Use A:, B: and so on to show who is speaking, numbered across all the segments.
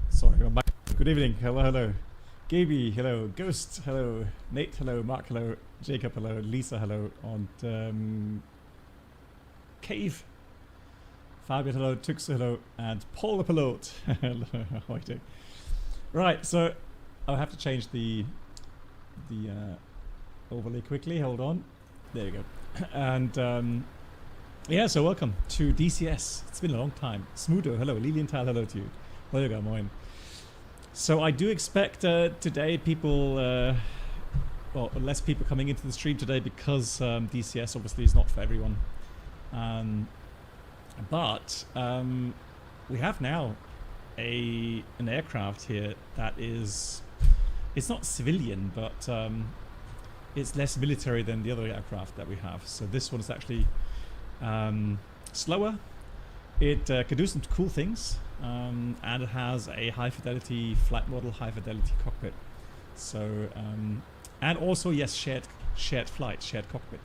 A: Sorry, good evening. Hello, hello. Gaby, hello. Ghost, hello. Nate, hello. Mark, hello. Jacob, hello. Lisa, hello. And Cave. Fabian, hello. Tux, hello. And Paul the Pilot. Hello, how are you doing? Right, so I'll have to change the overlay quickly. Hold on. There you go. And yeah, so welcome to DCS. It's been a long time. Smudo, hello. Lilienthal, hello to you. Holger, moin. So I do expect today people, well, less people coming into the stream today because DCS obviously is not for everyone. But we have now an aircraft here that is, it's not civilian, but it's less military than the other aircraft that we have. So this one is actually slower. It can do some cool things, and it has a high fidelity flight model, high fidelity cockpit. So and also yes, shared flight, shared cockpit.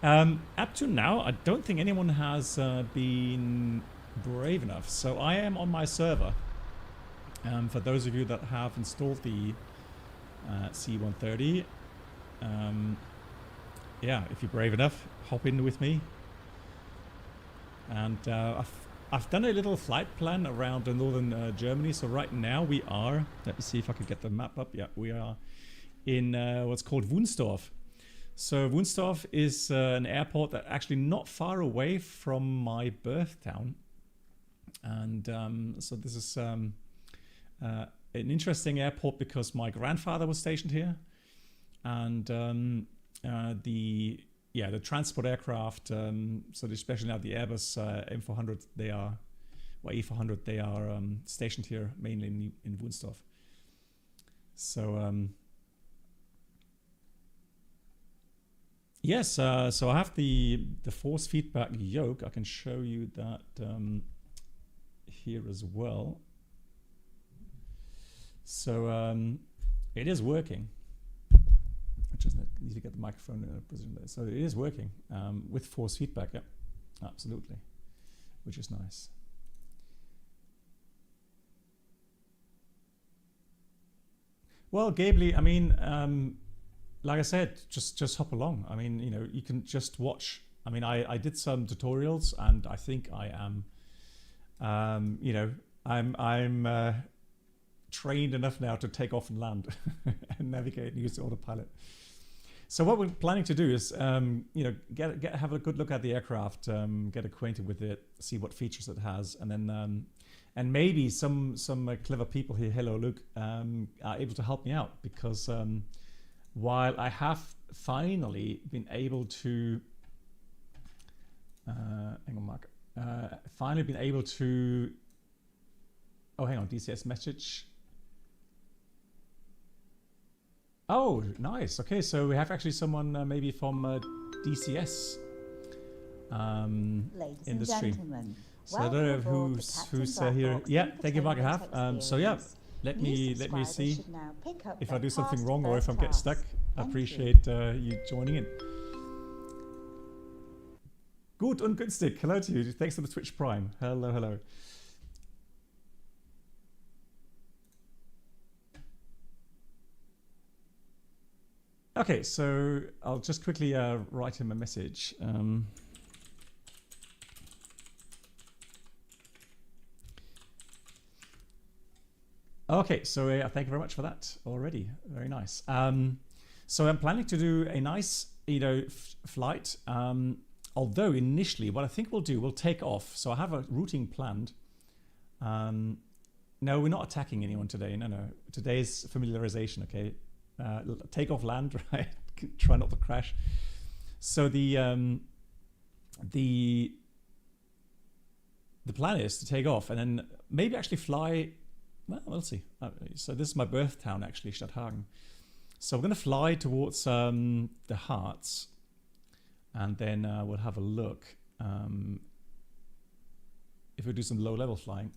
A: Up to now, I don't think anyone has been brave enough. So I am on my server. For those of you that have installed the C-130, yeah, if you're brave enough, hop in with me. And I've done a little flight plan around northern Germany. So right now we are, let me see if I can get the map up. Yeah, we are in what's called Wunstorf. So Wunstorf is an airport that actually not far away from my birth town. And so this is an interesting airport because my grandfather was stationed here. And the transport aircraft, so especially now the Airbus M400, they are, or A400, they are stationed here mainly in Wunstorf. So yes, so I have the force feedback yoke. I can show you that here as well. So it is working. Just need to get the microphone in a position there. So it is working with force feedback. Yeah, absolutely, which is nice. Well, Gabley, I mean, like I said, just hop along. I mean, you know, you can just watch. I mean, I did some tutorials, and I think I am, you know, I'm trained enough now to take off and land and navigate and use the autopilot. So what we're planning to do is, you know, have a good look at the aircraft, get acquainted with it, see what features it has, and then, and maybe some clever people here, hello Luke, are able to help me out because while I have finally been able to, hang on, Mark, finally been able to, oh, hang on, DCS message. Oh, nice. Okay, so we have actually someone maybe from DCS in the stream. So I don't know who's here. Yeah, thank you, Mark. I have. So yeah, let me see if I do something wrong or if I'm getting stuck. I appreciate you joining in. Gut und günstig. Hello to you. Thanks for the Twitch Prime. Hello, hello. Okay, so I'll just quickly write him a message. Okay, so thank you very much for that already. Very nice. So I'm planning to do a nice, you know, flight. Although initially, what I think we'll do, we'll take off. So I have a routing planned. No, we're not attacking anyone today. No, no. Today's familiarization. Okay. Take off, land, right? Try not to crash. So the plan is to take off and then maybe actually fly. Well, we'll see. So this is my birth town, actually, Stadthagen. So we're going to fly towards the Harz, and then we'll have a look if we do some low-level flying.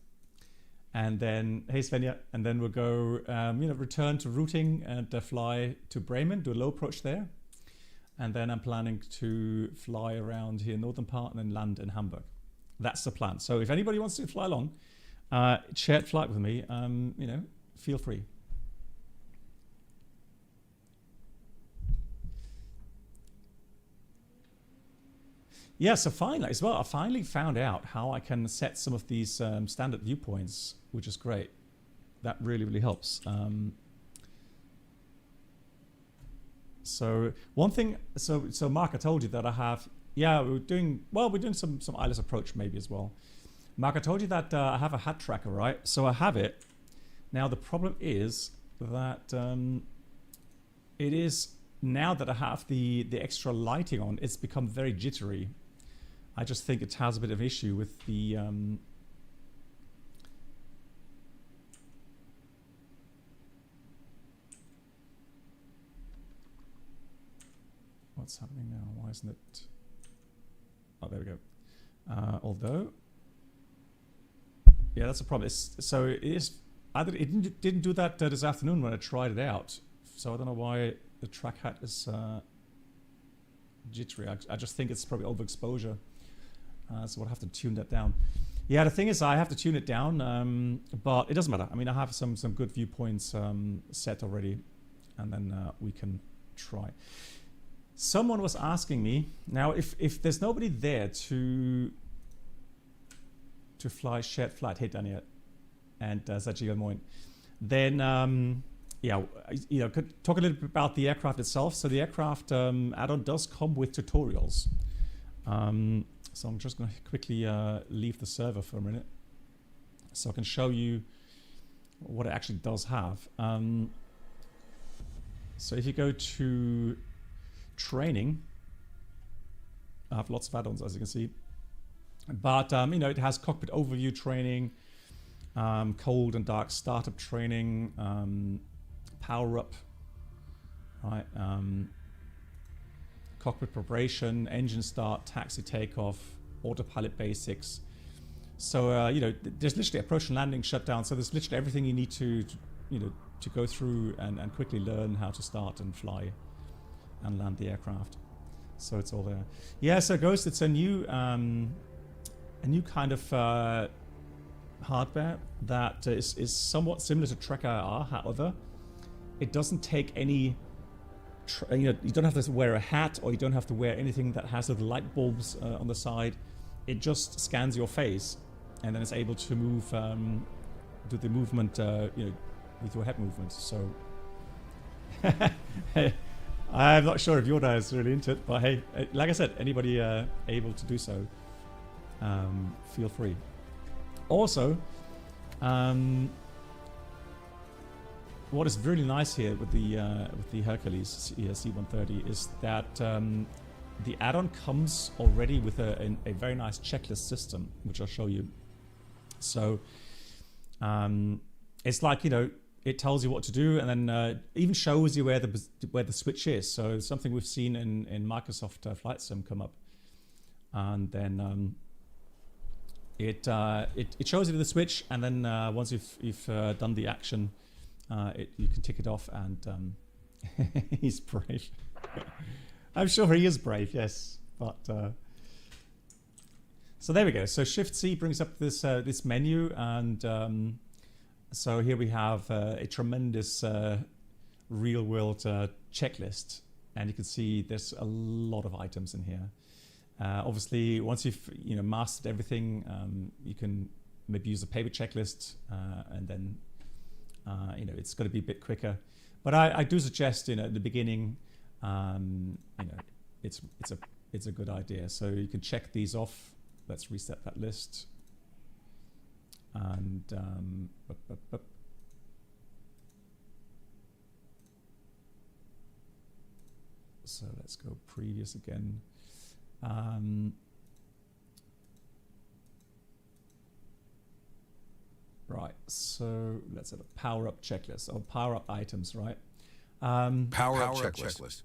A: And then, hey Svenja, and then we'll go, you know, return to routing and fly to Bremen, do a low approach there. And then I'm planning to fly around here, northern part, and then land in Hamburg. That's the plan. So if anybody wants to fly along, shared flight with me, you know, feel free. Yeah, so finally, as well, I finally found out how I can set some of these standard viewpoints, which is great. That really, really helps. So one thing, so Mark, I told you that I have, yeah, we're doing some eyeless approach maybe as well. Mark, I told you that I have a hat tracker, right? So I have it. Now the problem is that it is, now that I have the extra lighting on, it's become very jittery. I just think it has a bit of an issue with the what's happening now? Why isn't it? Oh, there we go. Although, yeah, that's a problem. So it is. It didn't do that this afternoon when I tried it out. So I don't know why the track hat is jittery. I just think it's probably overexposure. So we'll have to tune that down. Yeah, the thing is, I have to tune it down, but it doesn't matter. I mean, I have some good viewpoints set already, and then we can try. Someone was asking me now if there's nobody there to fly shared flight. Hey, Daniel, and Zajiel Moin. Then yeah, you know, could talk a little bit about the aircraft itself. So the aircraft add-on does come with tutorials. So I'm just going to quickly leave the server for a minute so I can show you what it actually does have. So if you go to training, I have lots of add-ons, as you can see. But, you know, it has cockpit overview training, cold and dark startup training, power up, right? Cockpit preparation, engine start, taxi takeoff, autopilot basics. So, you know, there's literally approach and landing shutdown. So there's literally everything you need to you know, to go through and quickly learn how to start and fly and land the aircraft. So it's all there. Yeah, so Ghost, it's a new kind of hardware that is somewhat similar to Trek IR. However, it doesn't take any, you know, you don't have to wear a hat or you don't have to wear anything that has little light bulbs on the side. It just scans your face and then it's able to move, do the movement, you know, with your head movement. So I'm not sure if your dad is really into it, but hey, like I said, anybody able to do so, feel free. Also, what is really nice here with the Hercules C-130 is that the add-on comes already with a very nice checklist system, which I'll show you. So it's like, you know, it tells you what to do, and then even shows you where the switch is. So it's something we've seen in Microsoft flightsim come up, and then it shows you the switch, and then once you've done the action, you can tick it off, and he's brave. I'm sure he is brave, yes, but so there we go. So Shift C brings up this this menu, and so here we have a tremendous real-world checklist, and you can see there's a lot of items in here. Obviously, once you've mastered everything, you can maybe use a paper checklist, and then it's going to be a bit quicker. But I do suggest at the beginning, it's a good idea. So you can check these off. Let's reset that list. And so let's go previous again. Right, so let's have a power up checklist or power up items, right?
B: Power up checklist.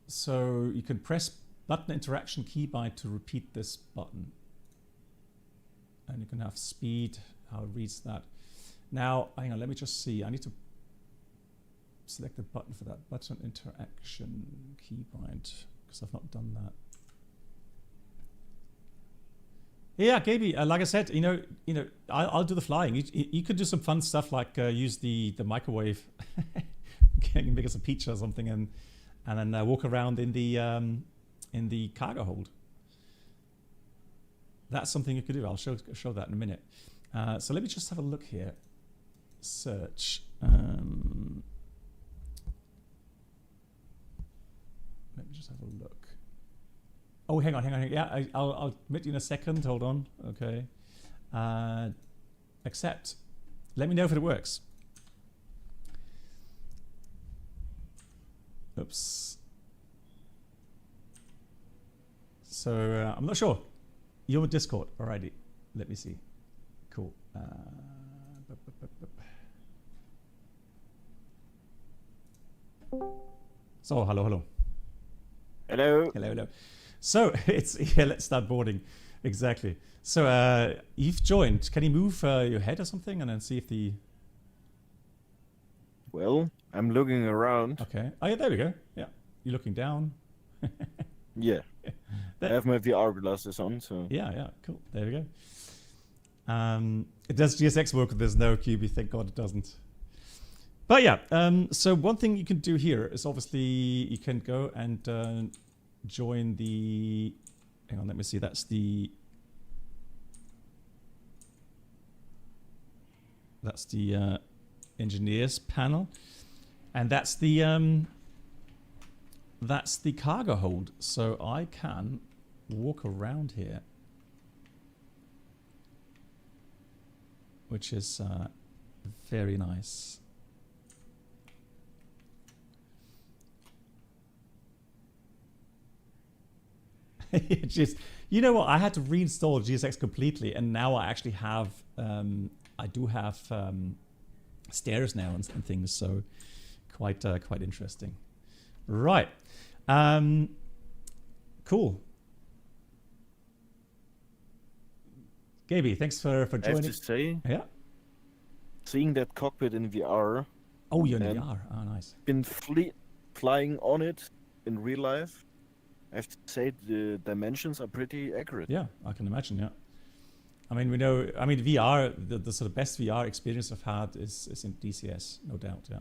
A: So you can press button interaction keybind to repeat this button. And you can have speed, how it reads that. Now, hang on, let me just see. I need to select the button for that. Button interaction keybind, because I've not done that. Yeah, Gaby, like I said, I'll do the flying. You could do some fun stuff like use the microwave, make us a pizza or something, and then walk around in the cargo hold. That's something you could do. I'll show that in a minute. So let me just have a look here. Search. Let me just have a look. Oh, hang on. Yeah, I'll admit you in a second. Hold on. Okay. Accept. Let me know if it works. Oops. So I'm not sure. You're with Discord. Alrighty. Let me see. Cool. So hello. So let's start boarding. Exactly. So you've joined. Can you move your head or something and then see if the...
C: Well, I'm looking around.
A: Okay. Oh yeah, there we go. Yeah. You're looking down.
C: Yeah. I have my VR glasses on, so...
A: Yeah, cool. There we go. It does GSX work if there's no QB, thank God it doesn't. But yeah, so one thing you can do here is obviously you can go and join the... Hang on, let me see. That's the engineers panel, and that's the cargo hold. So I can walk around here, which is very nice. Just, you know what? I had to reinstall GSX completely, and now I actually have, I do have stairs now and things. So quite interesting. Right. Cool. Gaby, thanks for joining.
C: I have to say,
A: yeah.
C: Seeing that cockpit in VR.
A: Oh, you're in VR. Oh, nice.
C: Been flying on it in real life. I have to say the dimensions are pretty accurate.
A: Yeah, I can imagine. Yeah. I mean, we know. I mean, VR. The sort of best VR experience I've had is in DCS, no doubt. Yeah.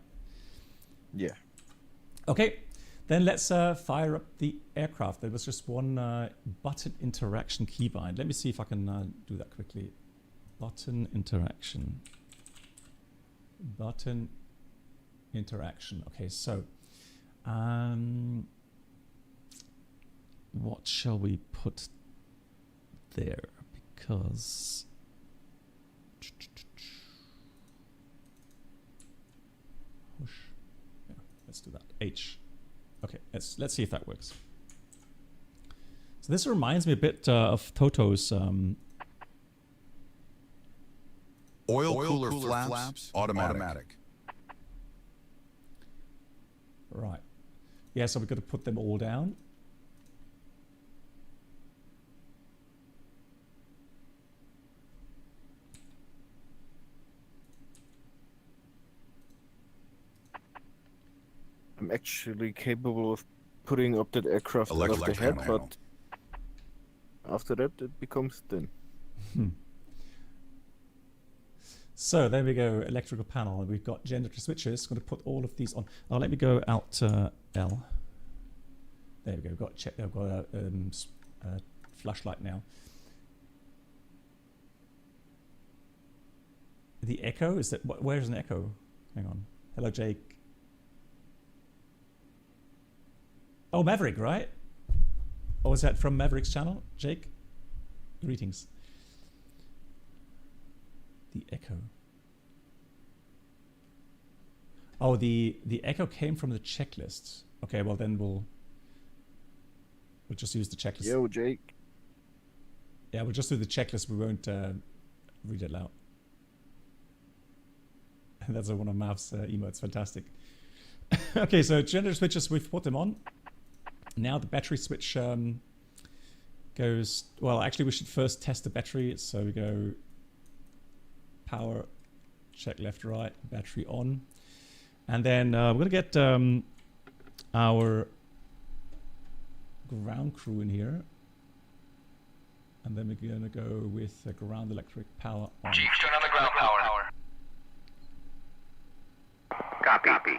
C: Yeah.
A: Okay. Then let's fire up the aircraft. There was just one button interaction keybind. Let me see if I can do that quickly. Button interaction. Button interaction. Okay, so what shall we put there? Because whoosh. Yeah, let's do that. H. Okay, let's see if that works. So this reminds me a bit of Toto's
B: oil cooler flaps automatic.
A: Right. Yeah, so we've got to put them all down.
C: I'm actually capable of putting up that aircraft out of the head, but after that it becomes thin.
A: So there we go, electrical panel. We've got generator switches. Going to put all of these on. Oh, let me go out to L. There we go. I've got a flashlight now. The echo is that? Where's an echo? Hang on. Hello, Jake. Oh, Maverick, right? Or is that from Maverick's channel, Jake? Greetings. The echo. Oh, the echo came from the checklist. Okay, well then we'll just use the checklist.
C: Yo, Jake.
A: Yeah, we'll just do the checklist. We won't read it loud. That's one of Mav's emotes. Fantastic. Okay, so generator switches, we've put them on. Now the battery switch goes... Well, actually, we should first test the battery. So we go power, check left, right, battery on. And then we're going to get our ground crew in here. And then we're going to go with ground electric power on.
D: Chief, turn on the ground power. Copy.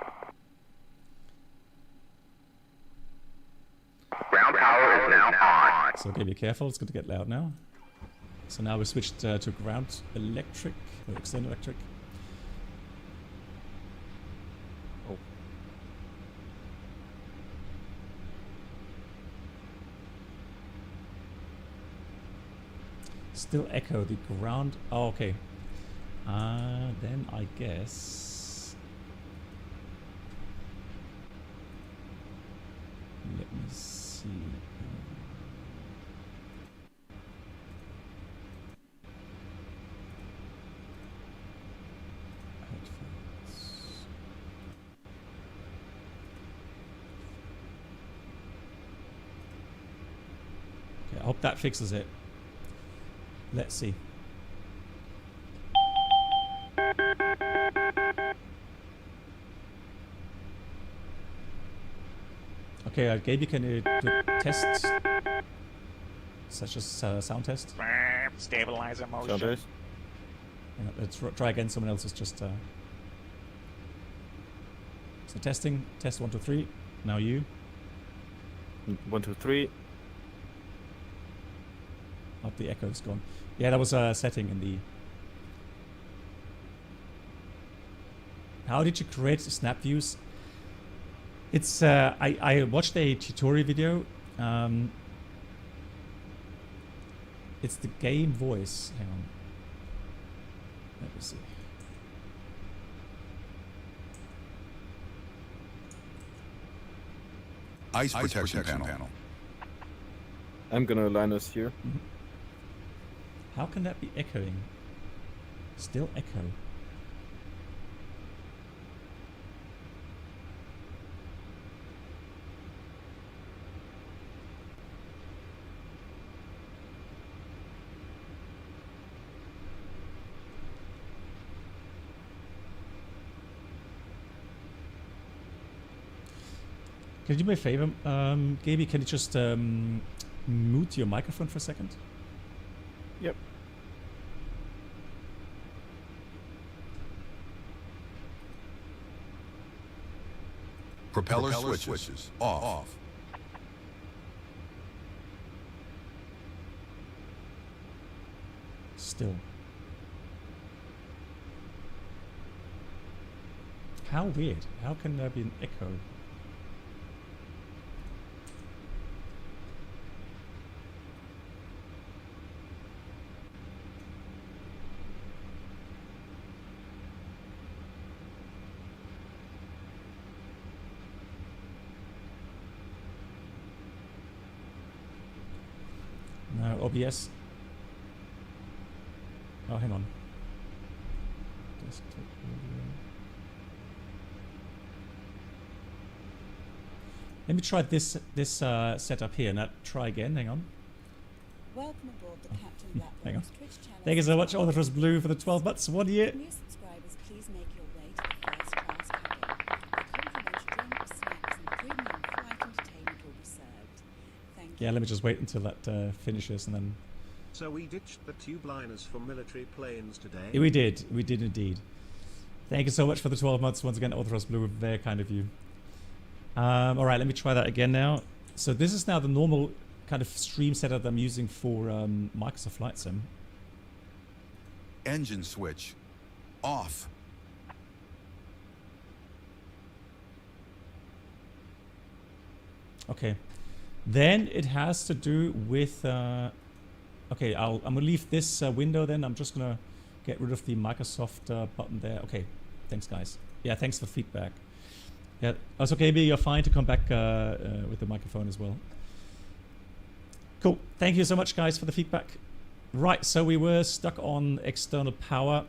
D: Ground power is now on.
A: So okay, be careful, it's going to get loud now. So now we switched to ground electric, or external electric.
C: Oh.
A: Still echo the ground. Oh, okay. Then I guess. Let me see. Headphones. Okay, I hope that fixes it. Let's see. Okay, Gaby, can you do a test? Such as sound test?
D: Stabilizer motion.
C: Sound test.
A: Hang on, let's try again. Someone else is just... So testing. Test 1, 2, 3. Now you.
C: 1, 2, 3.
A: Oh, the echo's gone. Yeah, that was a setting in the... How did you create snap views? It's I watched a tutorial video. It's the game voice. Hang on. Let me see.
B: Ice protection panel.
C: I'm gonna align us here.
A: Mm-hmm. How can that be echoing? Still echo. Can you do me a favor, Gaby? Can you just mute your microphone for a second?
C: Yep.
B: Propeller switches off.
A: Still. How weird. How can there be an echo? No, OBS. Oh, hang on. Desktop audio. Let me try this setup here. Now try again. Hang on.
E: Welcome aboard the Captain Black
A: Hang on.
E: Twitch channel.
A: Thank you so much. All that was blue for the 12 months. 1 year.
E: New subscribers, please make your way to the first class cabin. A complimentary drink, snacks, and premium flight entertainment will be served. Thank you.
A: Yeah, let me just wait until that finishes and then.
F: So we ditched the tube liners for military planes today.
A: We did indeed. Thank you so much for the 12 months once again, Ultras Blue. Very kind of you. All right, let me try that again now. So this is now the normal kind of stream setup I'm using for Microsoft Flight Sim.
B: Engine switch off.
A: Okay. Then it has to do with... okay, I'm going to leave this window then. I'm just going to get rid of the Microsoft button there. Okay, thanks guys. Yeah, thanks for feedback. Yeah, that's okay, you're fine to come back with the microphone as well. Cool, thank you so much guys for the feedback. Right, so we were stuck on external power.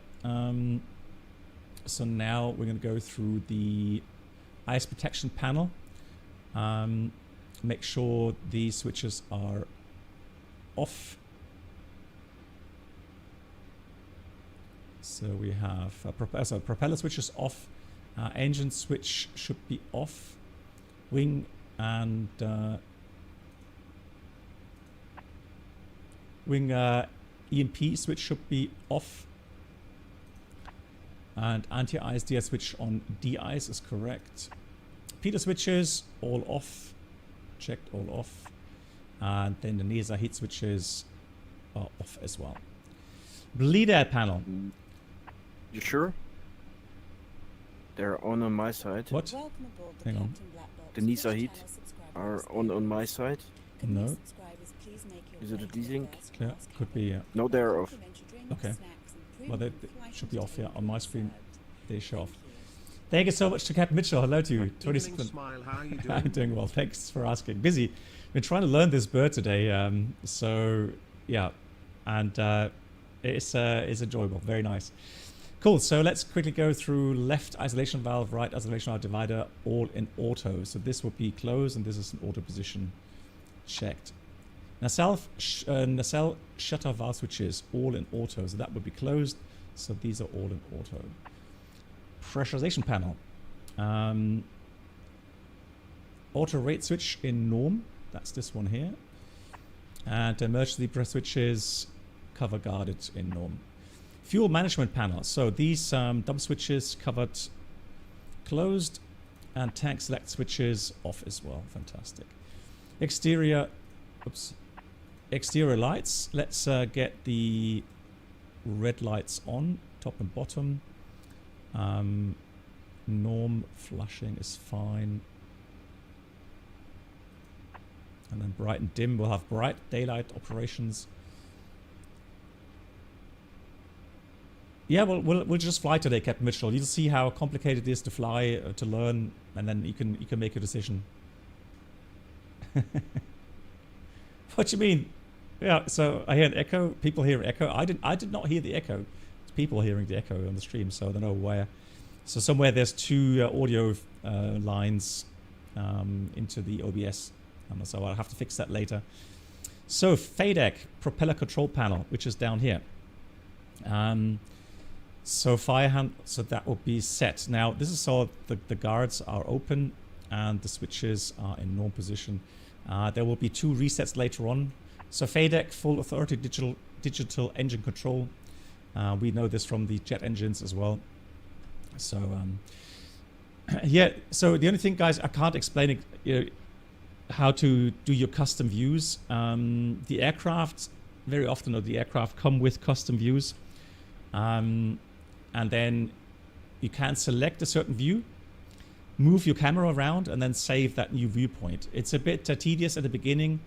A: So now we're going to go through the ice protection panel. Make sure the switches are off. So we have propeller switches off, engine switch should be off, wing and wing EMP switch should be off. And anti-ISDS switch on de-ice is correct. Pitot switches all off. Checked all off. And then the NESA heat switches are off as well. Bleed air panel.
C: You sure? They're on my side.
A: What?
E: Welcome aboard the
A: Hang on.
E: Captain Black Box.
C: The NISA
E: Twitch
C: heat
E: channel subscribers
C: are
E: thank
C: on
E: you.
C: my side.
E: Could
A: No.
E: new subscribers please make your
C: Is it
E: way
C: a
E: to the
C: desync?
E: first
A: Yeah,
E: class
A: could be,
E: cabin.
A: yeah.
C: No, they're off.
E: Complimentary drinks,
A: Okay.
E: snacks, and
A: Well, they
E: premium flight
A: should be off, yeah.
E: entertainment
A: On my
E: will be
A: screen,
E: served.
A: they show off.
E: Thank you.
A: Thank you so much to Captain Mitchell. Hello to you.
F: Evening
A: 26.
F: Smile, how are you
A: I'm
F: doing?
A: doing well. Thanks for asking. Busy. Been trying to learn this bird today. So yeah, and it's enjoyable. Very nice. Cool. So let's quickly go through left isolation valve, right isolation valve divider, all in auto. So this will be closed, and this is an auto position checked. Nacelle shutter valve switches all in auto. So that would be closed. So these are all in auto. Pressurization panel. Auto rate switch in norm. That's this one here. And emergency press switches cover guarded in norm. Fuel management panel. So these dump switches covered closed, and tank select switches off as well. Fantastic. Exterior lights. Let's get the red lights on, top and bottom. Norm flashing is fine. And then bright and dim. We'll have bright daylight operations. Yeah, we'll just fly today, Captain Mitchell. You'll see how complicated it is to fly, to learn, and then you can make a decision. What do you mean? Yeah, so I hear an echo. People hear an echo. I did not hear the echo. It's people hearing the echo on the stream, so I don't know where. So somewhere there's two audio lines into the OBS. So I'll have to fix that later. So FADEC propeller control panel, which is down here. So so that will be set. Now this is all the guards are open and the switches are in norm position. There will be two resets later on. So FADEC full authority digital engine control. We know this from the jet engines as well. So yeah. So the only thing, guys, I can't explain it. How to do your custom views. The aircraft, very often the aircraft come with custom views. And then you can select a certain view, move your camera around, and then save that new viewpoint. It's a bit tedious at the beginning,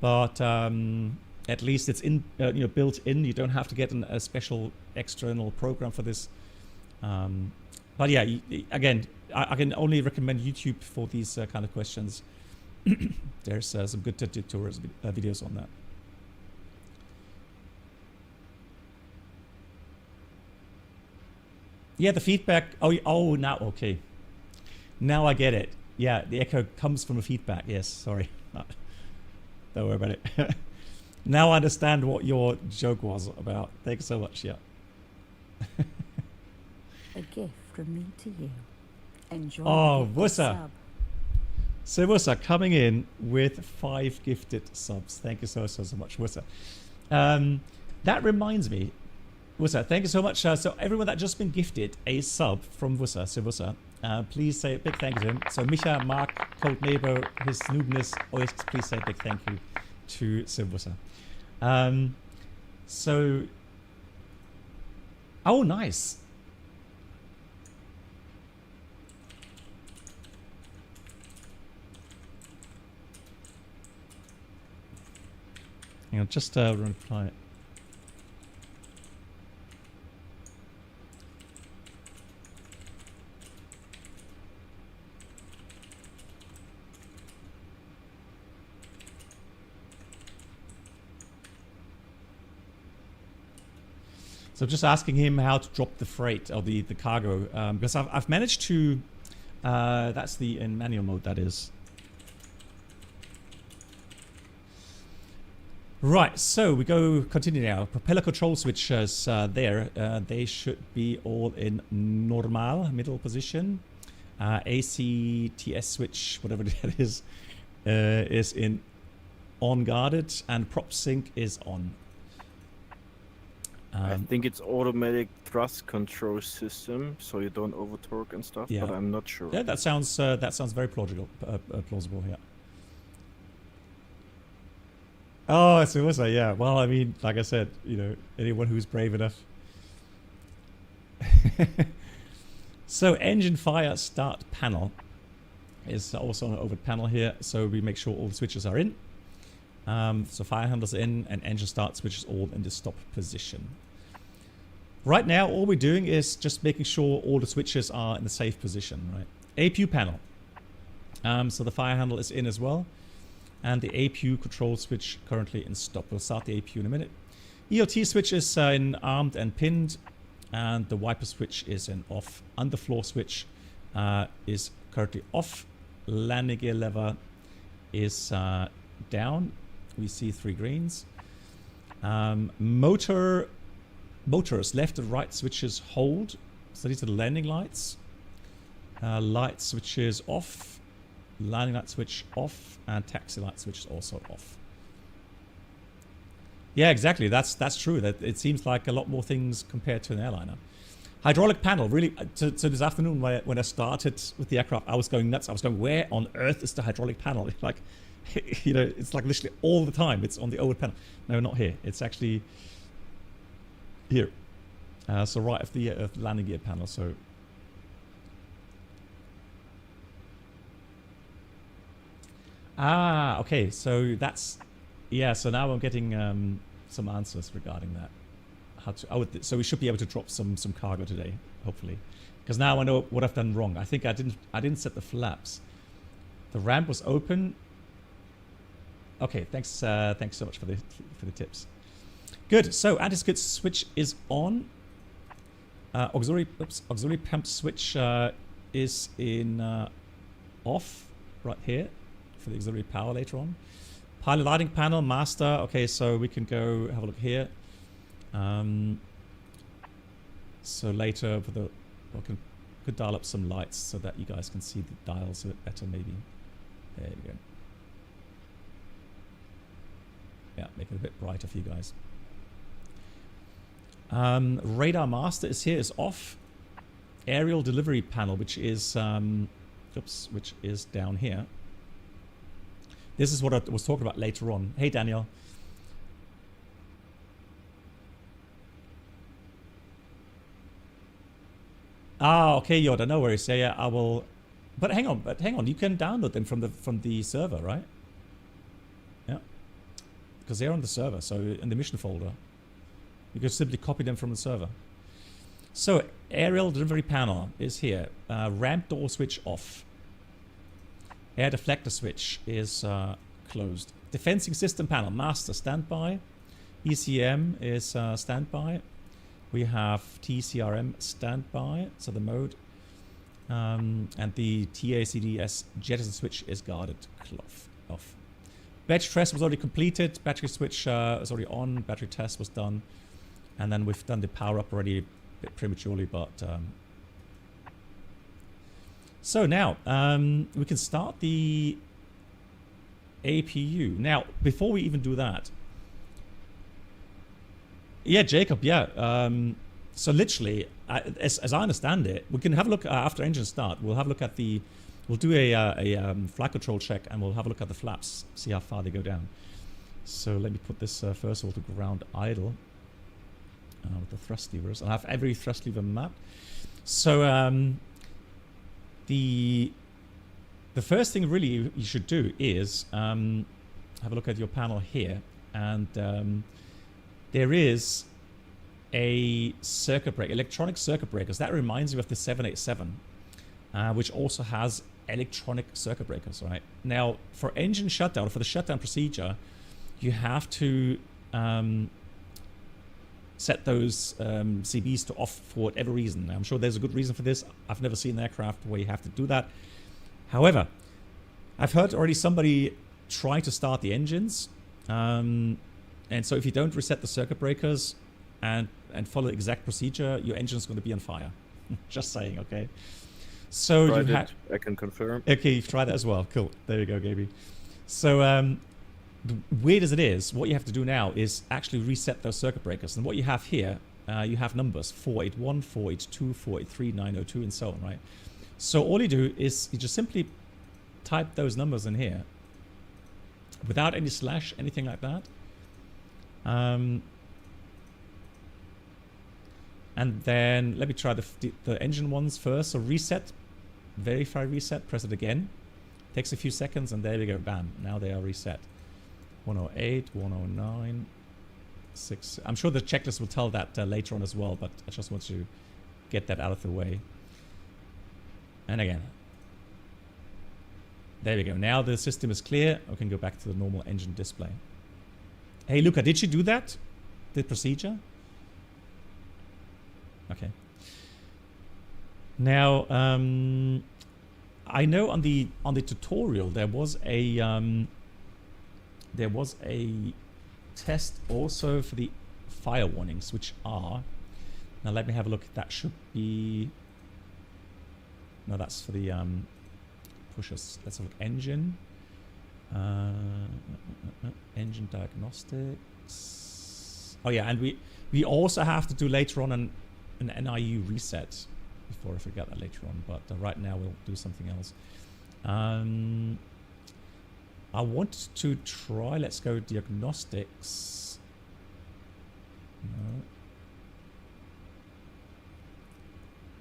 A: but at least it's built in. You don't have to get a special external program for this. But yeah, again, I can only recommend YouTube for these kind of questions. There's some good tutorials videos on that. Yeah, the feedback. Oh, now okay. Now I get it. Yeah, the echo comes from a feedback. Yes, sorry. Don't worry about it. Now I understand what your joke was about. Thanks so much. Yeah.
G: A gift from me to you. Enjoy.
A: Oh,
G: the
A: Wussa.
G: sub.
A: So Wussa coming in with 5 gifted subs. Thank you so much, Wussa. That reminds me, Wussa, thank you so much. So everyone that just been gifted a sub from Wussa, so Wussa, please say a big thank you to him. So Micha, Mark, Cold Neighbor, his snoobness, always please say a big thank you to Sim Wussa. Oh, nice. Hang on, just reply it. So just asking him how to drop the freight or the cargo, because I've managed to. That's the in manual mode. That is. Right, so we continue now. Propeller control switches there. They should be all in normal, middle position. ACTS switch, whatever that is in on guarded, and prop sync is on.
C: I think it's automatic thrust control system, so you don't over torque and stuff.
A: Yeah.
C: But I'm not sure.
A: Yeah, that sounds very plausible. Plausible, yeah. Oh, so was I? Yeah. Well, I mean, like I said, you know, anyone who's brave enough. So, engine fire start panel is also an overhead panel here. So we make sure all the switches are in. So fire handles in and engine start switches all in the stop position. Right now, all we're doing is just making sure all the switches are in the safe position, right? APU panel. So the fire handle is in as well. And the APU control switch currently in stop. We'll start the APU in a minute. EOT switch is in armed and pinned. And the wiper switch is in off. Underfloor switch is currently off. Landing gear lever is down. We see 3 greens. Motors left and right switches hold. So these are the landing lights. Light switches off. Landing light switch off. And taxi light switch is also off. Yeah, exactly. That's true. That it seems like a lot more things compared to an airliner. Hydraulic panel. Really, so this afternoon when I started with the aircraft, I was going nuts. I was going, where on earth is the hydraulic panel? Like, you know, it's like literally all the time. It's on the overhead panel. No, not here. It's actually here. So right of the landing gear panel. So okay. So that's so now I'm getting some answers regarding that. So we should be able to drop some cargo today, hopefully, because now I know what I've done wrong. I think I didn't set the flaps. The ramp was open. Okay, thanks so much for the tips. Good. So anti-skid switch is on. Auxiliary pump switch is in off right here for the auxiliary power later on. Pilot lighting panel master. Okay, so we can go have a look here. So later for the could dial up some lights so that you guys can see the dials a bit better maybe. There we go. Yeah, make it a bit brighter for you guys. Radar master is here, is off. Aerial delivery panel, which is which is down here. This is what I was talking about later on. Hey Daniel. Okay, Yoda, no worries. Yeah, I will. But hang on, you can download them from the server, right? Yeah, because they're on the server, so in the mission folder, you can simply copy them from the server. So aerial delivery panel is here. Ramp door switch off. Air deflector switch is closed. Defensing system panel master standby. ECM is standby. We have TCRM standby, so the mode. And the TACDS jettison switch is guarded off. Battery test was already completed. Battery switch is already on. Battery test was done. And then we've done the power up already a bit prematurely, but... So now, we can start the APU. Now, before we even do that... Yeah, Jacob, yeah. So literally, as I understand it, we can have a look after engine start. We'll have a look at the... We'll do a flight control check and we'll have a look at the flaps, see how far they go down. So let me put this first of all to ground idle with the thrust levers. I'll have every thrust lever mapped. So the first thing really you should do is have a look at your panel here, and there is a circuit breaker, electronic circuit breakers. That reminds you of the 787, which also has electronic circuit breakers, right? Now, for engine shutdown, for the shutdown procedure, you have to set those CBs to off for whatever reason. I'm sure there's a good reason for this. I've never seen an aircraft where you have to do that. However, I've heard already somebody try to start the engines. And so if you don't reset the circuit breakers and follow the exact procedure, your engine's going to be on fire. Just saying, okay? So
C: I can confirm.
A: Okay, you've tried that as well. Cool. There you go, Gaby. So weird as it is, what you have to do now is actually reset those circuit breakers. And what you have here, you have numbers 481, 482, 483, 902, and so on, right? So all you do is you just simply type those numbers in here without any slash, anything like that. And then let me try the engine ones first. So reset, verify reset, press it again. Takes a few seconds and there we go, bam. Now they are reset. 108, 109, 6. I'm sure the checklist will tell that later on as well, but I just want to get that out of the way. And again. There we go. Now the system is clear. I can go back to the normal engine display. Hey, Luca, did you do that? The procedure? Okay. Now, I know on the tutorial there was a test also for the fire warnings, which are, now let me have a look. That should be, no, that's for the pushers. Let's have a look. Engine, engine diagnostics. Oh yeah, and we also have to do later on an NIU reset. Before I forget that later on, but right now we'll do something else. I want to try, let's go diagnostics.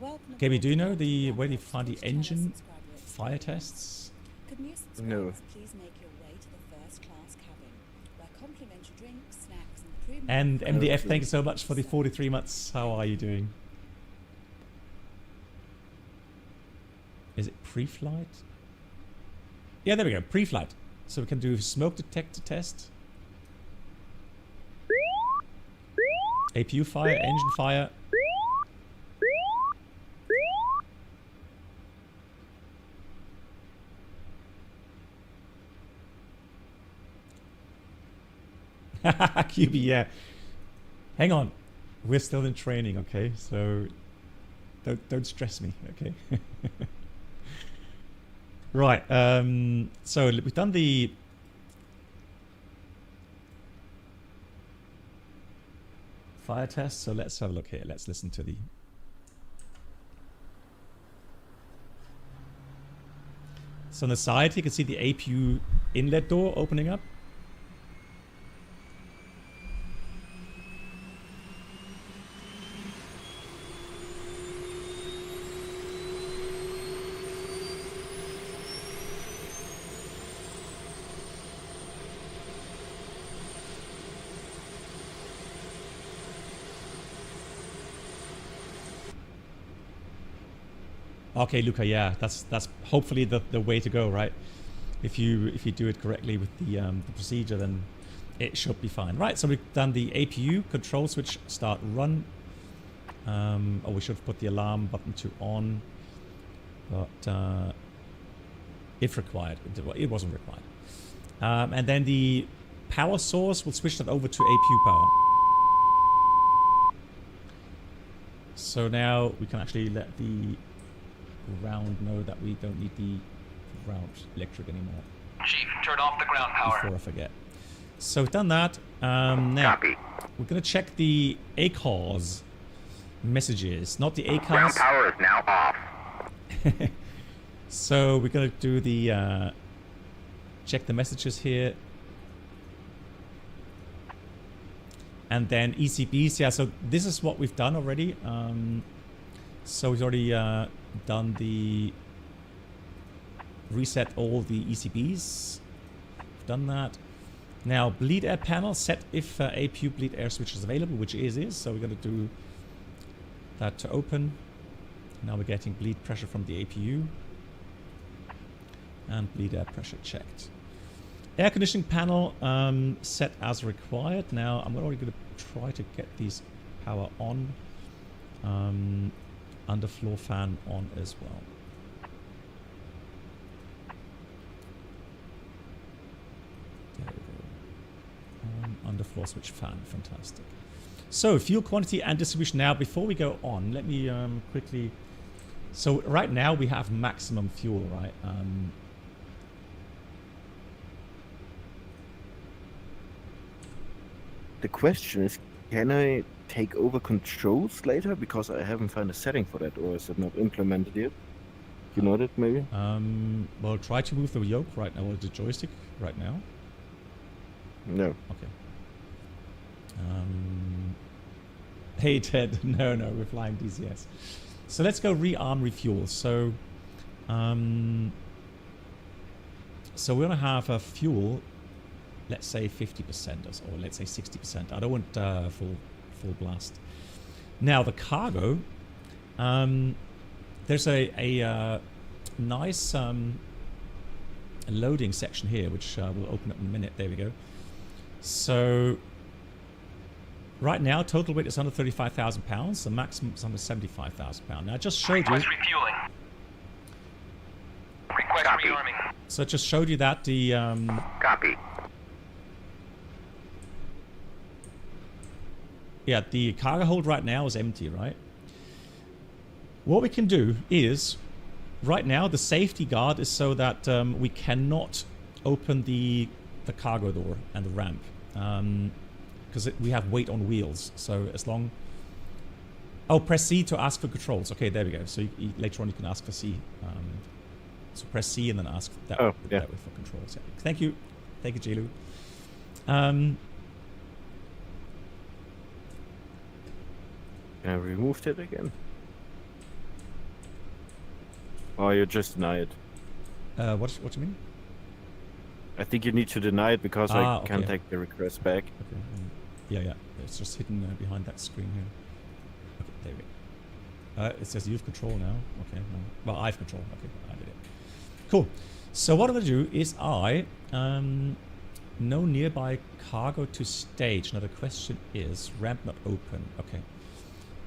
A: No. Okay, do you know where you find the engine fire tests?
E: Could new
C: No.
E: subscribers please make your way to the first class cabin, where complimentary drinks, snacks, and premium
A: And
E: food
A: MDF,
E: are
A: thank you so much for the
E: served.
A: 43 months. How are you doing? Is it pre-flight? Yeah, there we go. Pre-flight. So we can do smoke detector test. APU fire, engine fire. QB, yeah. Hang on. We're still in training, okay? So don't stress me, okay? Right, so we've done the fire test, so let's have a look here. Let's listen to the... So on the side, you can see the APU inlet door opening up. Okay, Luca, yeah, that's hopefully the way to go, right? If you do it correctly with the procedure, then it should be fine. Right, so we've done the APU control switch start run. Oh, we should have put the alarm button to on, but if required, it wasn't required. And then the power source, we'll switch that over to APU power. So now we can actually let the ground know that we don't need the ground electric anymore.
D: Chief, turn off the ground power.
A: Before I forget. So we've done that. Now
D: Copy.
A: we're gonna check the ACARS messages, not the
D: Ground
A: ACARS.
D: power is now off.
A: So we're gonna do the check the messages here. And then ECBs, yeah, so this is what we've done already. So we've already done the reset all the ECBs. We've done that. Now bleed air panel, set if APU bleed air switch is available, which is. So we're going to do that to open. Now we're getting bleed pressure from the APU. And bleed air pressure checked. Air conditioning panel set as required. Now I'm already going to try to get these power on. Underfloor fan on as well. There we go. Underfloor switch fan, fantastic. So fuel quantity and distribution. Now before we go on, let me quickly. So right now we have maximum fuel, right?
C: The question is, can I take over controls later? Because I haven't found a setting for that, or is it not implemented yet? You know that maybe?
A: Well, try to move the yoke right now, or the joystick right now.
C: No.
A: Okay. Hey Ted, no, we're flying DCS. So let's go rearm, refuel. So, so we're gonna have a fuel, let's say 50% or let's say 60%. I don't want full blast. Now the cargo, there's a nice loading section here, which we'll open up in a minute. There we go. So right now, total weight is under 35,000 pounds. The maximum is under 75,000 pounds. Now I just showed you.
D: Request refueling. Request rearming.
A: So I just showed you that the
D: Copy.
A: yeah, the cargo hold right now is empty, right? What we can do is, right now the safety guard is so that we cannot open the cargo door and the ramp, because we have weight on wheels. So as long, oh, press C to ask for controls. Okay, there we go. So later on you can ask for C. So press C and then ask that,
C: that way
A: for controls. Yeah. Thank you, Jilu.
C: I removed it again. Or you just deny it.
A: What do you mean?
C: I think you need to deny it because I
A: okay.
C: can't take the request back.
A: Okay. Yeah. It's just hidden behind that screen here. Okay, there we go. It says you have control now. Okay. No. Well, I have control. Okay, I did it. Cool. So what I'm gonna do is no nearby cargo to stage. Now the question is ramp not open. Okay.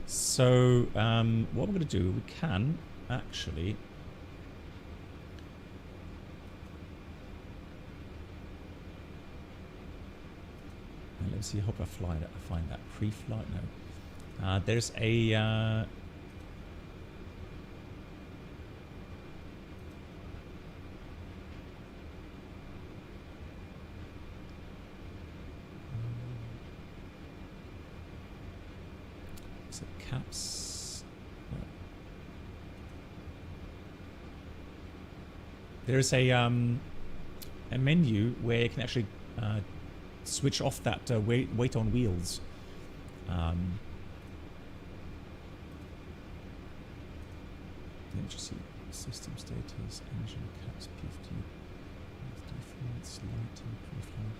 A: So what we're gonna do, we can actually. Let's see. I hope I find that pre-flight. No. There's a. Is it caps? No. There's a menu where you can actually. Switch off that weight on wheels. Let me just see. System status, engine caps, PFD, defaults, lighting, pre-flight.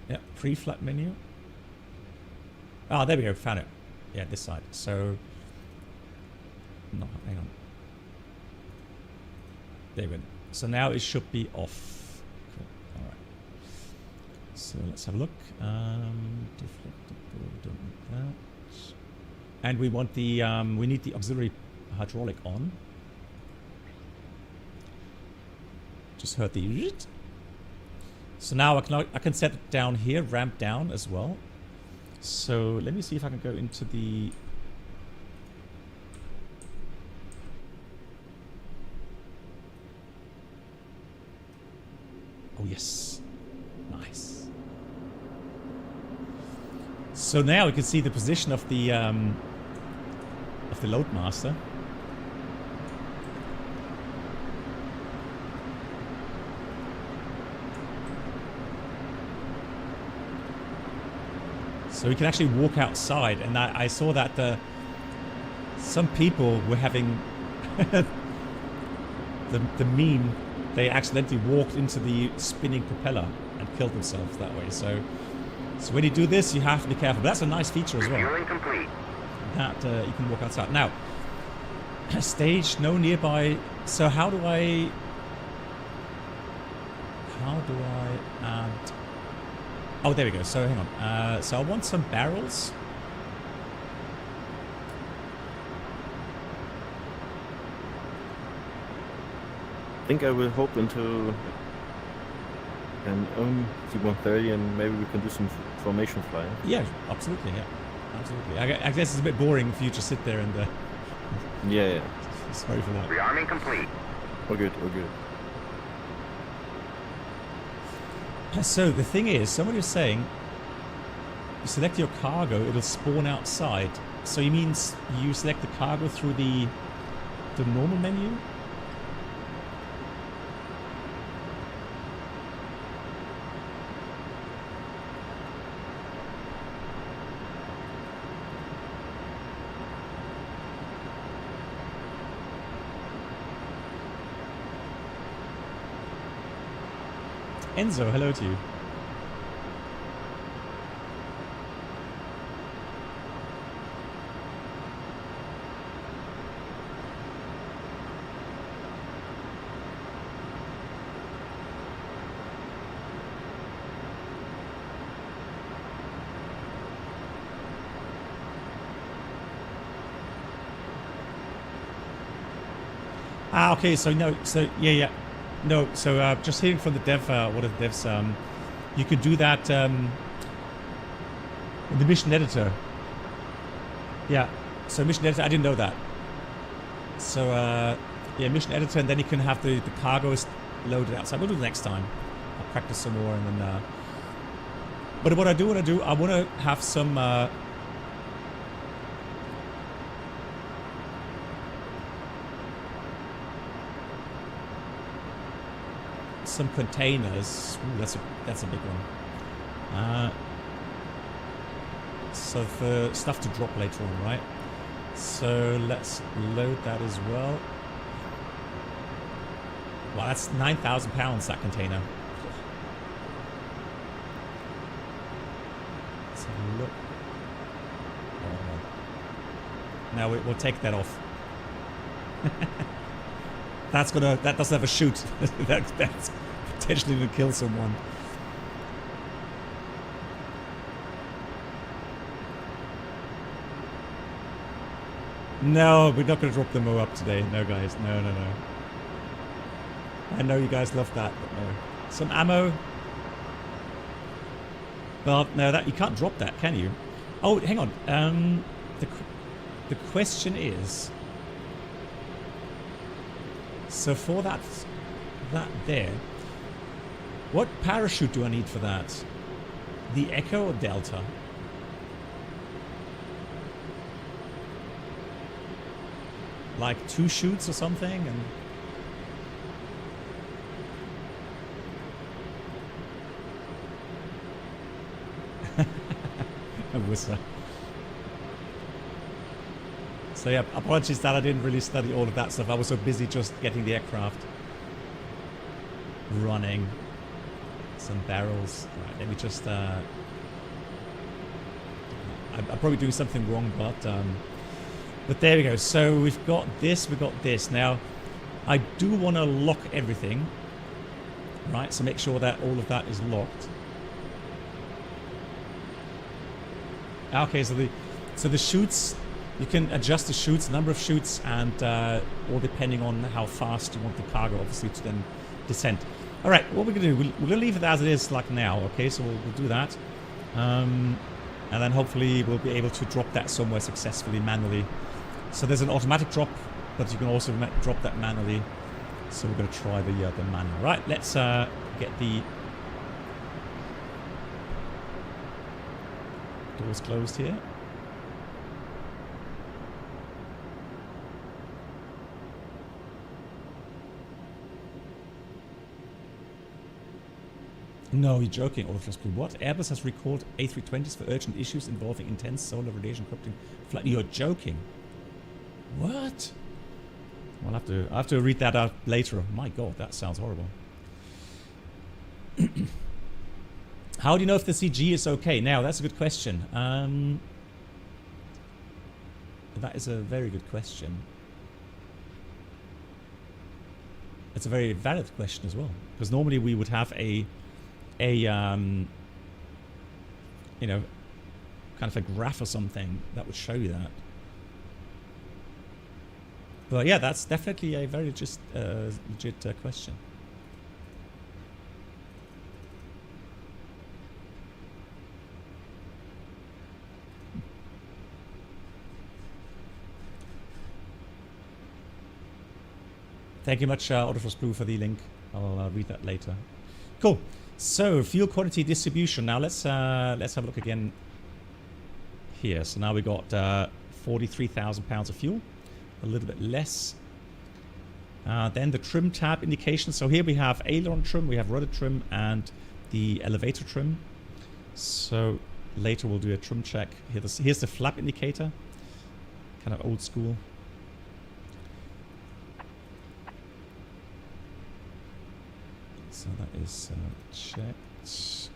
A: Yeah, pre-flight menu. Ah, there we go, found it. Yeah, this side. So, no, hang on. There we go. So now it should be off. Cool. All right. So let's have a look. Don't need that. And we want the we need the auxiliary hydraulic on. Just heard the. So now I can set it down here, ramp down as well. So let me see if I can go into the. Oh yes, nice. So now we can see the position of the Loadmaster. So we can actually walk outside, and I saw that some people were having the meme. They accidentally walked into the spinning propeller and killed themselves that way. So when you do this, you have to be careful. But that's a nice feature as well.
D: Refueling complete.
A: That you can walk outside. Now, stage no nearby. So how do I add? Oh, there we go. So hang on. So I want some barrels.
C: I think I will hop into an C-130 and maybe we can do some formation flying.
A: Yeah, absolutely. Yeah, absolutely. I guess it's a bit boring if you just sit there and.
C: Yeah.
A: Sorry for that.
D: Rearming complete.
C: Oh good, oh good.
A: So the thing is, somebody was saying, you select your cargo, it'll spawn outside. So you mean you select the cargo through the normal menu? Enzo, hello to you. Ah, okay, so no, so yeah. No, so just hearing from the dev, what are the devs, you could do that in the mission editor. Yeah, so mission editor, I didn't know that. So yeah, mission editor, and then you can have the cargoes loaded outside. We'll do it next time. I'll practice some more, and then. But what I do want to do, I want to have some. Some containers. Ooh, that's a big one. So for stuff to drop later on, right? So let's load that as well. Wow, that's 9,000 pounds, that container. Let's have a look. Oh. Now we'll take that off. That doesn't have a chute. That's potentially gonna kill someone. No, we're not gonna drop the MOAB today. No, guys. No. I know you guys love that, but no. Some ammo. Well, no, that you can't drop that, can you? Oh, hang on. The question is. So for that there, what parachute do I need for that? The Echo or Delta? Like 2 chutes or something? And a whistle. So yeah, apologies that I didn't really study all of that stuff. I was so busy just getting the aircraft running. Some barrels. Right, let me just... I'm probably doing something wrong, but there we go. So we've got this, Now, I do want to lock everything. Right, so make sure that all of that is locked. Okay, so the chutes... You can adjust the chutes, number of chutes, and or depending on how fast you want the cargo, obviously, to then descend. All right, what we're going to do, we're going to leave it as it is like now, okay? So we'll do that. And then hopefully we'll be able to drop that somewhere successfully manually. So there's an automatic drop, but you can also drop that manually. So we're going to try the manual. Right, let's get the doors closed here. No, you're joking, Olaf's Blue. What? Airbus has recalled A320s for urgent issues involving intense solar radiation corrupting flight. You're joking. What? Well, I'll have to read that out later. My God, that sounds horrible. How do you know if the CG is okay? Now, that's a good question. That is a very good question. It's a very valid question as well, because normally we would have a you know, kind of a graph or something that would show you that. But yeah, that's definitely a very legit question. Thank you much, Autofrost Blue, for the link. I'll read that later. Cool. So fuel quantity distribution. Now let's have a look again here. So now we got 43,000 pounds of fuel, a little bit less. Then the trim tab indication. So here we have aileron trim, we have rudder trim, and the elevator trim. So later we'll do a trim check. Here's the flap indicator, kind of old school. So that is checked.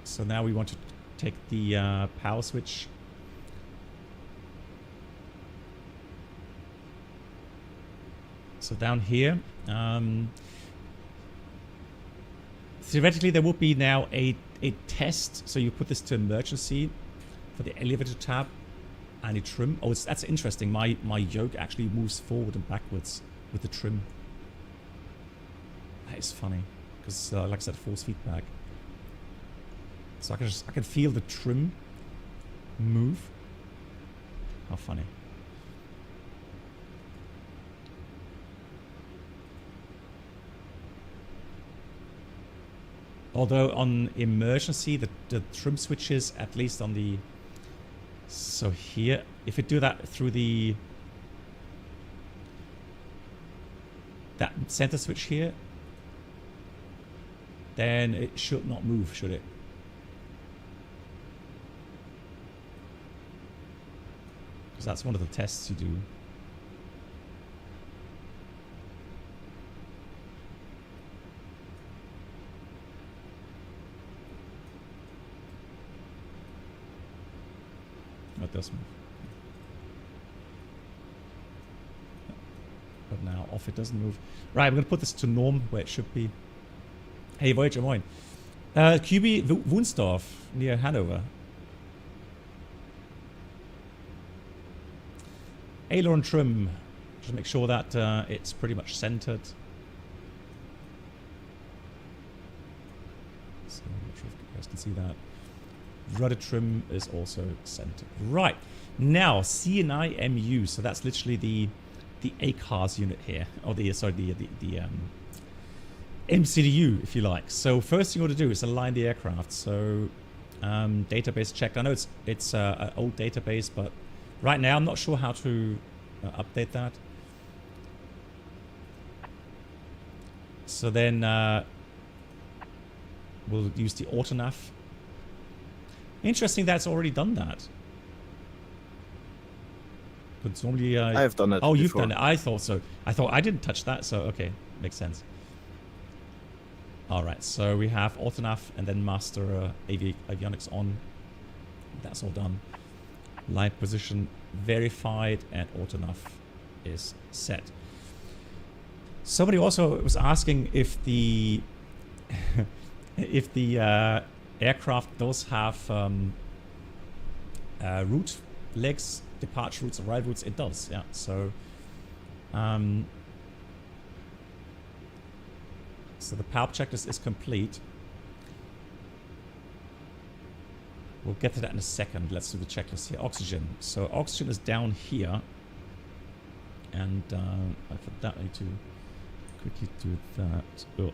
A: So now we want to take the power switch. So down here, theoretically there would be now a test. So you put this to emergency for the elevator tab and the trim. Oh, that's interesting. My yoke actually moves forward and backwards with the trim. That is funny because, like I said, force feedback. So I can feel the trim move. How funny. Although on emergency, the trim switches, at least on the... So here, if we do that through that center switch here, then it should not move, should it? Because that's one of the tests you do. It does move. But now off, it doesn't move. Right, I'm going to put this to norm where it should be. Hey, Voyager, moin. QB Wunsdorf near Hanover. Aileron trim. Just make sure that it's pretty much centered. So I'm not sure if you guys can see that. Rudder trim is also centered. Right. Now, CNI MU. So that's literally the ACARS unit here. Or the MCDU, if you like. So first thing you want to do is align the aircraft. So database checked. I know it's an old database, but right now I'm not sure how to update that. So then we'll use the autonav. Interesting that's already done that. But normally
C: I have done it.
A: Oh, you've
C: before.
A: done it. I thought so. I thought I didn't touch that. So okay, makes sense. All right. So we have autonav and then master avionics on. That's all done. Line position verified and autonav is set. Somebody also was asking if the if the aircraft does have route legs, departure routes, arrival routes. It does, yeah. So, so the PALP checklist is complete. We'll get to that in a second. Let's do the checklist here. Oxygen. So oxygen is down here, and for that I need to quickly do that. Oh.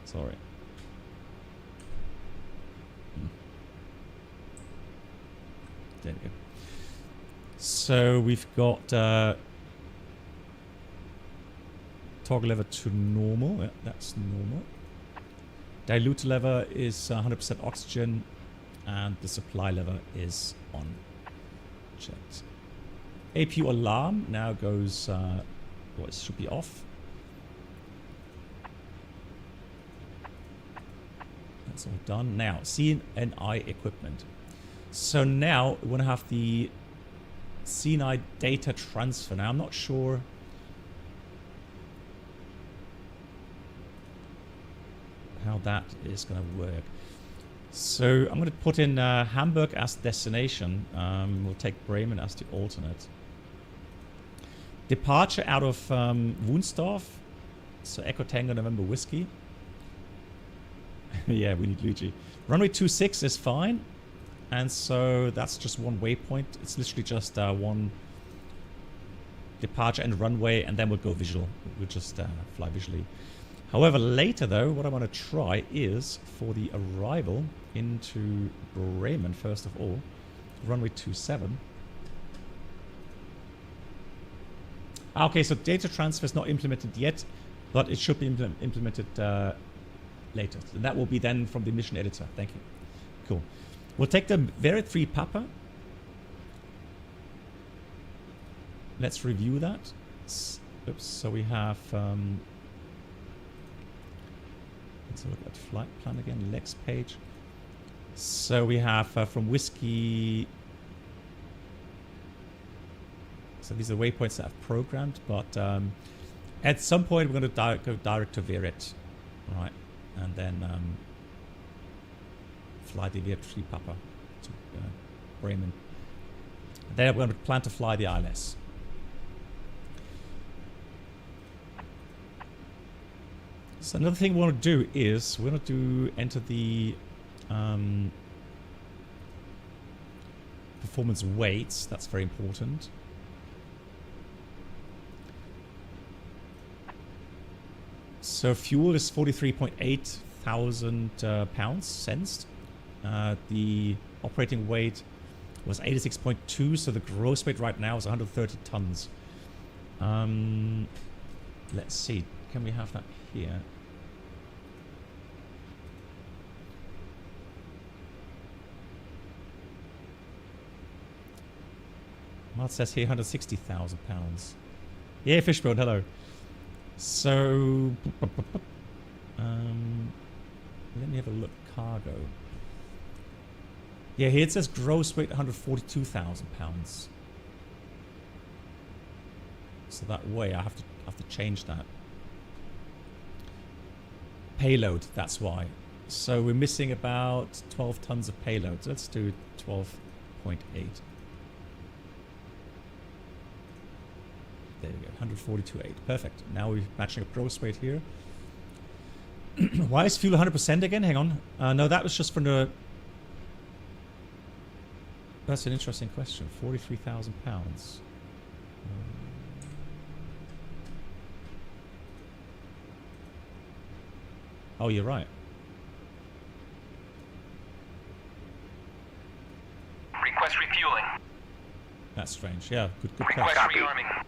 A: Sorry. There we go. So we've got toggle lever to normal. Yeah, that's normal. Dilute lever is 100% oxygen, and the supply lever is on. Checked. APU alarm now goes. Well, it should be off. That's all done. Now, CNI equipment. So now we want to have the CNI data transfer. Now, I'm not sure how that is going to work. So I'm going to put in Hamburg as destination. We'll take Bremen as the alternate. Departure out of Wunsdorf. So Echo Tango November Whiskey. Yeah, we need Luigi. Runway 26 is fine. And so that's just one waypoint. It's literally just one departure and runway, and then we'll go visual. We'll just fly visually. However, later though, what I want to try is for the arrival into Bremen, first of all, runway 27. Okay, so data transfer is not implemented yet, but it should be implemented later. And that will be then from the mission editor. Thank you. Cool. We'll take the Verit 3 Papa. Let's review that. Oops, so we have... let's look at flight plan again, legs page. So we have from Whiskey... So these are waypoints that I've programmed, but at some point we're going to go direct to Verit. All right, and then fly the Verit 3 Papa to Bremen. Then we're going to plan to fly the ILS. So another thing we want to do is we're going to enter the performance weights. That's very important. So fuel is 43.8 thousand pounds sensed. The operating weight was 86.2, so the gross weight right now is 130 tons. Let's see, can we have that here? Well, it says here 160,000 pounds. Yeah, Fishbone, hello. So, let me have a look. Cargo. Yeah, here it says gross weight 142,000 pounds. So that way I have to change that. Payload, that's why. So we're missing about 12 tons of payload. Let's do 12.8. There we go, 142.8. Perfect. Now we're matching a gross weight here. Why is fuel 100% again? Hang on. No, that was just from the... That's an interesting question. 43,000 pounds. Oh, you're right.
D: Request refueling.
A: That's strange. Yeah, good
D: Request
A: catch.
D: rearming.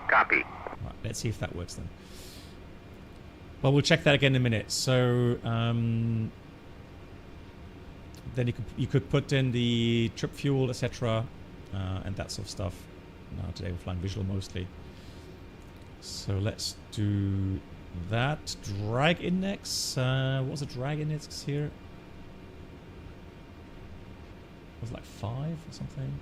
D: Copy.
A: Right, let's see if that works then. Well, we'll check that again in a minute. So, then you could put in the trip fuel, etc., and that sort of stuff. Now today we're flying visual mostly. So let's do that. Drag index. What was the drag index here? Was it like 5 or something?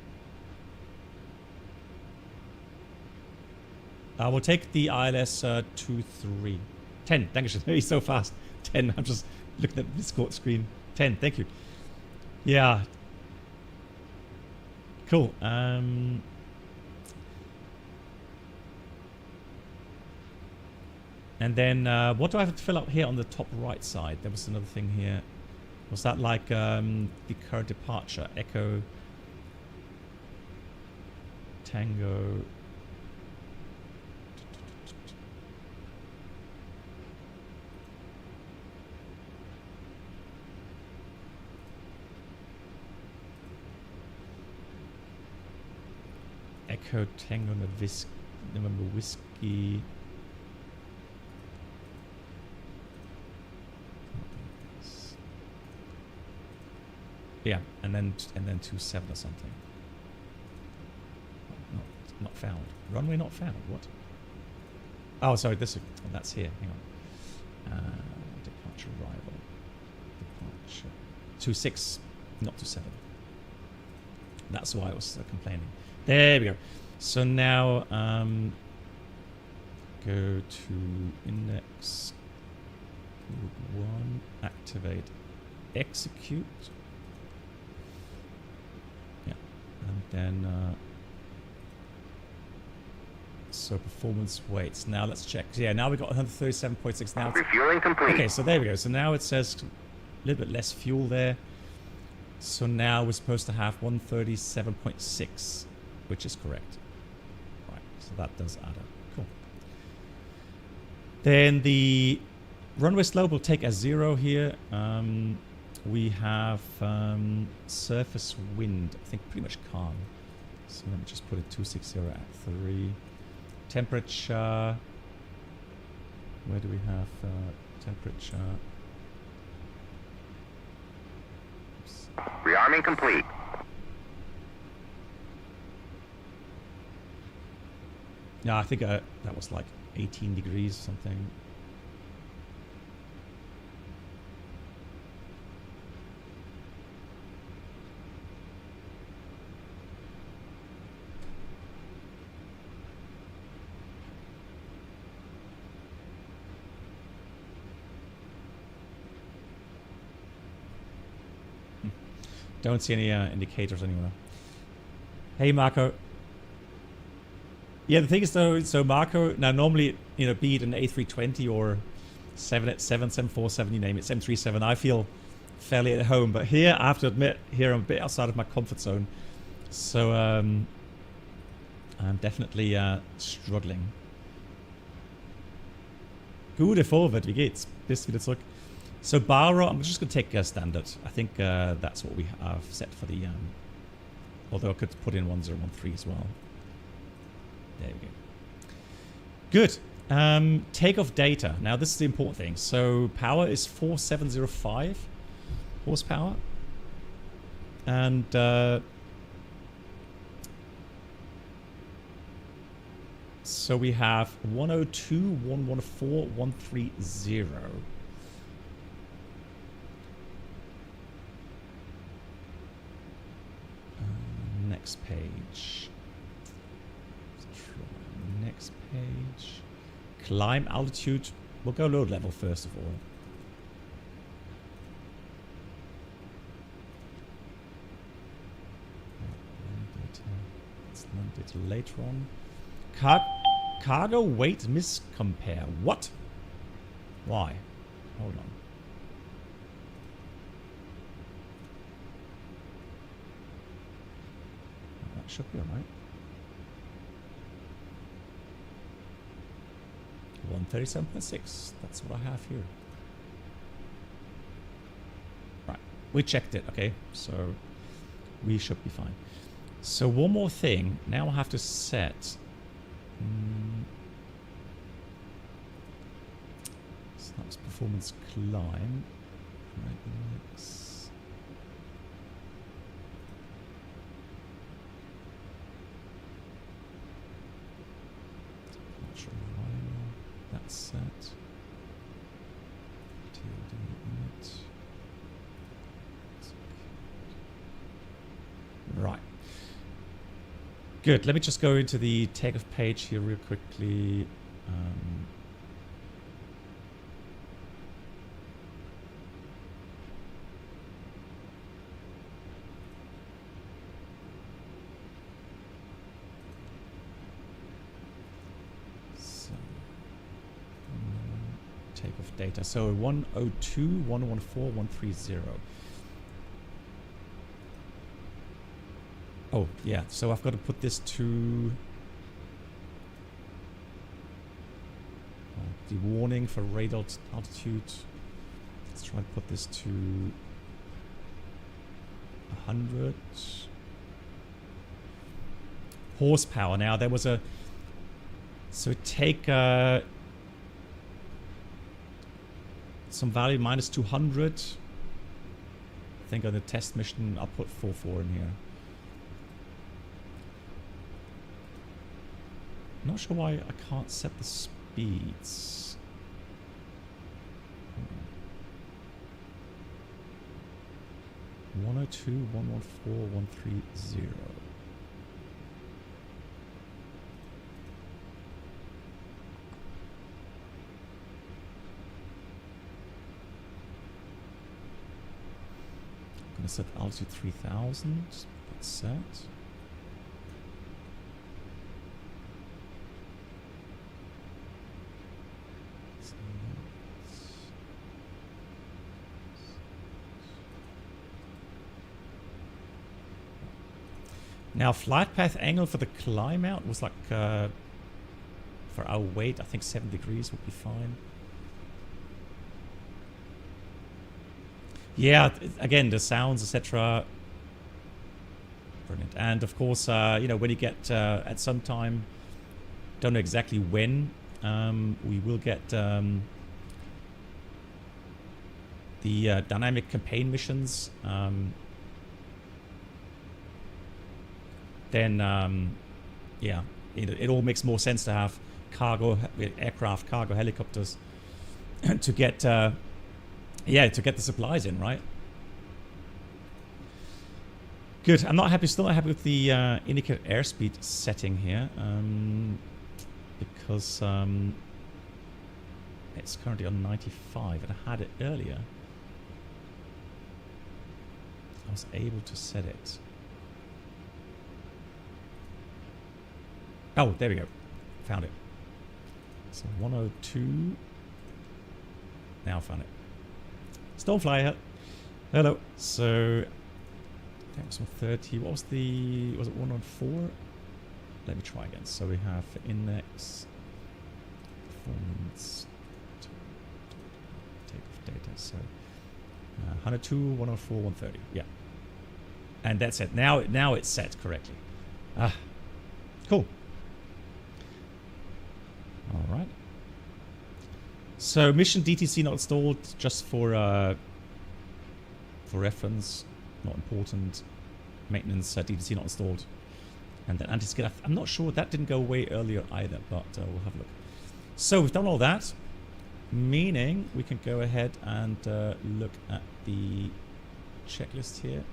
A: We'll take the ILS 23. 10, thank you. He's so fast. 10, I'm just looking at the Discord screen. 10, thank you. Yeah. Cool. And then what do I have to fill out here on the top right side? There was another thing here. Was that like the current departure? Echo Tango. Echo Tango November Whiskey. Yeah, and then 27 or something. Not found. Runway not found. What? Oh, sorry. That's here. Hang on. Departure arrival. Departure 26, not 27. That's why I was complaining. There we go. So now go to index 1, activate, execute. Yeah, and then so performance weights. Now let's check. Yeah, now we got 137.6 now.
D: Refueling complete.
A: Okay, so there we go. So now it says a little bit less fuel there. So now we're supposed to have 137.6, which is correct. Right, so that does add up. Cool. Then the runway slope will take as 0 here. We have surface wind, I think pretty much calm. So let me just put it 260 at 3. Temperature. Where do we have temperature? Oops.
H: Rearming complete.
A: Yeah, I think that was like 18 degrees or something. Don't see any indicators anywhere. Hey, Marco. Yeah, the thing is though, so Marco, now normally, you know, be it an A320 or 787, 747, you name it, 737, I feel fairly at home. But here, I have to admit, here I'm a bit outside of my comfort zone. So, I'm definitely struggling. Gute Vorwärts, wie geht's? Bis wieder zurück. So Baro, I'm just going to take standard. I think that's what we have set for the... although I could put in 1013 as well. There we go. Good. Takeoff data. Now this is the important thing. So power is 4705 horsepower. And... so we have 102, 114, 130. Next page. Next page. Climb altitude. We'll go load level first of all. Let's learn data later on. Cargo weight miscompare. What? Why? Hold on. That should be alright. 137.6. That's what I have here. Right. We checked it, okay? So we should be fine. So one more thing. Now I have to set... so that was performance climb. Right, next. That's set. TLD init. Right. Good. Let me just go into the takeoff page here real quickly. So, takeoff data. So 102, 114, 130. Oh, yeah, so I've got to put this to... the warning for radar altitude. Let's try and put this to 100. Horsepower. Now, there was a... so take some value minus 200. I think on the test mission, I'll put 44 in here. Not sure why I can't set the speeds. 102, 114, 130. I'm gonna set altitude 3000. That's set. Now, flight path angle for the climb out was like, for our weight, I think 7 degrees would be fine. Yeah, again, the sounds, etc. Brilliant. And of course, you know, when you get at some time, don't know exactly when, we will get the dynamic campaign missions. Then, yeah, it all makes more sense to have cargo aircraft, cargo helicopters to get, yeah, to get the supplies in, right? Good. I'm not happy, still not happy with the indicated airspeed setting here, because it's currently on 95, and I had it earlier. I was able to set it. Oh, there we go. Found it. So 102. Now I found it. Stormfly. Hello. So that was 130. What was the? Was it 104? Let me try again. So we have index performance takeoff data. So 102, 104, 130. Yeah. And that's it. Now it's set correctly. Ah, cool. All right. So mission DTC not installed, just for reference, not important. Maintenance DTC not installed, and then anti-skid. I'm not sure, that didn't go away earlier either, but we'll have a look. So we've done all that, meaning we can go ahead and look at the checklist here,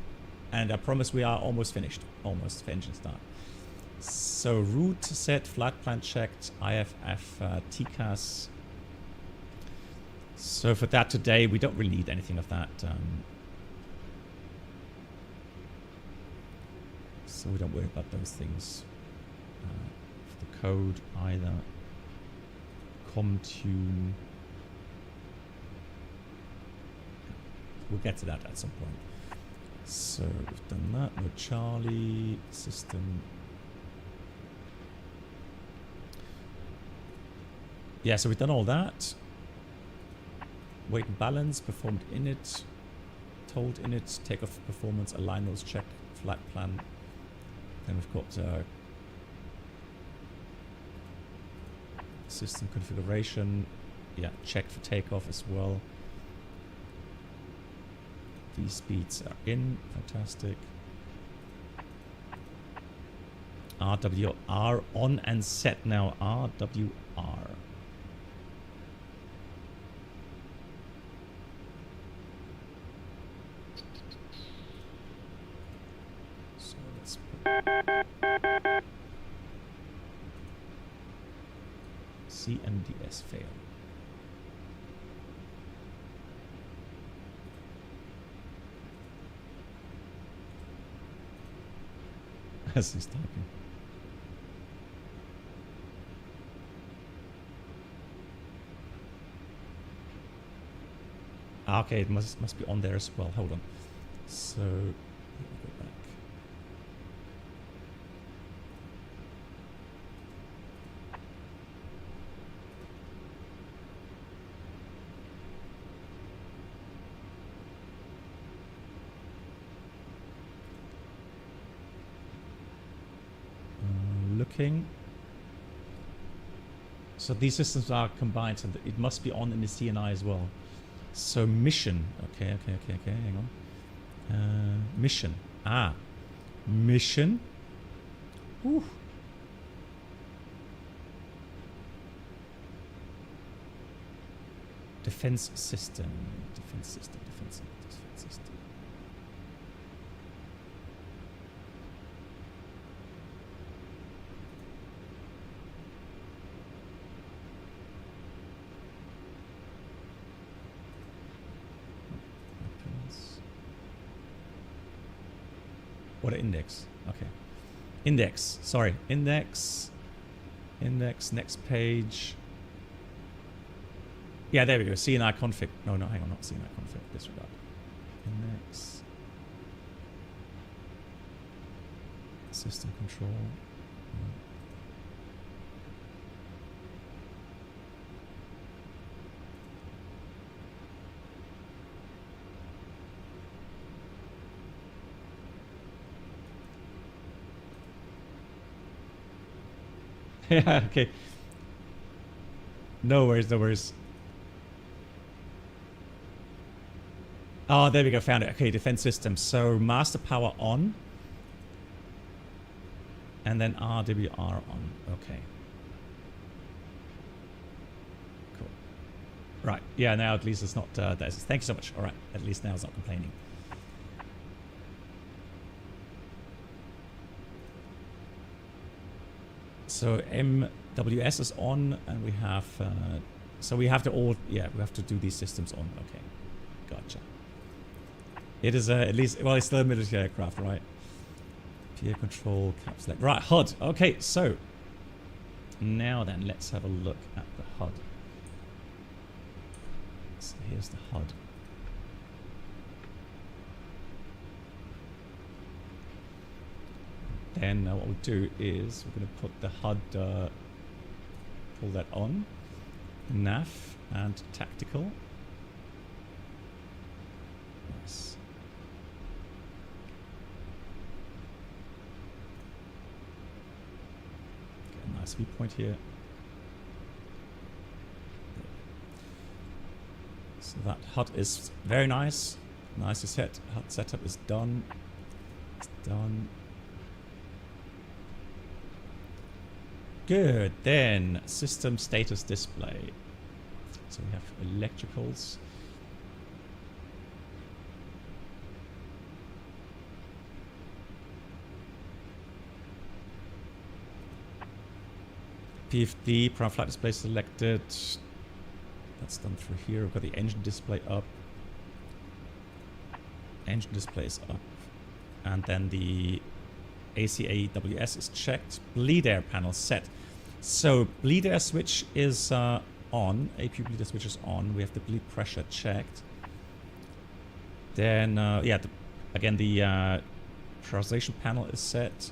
A: and I promise we are almost finished, almost for engine start. So route set, flight plan checked, IFF, TCAS. So for that today, we don't really need anything of that. So we don't worry about those things. For the code either. ComTune. We'll get to that at some point. So we've done that. No Charlie system. Yeah, so we've done all that. Weight and balance, performed in it, told in it, takeoff performance, align those, check, flight plan. Then we've got system configuration. Yeah, checked for takeoff as well. These speeds are in, fantastic. RWR on and set now, RWR. So let's put CMDS fail. As he's typing. Okay, it must be on there as well. Hold on. So let me go back. Looking. So these systems are combined, so it must be on in the CNI as well. So mission. Okay, hang on. Mission. Mission. Ooh. Defense system. Defense system. What index? Okay. Index. Sorry. Index. Next page. Yeah, there we go. CNI config. No, hang on. Not CNI config. Disregard. Index. System control. Yeah, okay. No worries, no worries. Oh, there we go, found it. Okay, defense system. So master power on. And then RWR on. Okay. Cool. Right. Yeah, now at least it's not... thank you so much. All right. At least now it's not complaining. So MWS is on, and we have... so we have to all... Yeah, we have to do these systems on. Okay. Gotcha. It is at least... Well, it's still a military aircraft, right? Gear control, cap select. Right, HUD. Okay, so now then, let's have a look at the HUD. So here's the HUD. Then what we'll do is we're going to put the HUD, pull that on, nav and tactical. Nice. Nice viewpoint here. So that HUD is very nice. Nicely set. HUD setup is done. It's done. Good. Then system status display. So we have electricals. PFD, prime flight display selected. That's done through here. We've got the engine display up. Engine display is up. And then the ACAWS is checked. Bleed air panel set. So bleed air switch is on. APU bleed air switch is on. We have the bleed pressure checked. Then, yeah, again, the pressurization panel is set.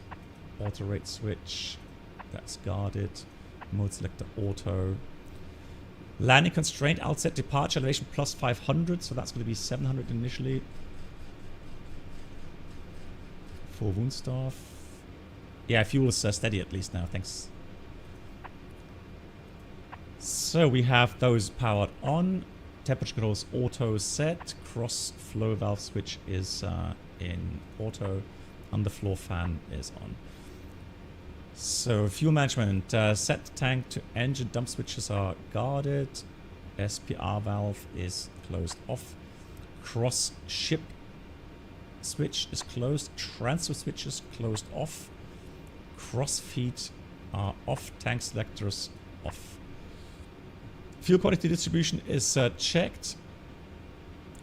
A: Auto rate switch. That's guarded. Mode selector auto. Landing constraint outset departure elevation plus 500, so that's going to be 700 initially. For Wunstorf. Yeah, fuel is steady at least now, thanks. So we have those powered on. Temperature controls auto set. Cross flow valve switch is in auto. Underfloor fan is on. So fuel management, set tank to engine dump switches are guarded. SPR valve is closed off. Cross ship switch is closed. Transfer switch is closed off. Cross feed are off. Tank selectors off. Fuel quality distribution is checked.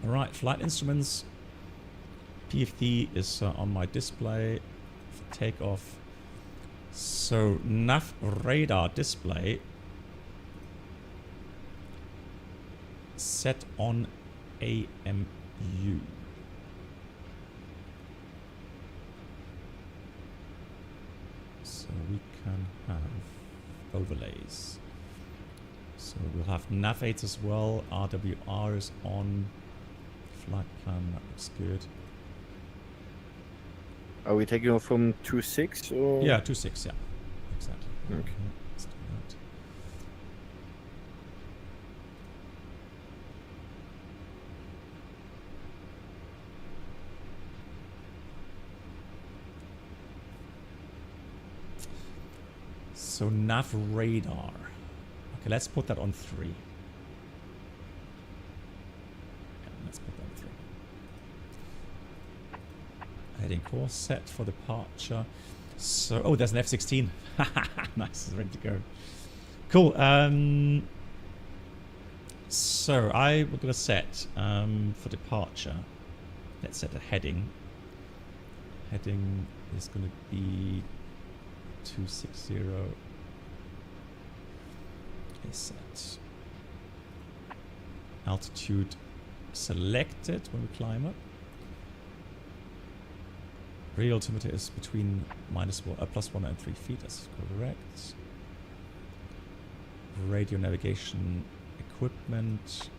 A: All right, flight instruments. PFD is on my display for takeoff. So nav radar display set on AMU. So we can have overlays. So we'll have nav aids as well. RWR is on. Flight plan, that looks good.
C: Are we taking off from 2.6 or?
A: Yeah, 2.6, yeah. Exactly.
C: Okay.
A: Let's do that. So nav radar. Okay, let's put that on 3. Yeah, let's put that on 3. Heading course set for departure. So, oh, there's an F-16. Nice, it's ready to go. Cool. So I was gonna set for departure. Let's set a heading. Heading is gonna be 260. Is set. Altitude selected when we climb up. Real altimeter is between +1 and 3 feet. That's correct. Radio navigation equipment.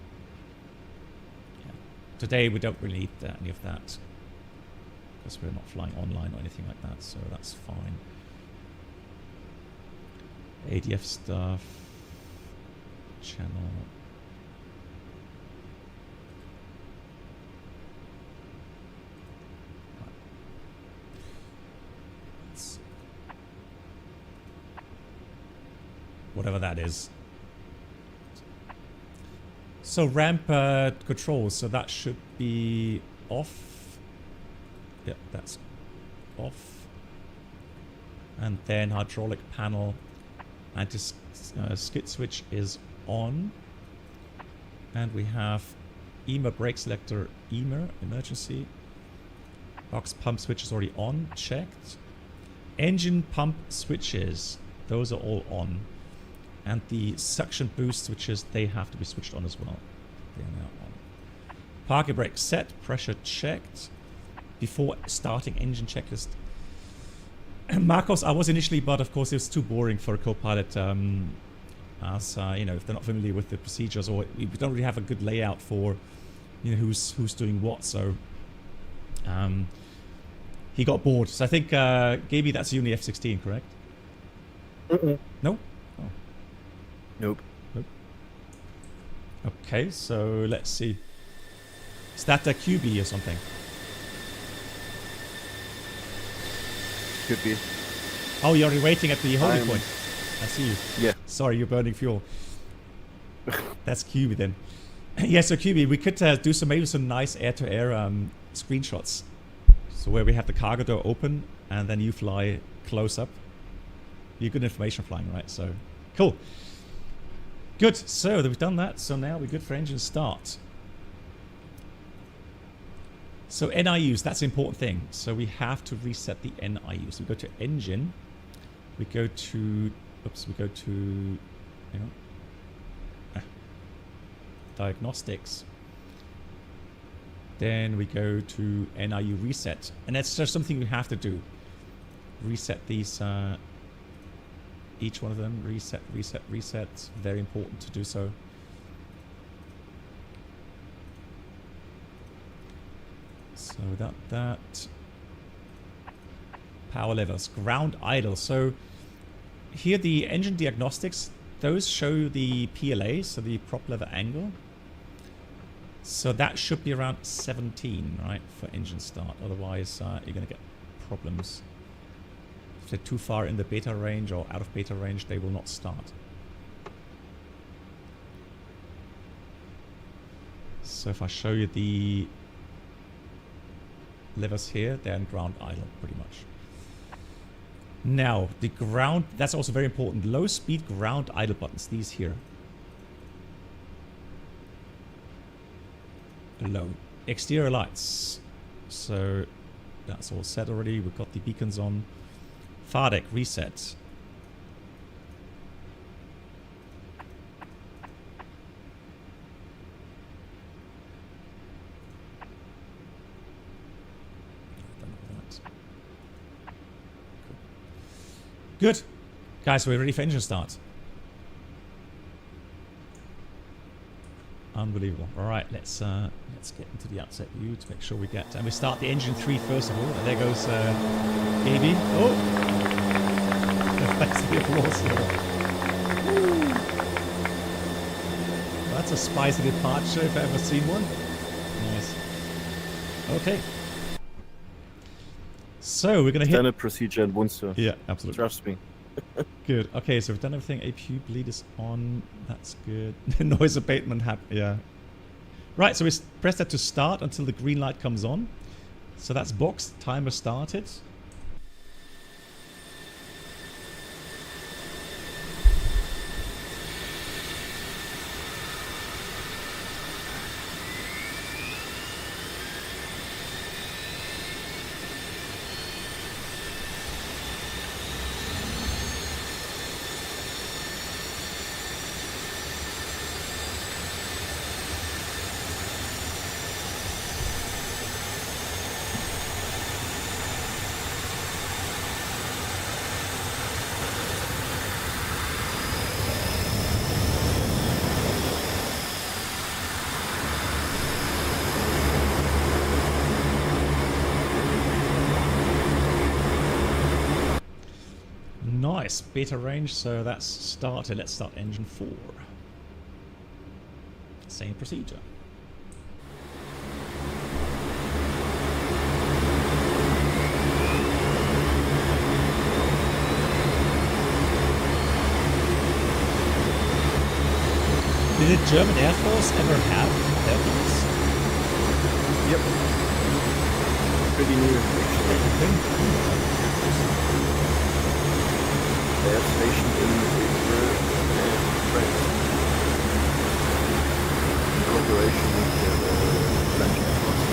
A: Yeah. Today we don't really need any of that because we're not flying online or anything like that, so that's fine. ADF stuff. Channel. Whatever that is. So ramp controls, so that should be off. Yep, that's off. And then hydraulic panel anti-skid switch is on. And we have EMA brake selector, EMA, emergency. Box pump switch is already on, checked. Engine pump switches, those are all on. And the suction boost switches, they have to be switched on as well. They are now on. Parking brake set, pressure checked. Before starting engine checklist. Marcos, I was initially, but of course it was too boring for a co-pilot. As you know, if they're not familiar with the procedures, or we don't really have a good layout for, you know, who's doing what. So he got bored. So I think Gaby, that's you in the F-16, correct? No.
C: Nope.
A: Okay, so let's see. Is that a QB or something?
C: Could be.
A: Oh, you're already waiting at the holding point. I see you.
C: Yeah.
A: Sorry, you're burning fuel. That's QB then. Yeah, so QB, we could do maybe some nice air-to-air screenshots. So where we have the cargo door open and then you fly close up. You're good information flying, right? So, cool. Good, so we've done that, so now we're good for engine start. So NIUs, that's an important thing. So we have to reset the NIUs. We go to engine, we go to, hang on, diagnostics. Then we go to NIU reset. And that's just something we have to do. Reset these, each one of them, reset. It's very important to do so. So without that, power levels, ground idle. So here the engine diagnostics, those show the PLA, so the prop lever angle. So that should be around 17, right, for engine start. Otherwise, you're going to get problems. If they're too far in the beta range or out of beta range, they will not start. So if I show you the levers here, they're in ground idle pretty much. Now, the ground, that's also very important. Low speed ground idle buttons, these here. Low. Exterior lights. So that's all set already. We've got the beacons on. FARDEC reset. Good. Guys, we're ready for engine start. Unbelievable. All right, let's get into the outset view to make sure we get, and we start the engine 3 first of all. And there goes Gaby. Oh, thanks for the applause. That's a spicy departure if I've ever seen one. Nice. Okay. So we're gonna hit
C: Standard procedure in Wunstorf.
A: Yeah, absolutely.
C: Trust me.
A: Good. Okay, so we've done everything. APU bleed is on. That's good. Noise abatement yeah. Right, so we press that to start until the green light comes on. So that's boxed. Timer started. Nice, beta range, so that's started. Let's start engine 4. Same procedure. Did the German Air Force ever have Hercules?
C: Yep. Pretty new, actually. They're stationed in France. In cooperation with the French Air Force.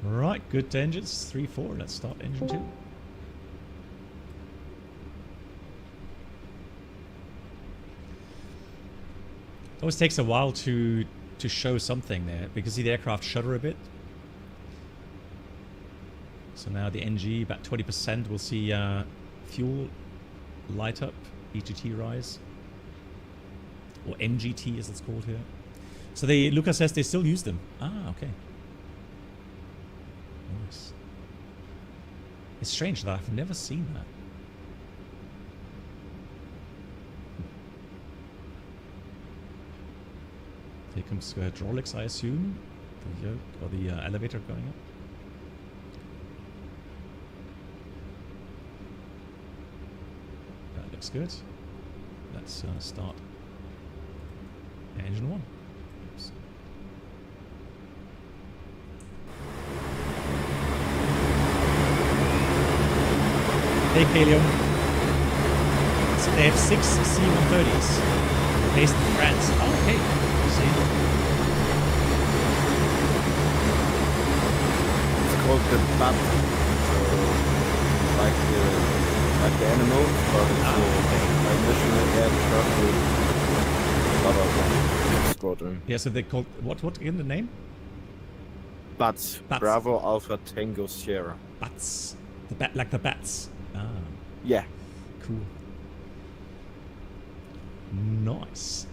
A: Right, good engines. 3-4. Let's start engine 2. Always takes a while to show something there because the aircraft shudder a bit. So now the NG about 20%. We'll see fuel light up, EGT rise, or MGT as it's called here. So Lucas says they still use them. Ah, okay. Nice. It's strange that I've never seen that. Here comes hydraulics, I assume. The yoke or the elevator going up. That looks good. Let's start engine 1. Oops. Hey Kalium. So they have 6 C-130s based in France. Oh, okay. See.
C: It's called the bat. So, like the animal, but it's a mission aircraft with blah blah blah. Squadron.
A: Yeah, so they called what again the name?
C: Bats.
A: Bats.
C: Bravo Alpha Tango Sierra.
A: Bats. The bat, like the bats. Ah,
C: Yeah.
A: cool. Nice.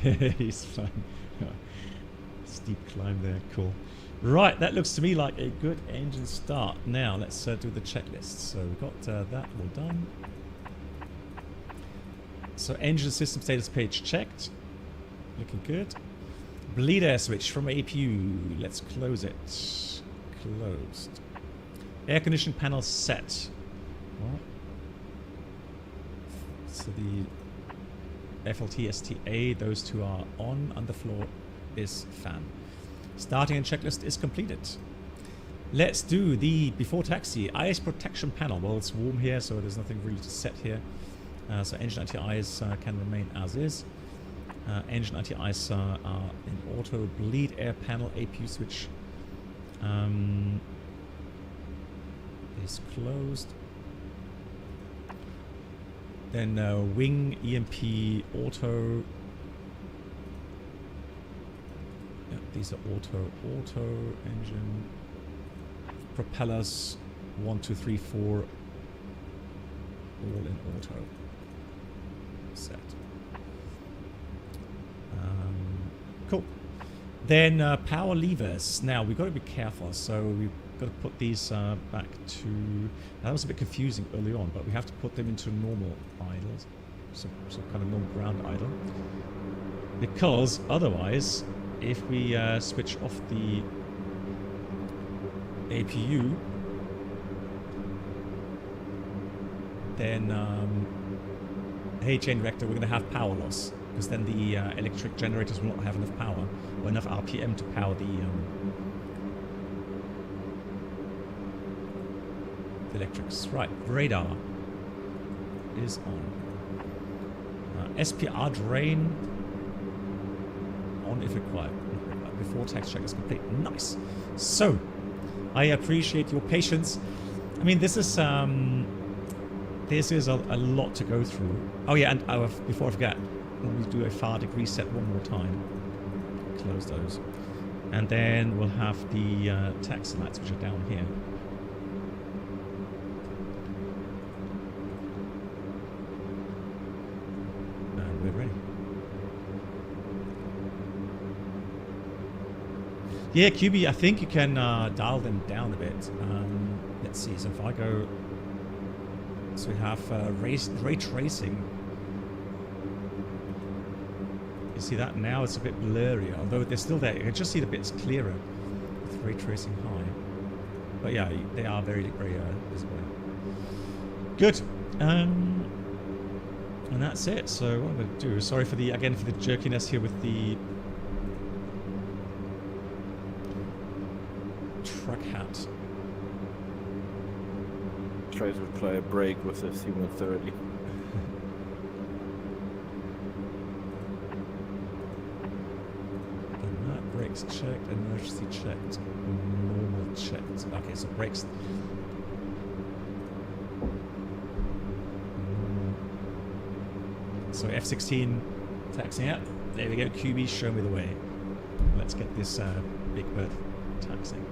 A: He's flying. Steep climb there, cool. Right, that looks to me like a good engine start. Now let's do the checklist. So we've got that all done. So engine system status page checked. Looking good. Bleed air switch from APU. Let's close it. Closed. Air conditioning panel set. What? So the FLT, STA, those two are on. Underfloor is fan. Starting and checklist is completed. Let's do the before taxi ice protection panel. Well, it's warm here, so there's nothing really to set here. So engine anti-ice can remain as is. Engine anti-ice are in auto. Bleed air panel APU switch is closed. Then wing EMP auto. Yeah, these are auto engine. Propellers 1, 2, 3, 4 all in auto. Set. Cool. Then power levers. Now we've got to be careful. So we've got to put these back to. That was a bit confusing early on, but we have to put them into normal idles, so kind of normal ground idle. Because otherwise, if we switch off the APU, then hey chain reactor, we're going to have power loss. Because then the electric generators will not have enough power or enough RPM to power the electrics. Right, radar is on. SPR drain on if required. Before tax check is complete. Nice. So, I appreciate your patience. I mean, this is a lot to go through. Oh yeah, and before I forget. We'll do a FARDIC reset one more time. Close those. And then we'll have the taxi lights, which are down here. Yeah, QB, I think you can dial them down a bit. Let's see, so if I go... So we have ray tracing. You see that now? It's a bit blurry, although they're still there. You can just see the bits clearer with ray tracing high. But yeah, they are very, very visible. Good. And that's it. So what I'm going to do, sorry for the, again, for the jerkiness here with the truck hat.
C: Try to apply a brake with the C-130.
A: Brakes checked, emergency checked, normal checked. Okay, so brakes. So F-16 taxiing up. There we go. QB, show me the way. Let's get this big bird taxiing.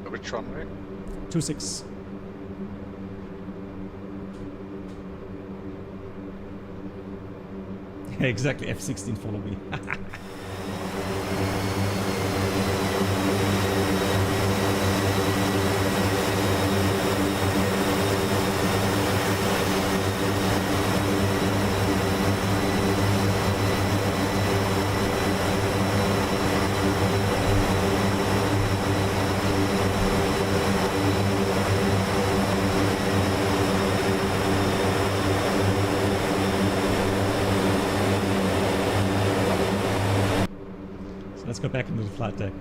H: Which runway?
A: 26. Exactly. F-16, follow me. Let's go back into the flight deck.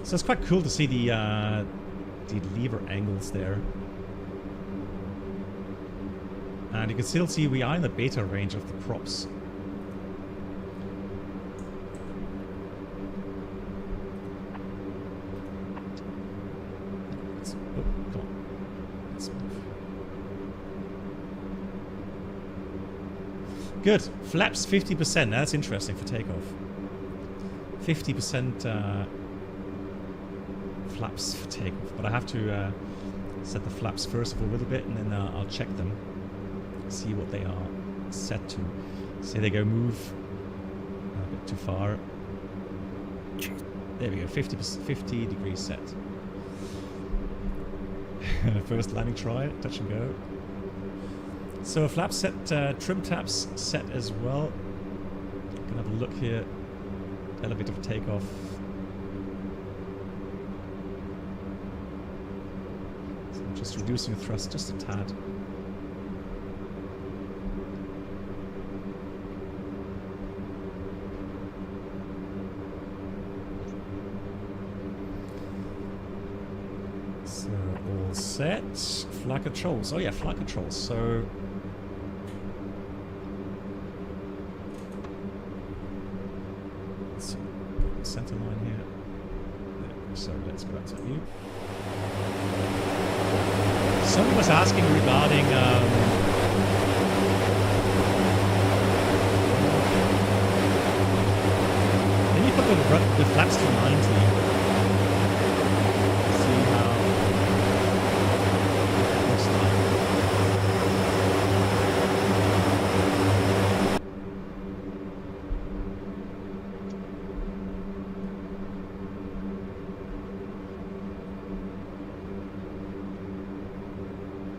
A: So it's quite cool to see the lever angles there. And you can still see we are in the beta range of the props. Oh, come on. Let's move. Good. Flaps 50%. That's interesting for takeoff. 50% flaps for takeoff. But I have to set the flaps first for a little bit, and then I'll check them. See what they are set to. Say they go move a bit too far. There we go. 50 degrees set. First landing try. Touch and go. So a flap set, trim tabs set as well. You can have a look here. Elevator for takeoff. So I'm just reducing the thrust just a tad. So all set. Flight controls. Oh yeah, flight controls. So center line here. There. So let's go back to view. Someone was asking regarding can you put the flaps to 90? See how it looks like.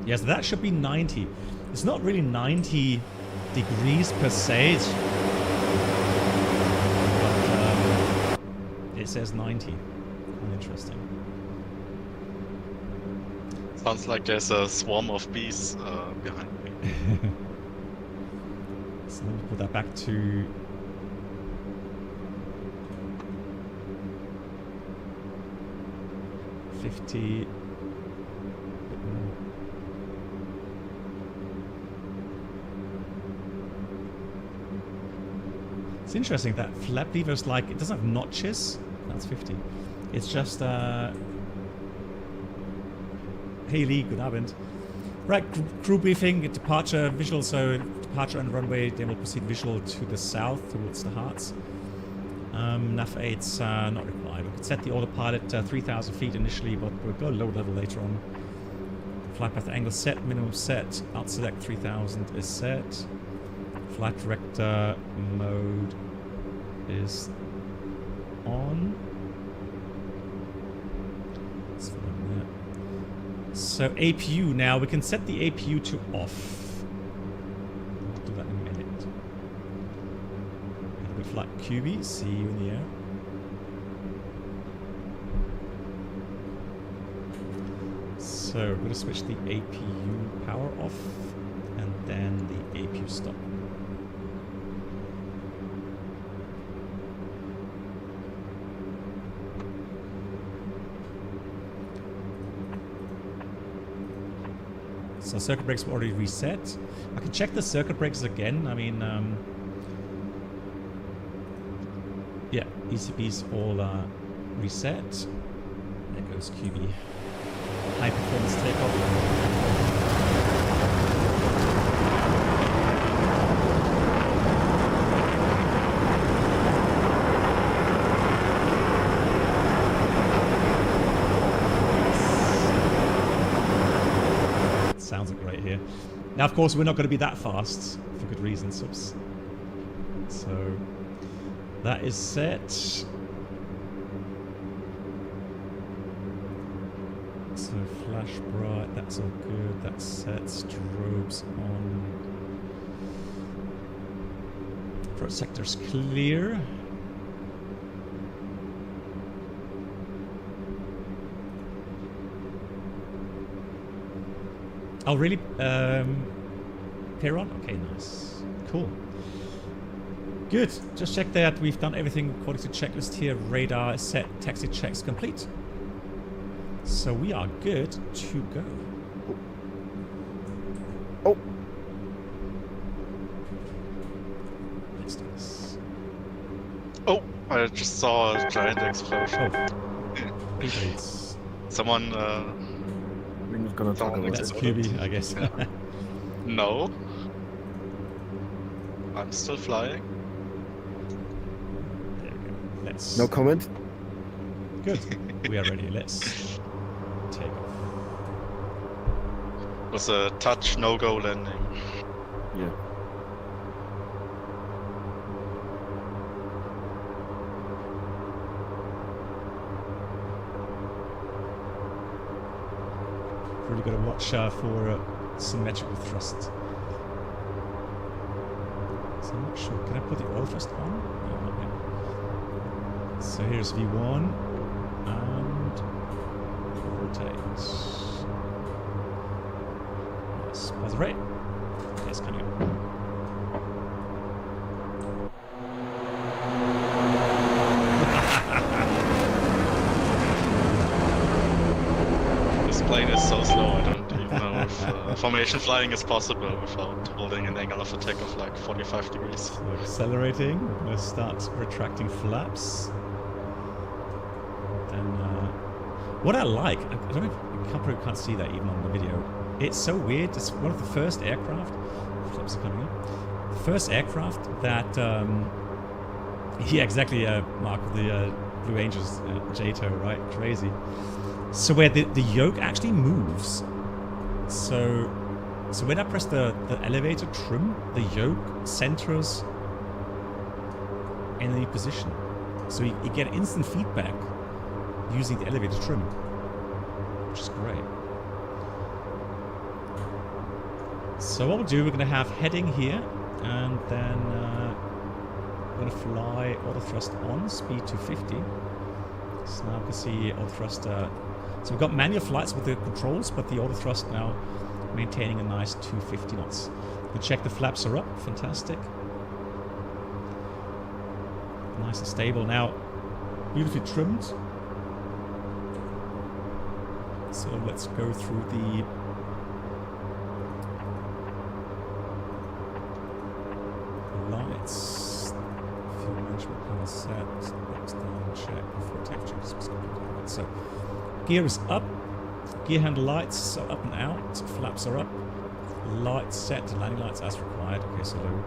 A: Yes, that should be 90. It's not really 90 degrees per se. But it says 90. Interesting.
H: Sounds like there's a swarm of bees behind me.
A: So let me put that back to... $50. It's interesting that flap lever's like, it doesn't have notches. That's 50. It's just, hey Lee, good Abend. Right, crew briefing, departure visual, so departure on runway, then we'll proceed visual to the south towards the Hearts. Nav 8's not required. We could set the autopilot 3,000 feet initially, but we'll go low level later on. Flight path angle set, minimum set. Alt select 3,000 is set. Flight director mode is on. Let's find that. So APU now, we can set the APU to off. I'll do that in a minute. Good flight QB, see you in the air. So we're going to switch the APU power off and then the APU stop. So circuit breaks were already reset. I can check the circuit breakers again. I mean, yeah, ECB's all reset. There goes QB. High performance takeoff. Sounds like right here. Now, of course, we're not going to be that fast for good reasons. Oops. So that is set. So flash bright, that's all good. That's set. Strobes on. First sector's clear. Oh, really? Clear on? Okay, nice. Cool. Good. Just check that we've done everything according to checklist here. Radar is set. Taxi checks complete. So we are good to go.
C: Oh.
A: Let's do this.
H: Oh, I just saw a giant explosion.
A: Oh. Please.
H: Someone,
C: We're not gonna talk about
A: That's
C: it.
A: QB, I guess.
H: Yeah. No. I'm still flying.
A: There we go. Let's.
C: No comment?
A: Good. We are ready. Let's take off.
H: Was a touch no-go landing.
C: Yeah.
A: Really got to watch for symmetrical thrust. So I'm not sure. Can I put the oil thrust on? No, not yet. So here's V1 and rotate. Nice. Pause rate. Okay, it's coming up.
H: This plane is so slow, I don't even know if formation flying is possible without holding an angle of attack of like 45 degrees.
A: So accelerating. We're going to start retracting flaps. Then, what I like, I don't know if you probably can't see that even on the video. It's so weird. It's one of the first aircraft. Flaps are coming up. The first aircraft that, yeah, exactly, Mark, the Blue Angels, JATO, right? Crazy. So where the yoke actually moves. So when I press the elevator trim, the yoke centers in a new position. So you get instant feedback using the elevator trim, which is great. So what we'll do, we're going to have heading here, and then we're going to fly auto thrust on, speed to 50. So now we can see auto thrust. So we've got manual flights with the controls, but the auto thrust now maintaining a nice 250 knots. You can check the flaps are up. Fantastic. Nice and stable. Now, beautifully trimmed. So let's go through the lights. Fuel management plan set. Box down, check before takeoff check. So gear is up. Gear handle lights are up and out. Flaps are up. Lights set. Landing lights as required. Okay, so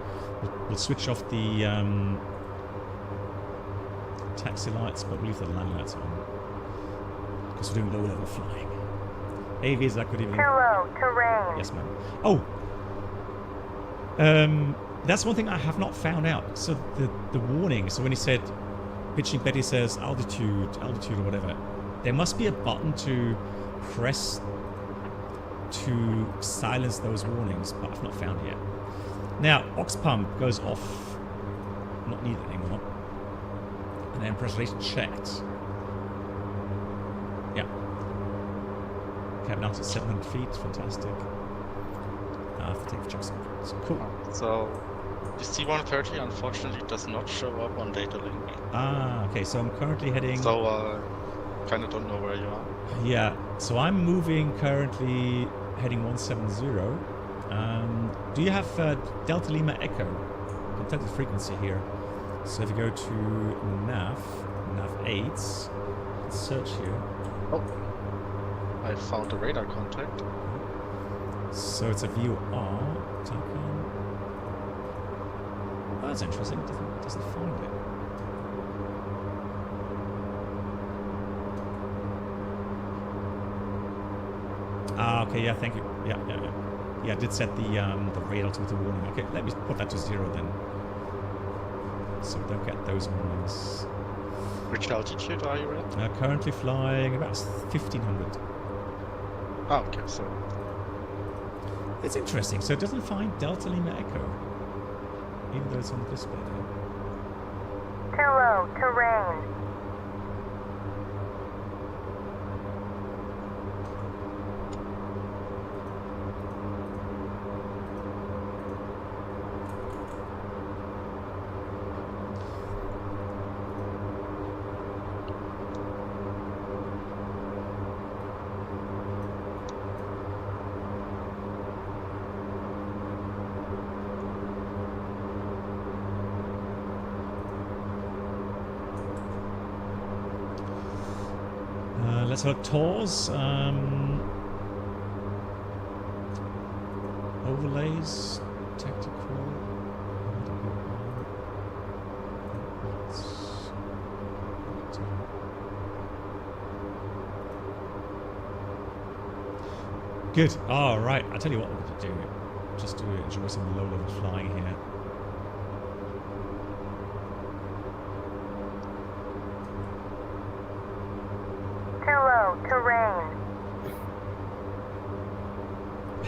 A: we'll switch off the taxi lights, but we'll leave the landing lights on because we're doing low level flying. AV, is that good evening?
I: Too low, terrain.
A: Yes, ma'am. Oh! That's one thing I have not found out. So the warning, so when he said, pitching Betty says altitude or whatever, there must be a button to press to silence those warnings, but I've not found it yet. Now, aux pump goes off, not needed anymore. And then pressurization checked. Yeah. Cab now to 700 feet, fantastic. I have to take the checks. Cool.
H: So the C-130 unfortunately does not show up on data link.
A: Ah, okay, so I'm currently heading...
H: So kind of don't know where you are.
A: Yeah, so I'm moving currently heading 170. Do you have Delta Lima Echo? You can tell the frequency here. So if you go to nav 8, search here.
H: Oh, I found a radar contact.
A: So it's a VOR. Oh, that's interesting. It doesn't find it. Ah, okay, yeah, thank you. Yeah. Yeah, I did set the radar to the warning. Okay, let me put that to 0 then. So we don't get those warnings.
H: Which altitude are you at?
A: Currently flying about 1500.
H: Oh, okay, so...
A: It's interesting. So it doesn't find Delta Lima Echo, even though it's on the display there.
I: Too low, terrain.
A: Let's have tours. Overlays. Tactical. Good. All right. I'll tell you what we're going to do. Just to enjoy some low-level flying here.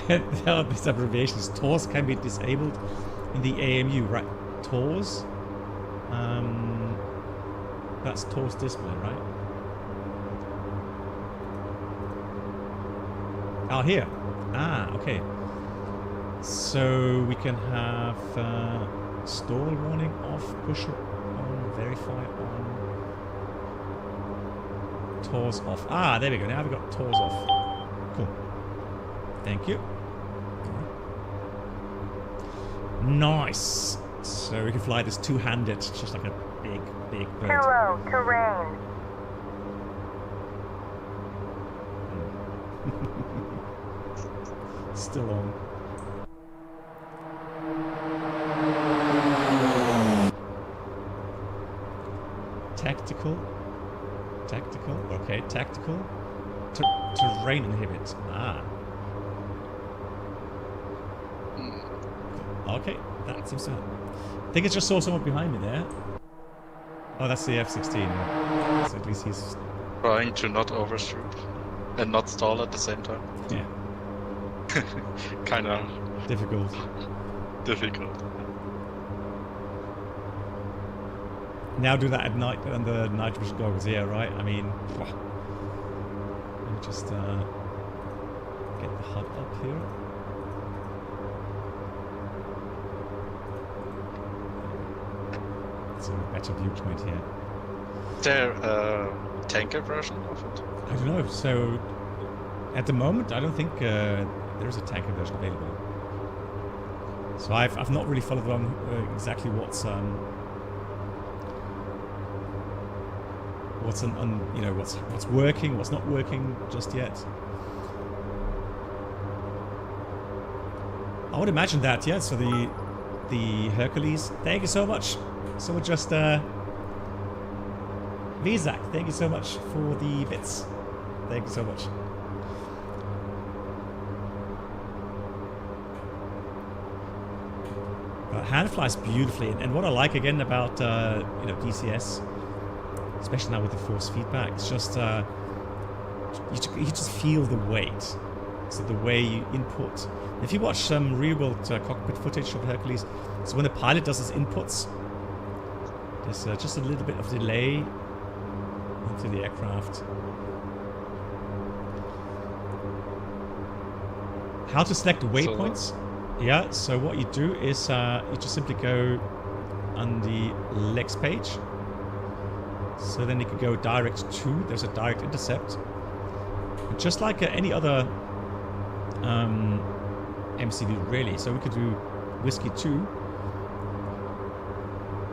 A: There are these abbreviations. TORS can be disabled in the AMU, right? TORS. That's TORS display, right? Oh, here. Ah, okay. So we can have stall warning off, push on, verify on, TORS off. Ah, there we go. Now we've got TORS off. Cool. Thank you. Nice. So we can fly this two-handed, just like a big bird.
I: Too low, terrain.
A: Still on. Tactical. Okay, tactical. Terrain inhibit. Ah. Okay, that seems to help. I think I just saw someone behind me there. Oh, that's the F-16. So at least he's...
H: Trying to not overshoot and not stall at the same time.
A: Yeah.
H: Kinda...
A: Difficult. Now do that at night under night vision goggles, yeah, right? I mean... Let me just get the HUD up here. It's a better viewpoint here.
H: Is there a tanker version of it?
A: I don't know. So, at the moment, I don't think there's a tanker version available. So I've not really followed on exactly what's working, what's not working just yet. I would imagine that, yeah. So the Hercules. Thank you so much. Someone just Vizak, thank you so much for the bits. Thank you so much. Hand flies beautifully, and what I like again about DCS, especially now with the force feedback, it's just you just feel the weight. So the way you input. If you watch some real-world cockpit footage of Hercules, so when the pilot does his inputs, there's just a little bit of delay into the aircraft. How to select waypoints? Yeah, so what you do is you just simply go on the legs page. So then you can go direct to, there's a direct intercept. And just like any other MCV really. So we could do Whiskey 2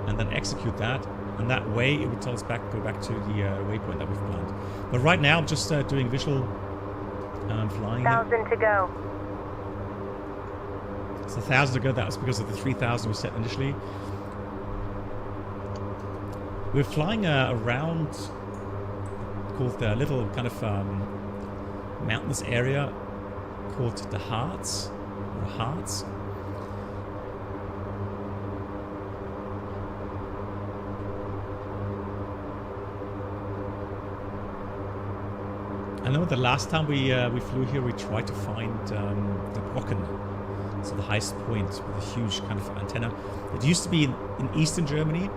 A: and then execute that. And that way it would tell us go back to the waypoint that we've planned. But right now I'm just doing visual flying.
I: 1,000 to go.
A: It's 1,000 to go. That was because of the 3,000 we set initially. We're flying around called the little kind of mountainous area called the Hearts. Or Hearts. I know the last time we flew here, we tried to find the Brocken. So the highest point with a huge kind of antenna. It used to be in eastern Germany,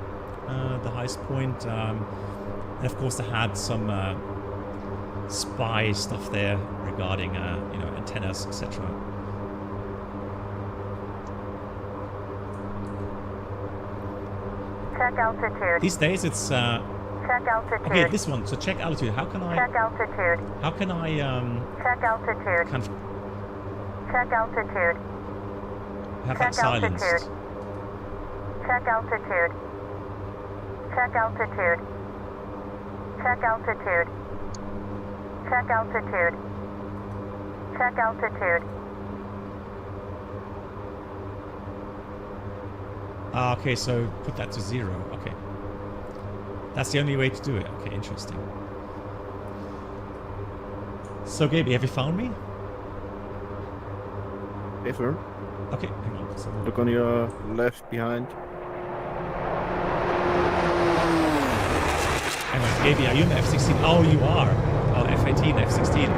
A: the highest point. And of course they had some spy stuff there regarding antennas, etc.
I: Check altitude.
A: These days it's
I: Check altitude.
A: okay, this one. So check altitude. How can I
I: Check altitude.
A: how can I
I: Check altitude.
A: kind of
I: Check altitude.
A: have that
I: Check altitude.
A: silenced?
I: Check altitude. Check altitude. Check altitude. Check altitude. Check altitude.
A: Ah, okay, so put that to 0. Okay. That's the only way to do it. Okay, interesting. So, Gaby, have you found me?
C: Hey, sir.
A: Okay, hang on. So,
C: Look on your left behind.
A: hang on, Gaby, are you in the F-16? Oh, you are. Oh, F-18, F-16.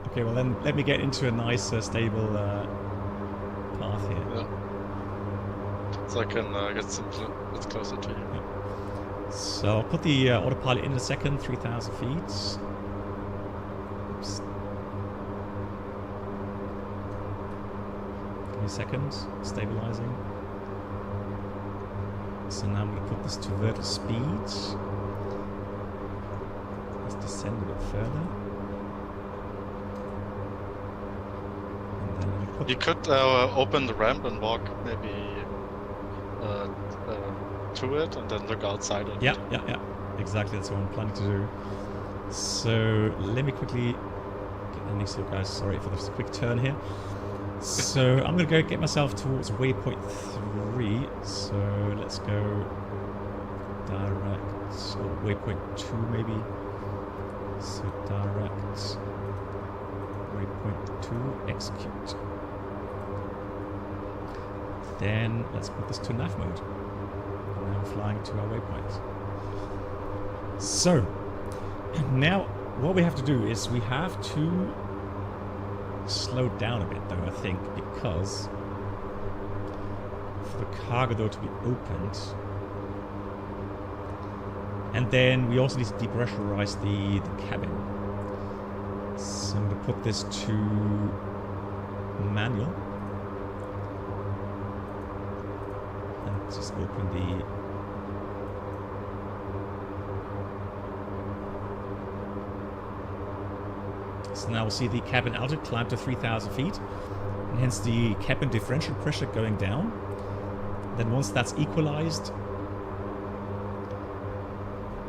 A: Okay, well then, let me get into a nice, stable path here.
H: Yeah. So I can get some bit closer to you.
A: So I'll put the autopilot in a second, 3,000 feet. Oops. Give me a second, stabilizing. So now I'm going to put this to vertical speed. Let's descend a bit further. And then we put
H: You could open the ramp and walk maybe to it and then look outside of it.
A: Yeah. Exactly, that's what I'm planning to do. So let me quickly get next to you guys. Sorry for this quick turn here. So I'm gonna go get myself towards waypoint 3. So let's go direct, or waypoint 2 maybe. So direct, waypoint 2, execute. Then let's put this to nav mode. Now we're flying to our waypoint. So, now what we have to do is we have to slow down a bit though, I think, because for the cargo door to be opened, and then we also need to depressurize the cabin. So I'm going to put this to manual and just open the So now we'll see the cabin altitude climb to 3,000 feet, and hence the cabin differential pressure going down. Then once that's equalized,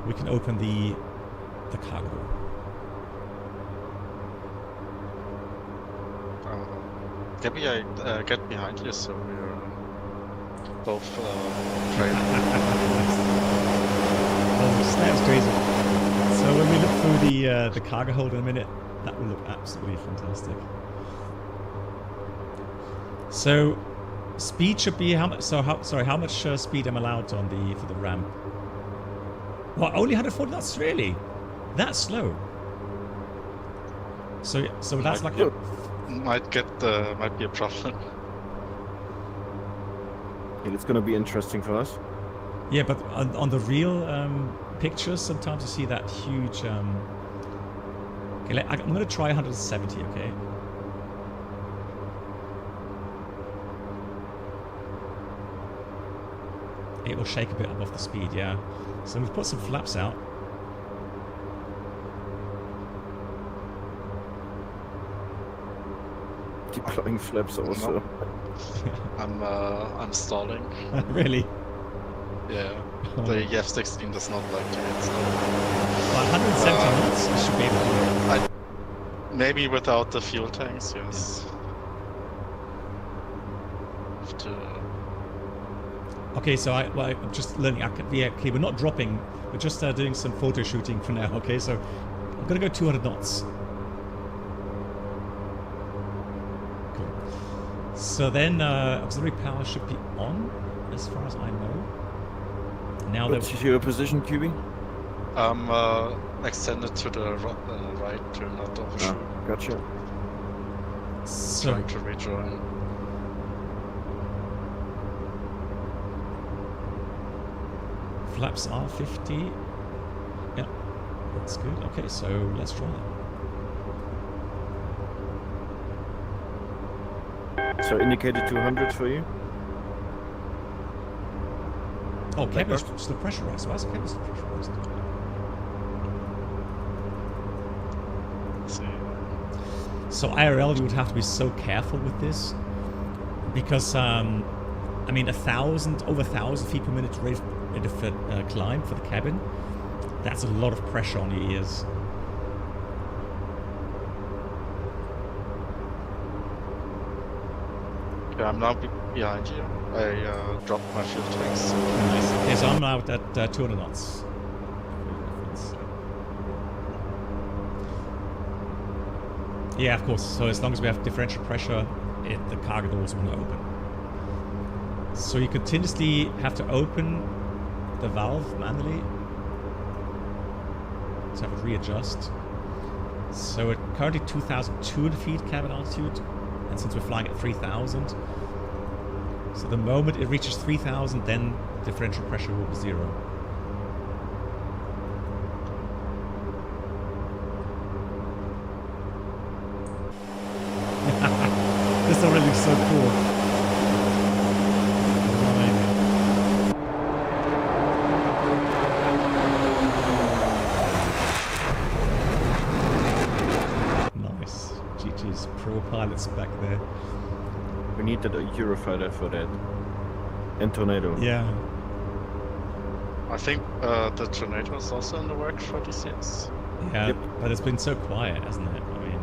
A: we can open the cargo door.
H: Maybe I get behind you so we're both trained.
A: Oh, that's crazy. So So when we look through the cargo hold in a minute, that will look absolutely fantastic. So speed should be how much? So how much speed I'm allowed on for the ramp? Well, only 140 knots, really? That's slow. So that's like
H: might be a problem.
C: Yeah, it's gonna be interesting for us.
A: Yeah, but on the real pictures, sometimes you see that huge. Okay, I'm gonna try 170. Okay. It will shake a bit above the speed, yeah. So we've put some flaps out.
C: Deploying flaps also.
H: I'm stalling.
A: Really?
H: Yeah. The EF-16 does not like to hit slow.
A: Well, 170 knots, you should be able to do it.
H: Maybe without the fuel tanks, yes. Have to...
A: Okay, so I'm just learning. Yeah, okay, we're not dropping. We're just doing some photo shooting for now. Okay, so I'm gonna go 200 knots. Cool. So then auxiliary power should be on, as far as I know. Now
C: What's your position, QB?
H: Extended to the right to not overshoot.
C: Gotcha.
A: So
H: Trying to rejoin.
A: flaps are 50. Yeah, that's good. Okay, so let's try it.
C: So indicated 200 for you?
A: Oh, cabin's still pressurized. Why is the cabin still pressurized? So IRL, you would have to be so careful with this because, I mean, over 1,000 feet per minute rate of climb for the cabin. That's a lot of pressure on your ears.
H: Yeah, I'm now behind you. I dropped my fuel tanks.
A: Nice. Okay, so I'm out at 200 knots. Yeah, of course. So as long as we have differential pressure, the cargo doors will not open. So you continuously have to open the valve manually to have it readjust. So at currently 2,200 feet cabin altitude, and since we're flying at 3,000, so the moment it reaches 3,000, then differential pressure will be 0. This already looks so cool. Nice. GG's pro pilots back there.
C: We needed a Eurofighter for that. And Tornado.
A: Yeah.
H: I think the Tornado is also in the works for DCS.
A: Yeah,
C: Yep.
A: but it's been so quiet, hasn't it? I mean,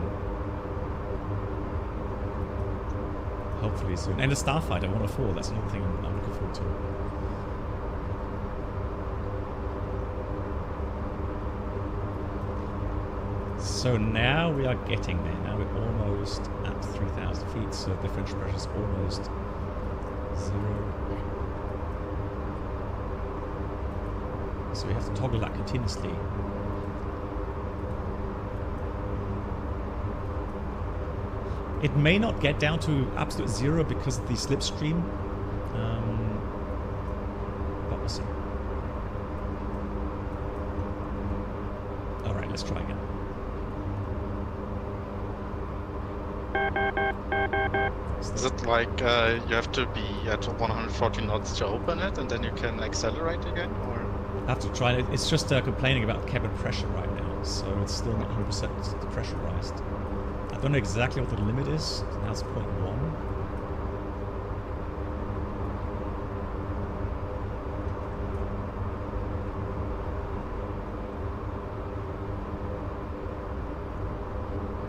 A: hopefully soon. And the Starfighter 104, that's another thing I'm looking forward to. So now we are getting there. Now we're almost at 3,000 feet, so differential pressure is almost 0. So we have to toggle that continuously. It may not get down to absolute 0 because of the slipstream. But we'll see. Alright, let's try again.
H: Is it like you have to be at 140 knots to open it and then you can accelerate again? Or
A: I have to try it. It's just complaining about cabin pressure right now, so it's still not 100% pressurized. I don't know exactly what the limit is. Now it's 0.1.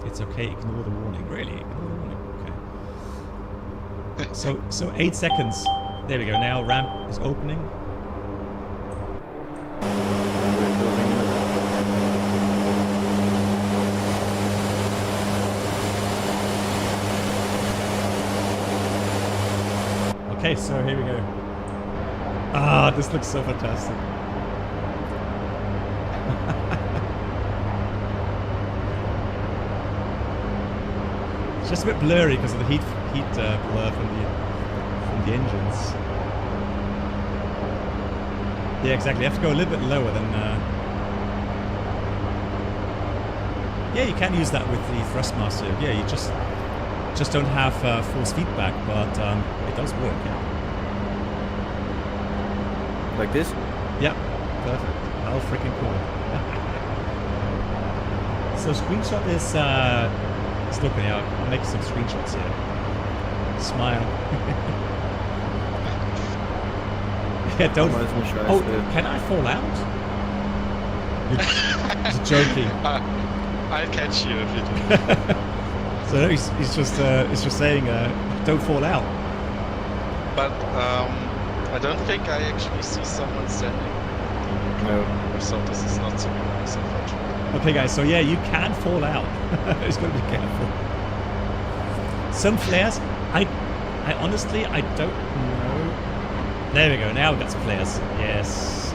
A: It's okay, ignore the warning. Really? Ignore the warning. Okay. So 8 seconds. There we go. Now ramp is opening. Okay, so here we go. Ah, this looks so fantastic. It's just a bit blurry because of the heat blur from the engines. Yeah, exactly. You have to go a little bit lower than. Yeah, you can use that with the Thrustmaster. Yeah, you just don't have force feedback, but it does work. Yeah.
C: Like this?
A: Yeah, perfect. How freaking cool. So screenshot is. Let's look at it. I'll make some screenshots here. Smile. Yeah, don't. Oh, can I fall out? He's joking.
H: I'll catch you if you do.
A: So no, he's just saying, don't fall out.
H: But I don't think I actually see someone standing.
C: No.
H: So this is not so nice, unfortunately.
A: Okay, guys. So yeah, you can fall out. Just gotta be careful. Some flares, I honestly I don't know. There we go. Now we got some flares. Yes.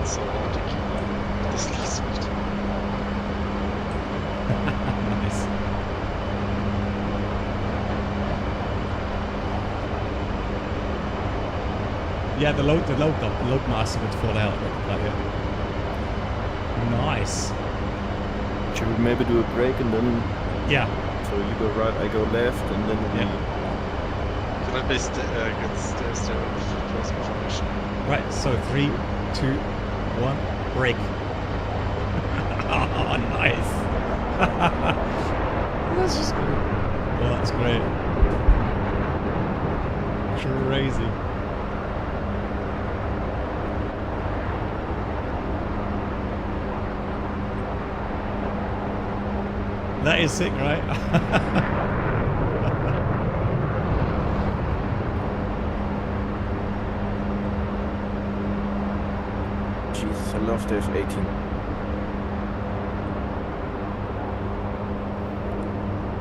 H: So hard to keep this last speed.
A: Nice. Yeah, the load master would fall out. Like it. Nice.
C: Should we maybe do a break and then?
A: Yeah.
C: So you go right, I go left, and then we.
H: Can I be get stairs there with close information?
A: Right. So 3, 2, 1, break. Oh, nice. That's just good. Oh, that's great. Crazy. That is sick, right?
C: Jesus, I love the F-18.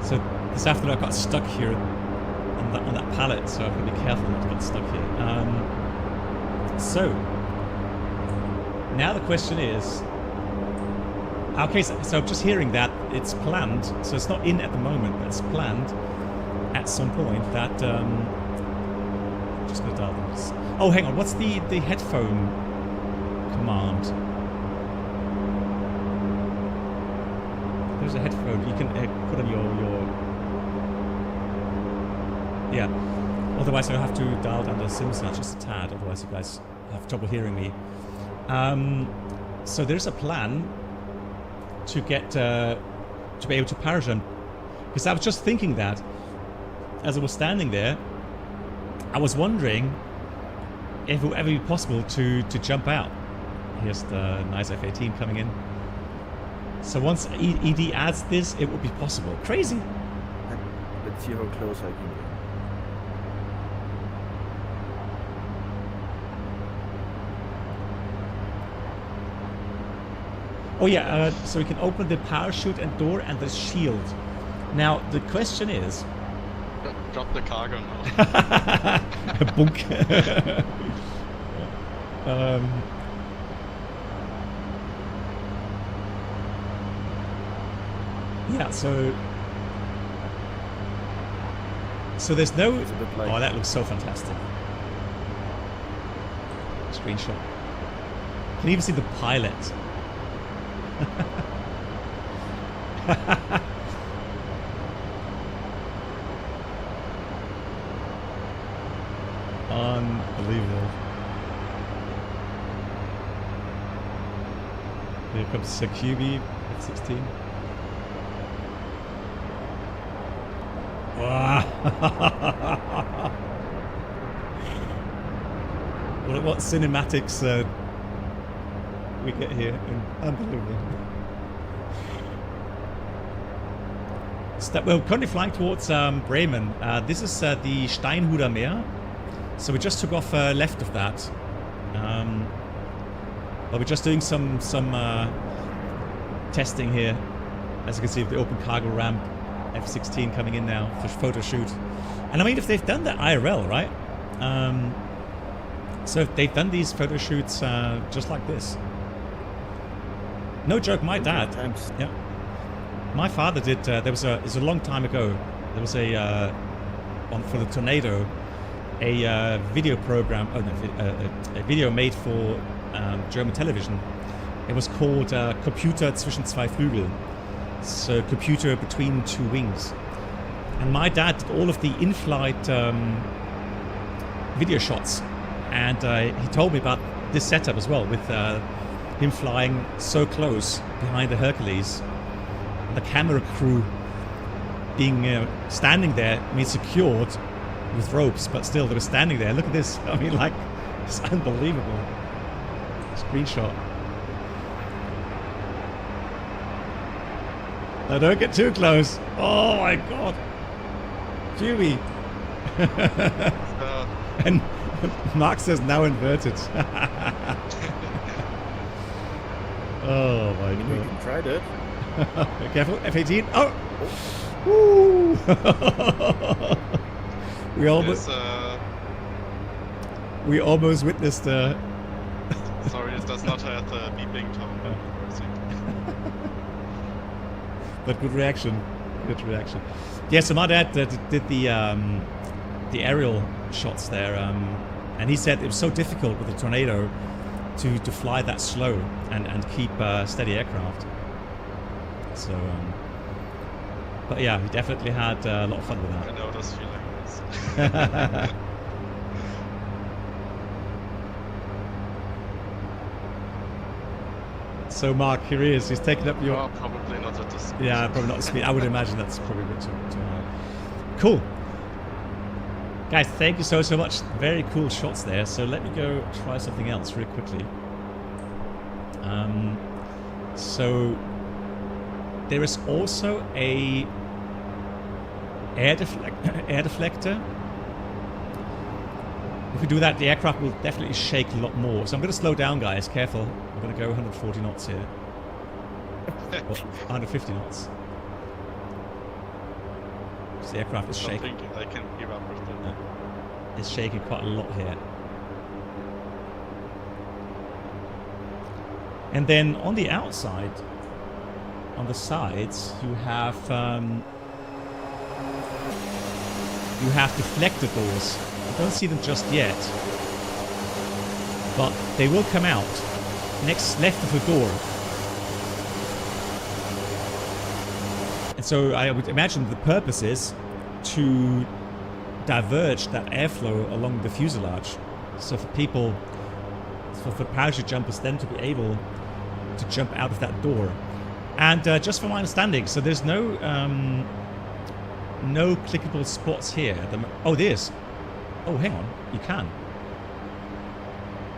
A: So this afternoon I got stuck here on that pallet, so I've got to be careful not to get stuck here. So now the question is, okay, so I'm just hearing that it's planned, so it's not in at the moment, but it's planned at some point that just gonna dial this. Oh, hang on, what's the headphone command? There's a headphone you can put on your yeah. Otherwise I'll have to dial down the SIM sound just a tad, otherwise you guys have trouble hearing me. So there's a plan to get to be able to parajump, because I was just thinking that as I was standing there, I was wondering if it would ever be possible to jump out. Here's the nice F-18 coming in. So once ED adds this, it would be possible. Crazy.
C: Let's see how close I can get.
A: Oh yeah, so we can open the parachute and door and the shield. Now the question is,
H: drop the cargo now.
A: Bunk. Yeah, so there's no. Oh, that looks so fantastic. Screenshot. Can you even see the pilot? Unbelievable. Here comes the QB F-16. Wow. What cinematics we get here. Unbelievable. We're currently flying towards Bremen. This is the Steinhuder Meer. So we just took off left of that. But we're just doing some testing here. As you can see, the open cargo ramp, F-16 coming in now for photo shoot. And I mean, if they've done that IRL, right? So if they've done these photo shoots just like this. No joke, my dad.
C: Times.
A: Yeah. My father did. It was a long time ago. There was for the Tornado, a video program. Oh no, a video made for German television. It was called Computer zwischen zwei Flügel. So computer between two wings. And my dad did all of the in-flight video shots, and he told me about this setup as well, with him flying so close behind the Hercules, and the camera crew being standing there, I mean secured with ropes, but still they were standing there. Look at this. I mean, like, it's unbelievable. Screenshot. No, don't get too close. Oh my god. Chewy. And Mark says now inverted. Oh my
C: I mean, we
A: god.
C: can try that.
A: Careful, F-18. Oh! Woo! We almost witnessed
H: Sorry, it does not have the beeping tone.
A: But good reaction. Good reaction. Yeah, so my dad did the aerial shots there, and he said it was so difficult with the Tornado to fly that slow and keep steady aircraft. So, but yeah, he definitely had a lot of fun with that.
H: I know this feeling.
A: So Mark, here he is. He's taking up your...
H: Oh, probably not at this speed.
A: Yeah, probably not the speed. I would imagine that's probably a bit too high. Cool. Guys, thank you so much. Very cool shots there. So let me go try something else really quickly. So there is also a air deflector. If we do that, the aircraft will definitely shake a lot more. So I'm going to slow down, guys. Careful. I'm going to go 140 knots here. Or 150 knots. So the aircraft is shaking.
H: I can keep up with it.
A: It's shaking quite a lot here. And then on the outside, on the sides, you have deflector doors. I don't see them just yet, but they will come out next left of the door. And so I would imagine the purpose is to diverge that airflow along the fuselage. So for people, for parachute jumpers then to be able to jump out of that door. And just from my understanding, so there's no clickable spots here. Oh, there's. Oh, hang on. You can.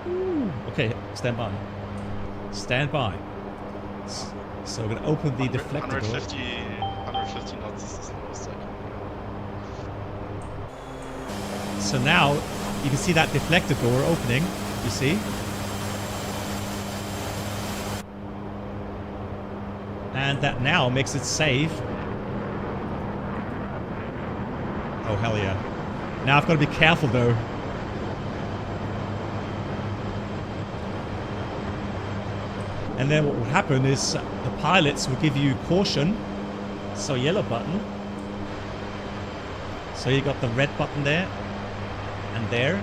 A: Ooh. Okay, stand by. Stand by. So we're going to open the deflector door.
H: 150 knots is the lowest I can.
A: So now you can see that deflector door opening. You see? And that now makes it safe. Oh, hell yeah. Now I've got to be careful though. And then what will happen is the pilots will give you caution. So yellow button. So you got the red button there. And there.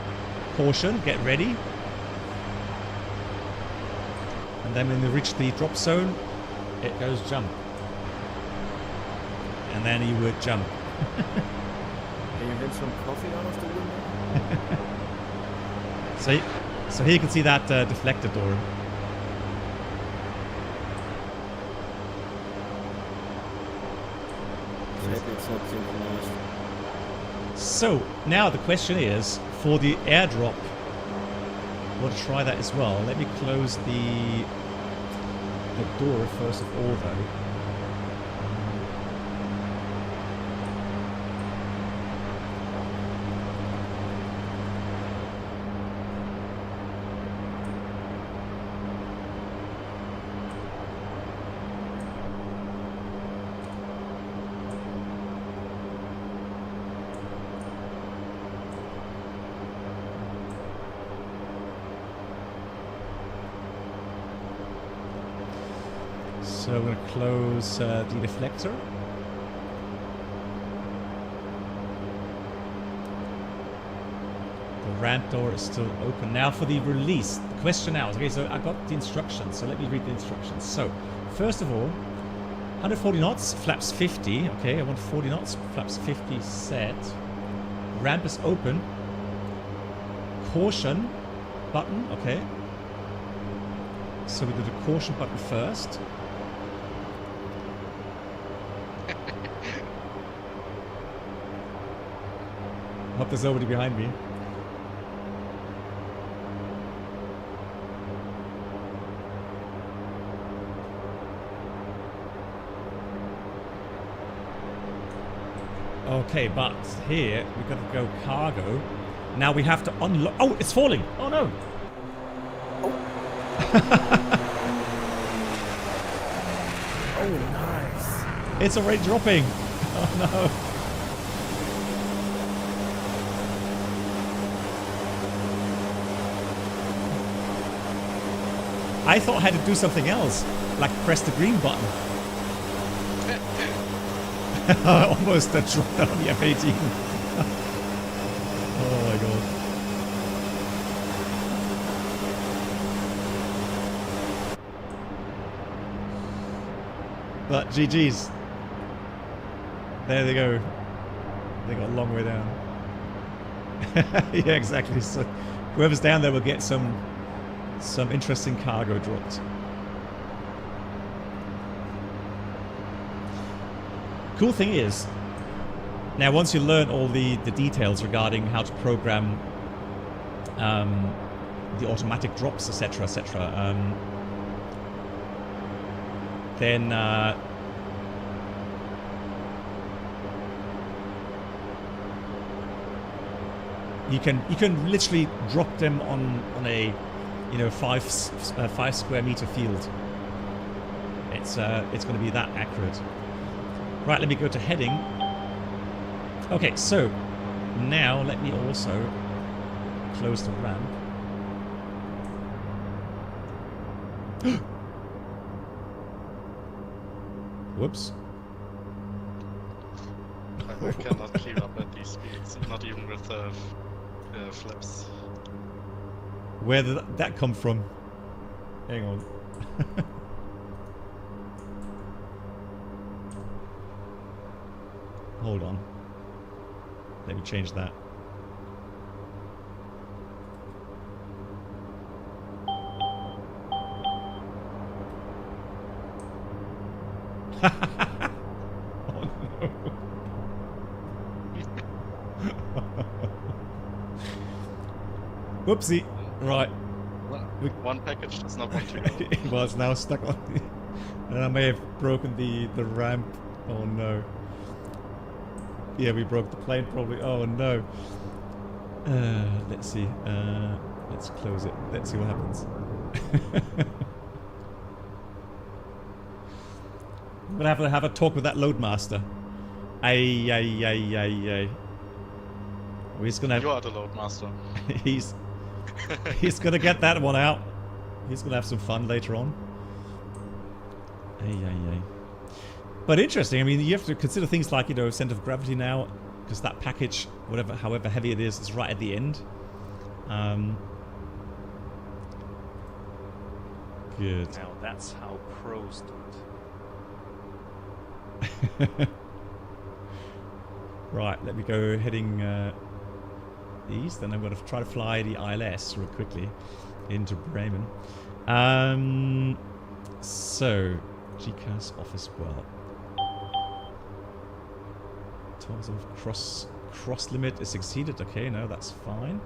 A: Caution, get ready. And then when you reach the drop zone, it goes jump. And then you would jump.
C: Can you hit some coffee out of the window?
A: So here you can see that deflector door.
C: It's not synchronized.
A: So now the question is, for the airdrop, we'll try that as well. Let me close the door first of all though. So I'm going to close the deflector. The ramp door is still open. Now for the release. The question now is, okay, so I got the instructions, so let me read the instructions. So, first of all, 140 knots, flaps 50. Okay, I want 40 knots, flaps 50 set. Ramp is open. Caution button, okay. So we do the caution button first. Hope there's nobody behind me. Okay, but here we've got to go cargo. Now we have to unlock. Oh, it's falling! Oh no!
C: Oh, nice.
A: It's already dropping! Oh no! I thought I had to do something else, like press the green button. I almost dropped down the F-18. Oh my god. But GG's. There they go. They got a long way down. Yeah, exactly. So whoever's down there will get some interesting cargo dropped. Cool thing is, now once you learn all the details regarding how to program the automatic drops, etc., then you can literally drop them on a 5 square meter field. It's going to be that accurate. Right, let me go to heading. Okay, so now let me also close the ramp. Whoops.
H: I cannot keep up at these speeds, not even with the flaps.
A: Where did that come from? Hang on. Hold on. Let me change that. Oh no. Whoopsie. Right.
H: One package does not want to go.
A: Well, it's now stuck on. And I may have broken the ramp. Oh no. Yeah, we broke the plane probably. Oh no. Let's see. Let's close it. Let's see what happens. I'm gonna have to have a talk with that loadmaster. Ay. He's gonna have.
H: You are the loadmaster.
A: He's gonna get that one out. He's gonna have some fun later on. Ay. But interesting. I mean, you have to consider things like, center of gravity now, because that package, however heavy it is right at the end. Good.
J: Now that's how pros do it.
A: Right, let me go heading east, and I'm going to try to fly the ILS real quickly into Bremen. So, GCAS office well. Cross limit is exceeded. Okay, no, that's fine.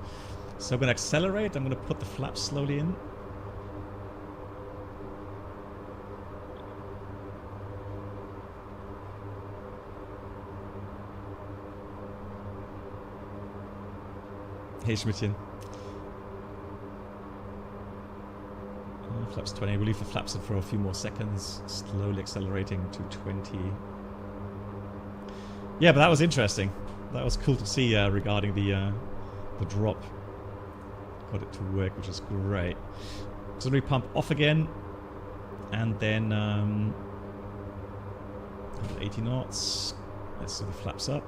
A: So I'm going to accelerate. I'm going to put the flaps slowly in. Hey, Schmidtchen. Flaps 20. We'll leave the flaps in for a few more seconds. Slowly accelerating to 20. Yeah, but that was interesting. That was cool to see regarding the drop. Got it to work, which is great. So we pump off again. And then 180 knots. Let's do the flaps up.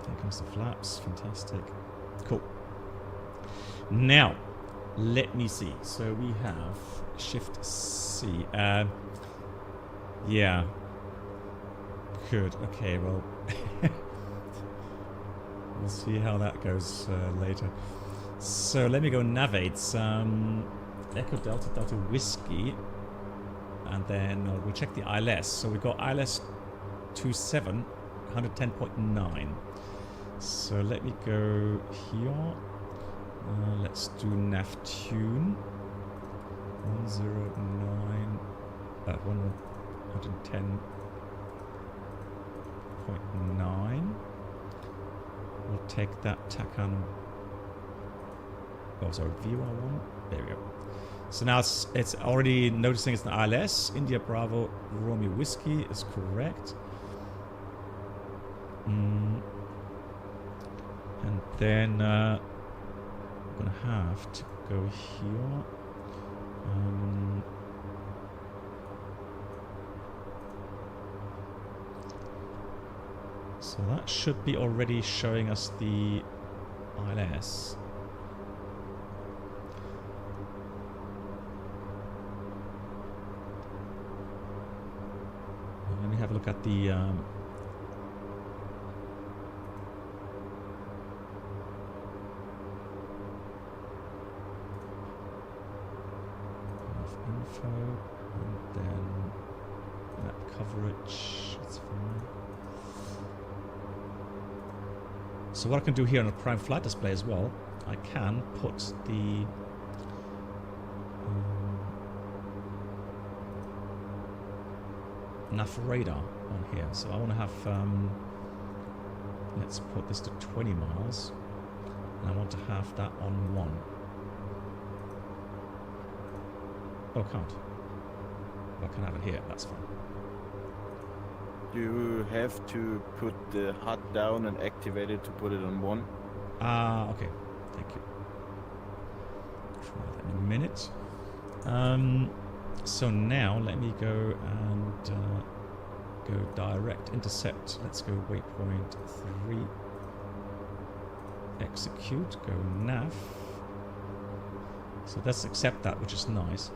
A: There comes the flaps. Fantastic. Cool. Now, let me see. So we have Shift C. Yeah. Good. Okay, well. We'll see how that goes later. So let me go navigate. Echo Delta Delta Whiskey. And then we'll check the ILS. So we got ILS 27, 110.9. So let me go here. Let's do nav tune. 109. 110.9. We'll take that TACAN. Oh, sorry, VR1. There we go. So now it's already noticing it's an ILS. India Bravo Romeo Whiskey is correct. And then I'm gonna have to go here. So that should be already showing us the ILS. Let me have a look at the info, and then map coverage. That's fine. So what I can do here on a prime flight display as well, I can put the nav radar on here. So I want to have, let's put this to 20 miles, and I want to have that on 1. Oh, can't. I can have it here, that's fine.
C: You have to put the HUD down and activate it to put it on 1.
A: Ah, okay. Thank you. Try that in a minute. So now let me go and go direct intercept. Let's go waypoint 3. Execute. Go nav. So let's accept that, which is nice.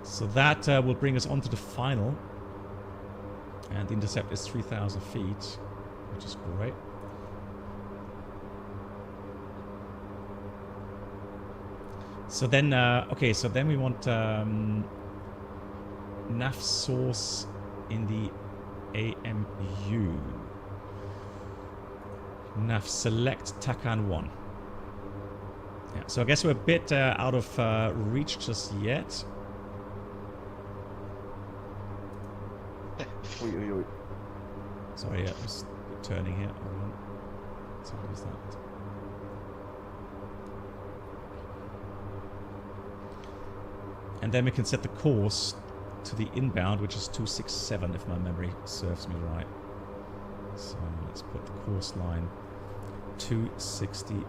A: So that will bring us onto the final. And the intercept is 3,000 feet, which is great. So then, okay, so then we want nav source in the AMU. Nav select TACAN 1. Yeah, so I guess we're a bit out of reach just yet. Sorry, yeah, just turning here. So what is that? And then we can set the course to the inbound, which is 267, if my memory serves me right. So let's put the course line 267.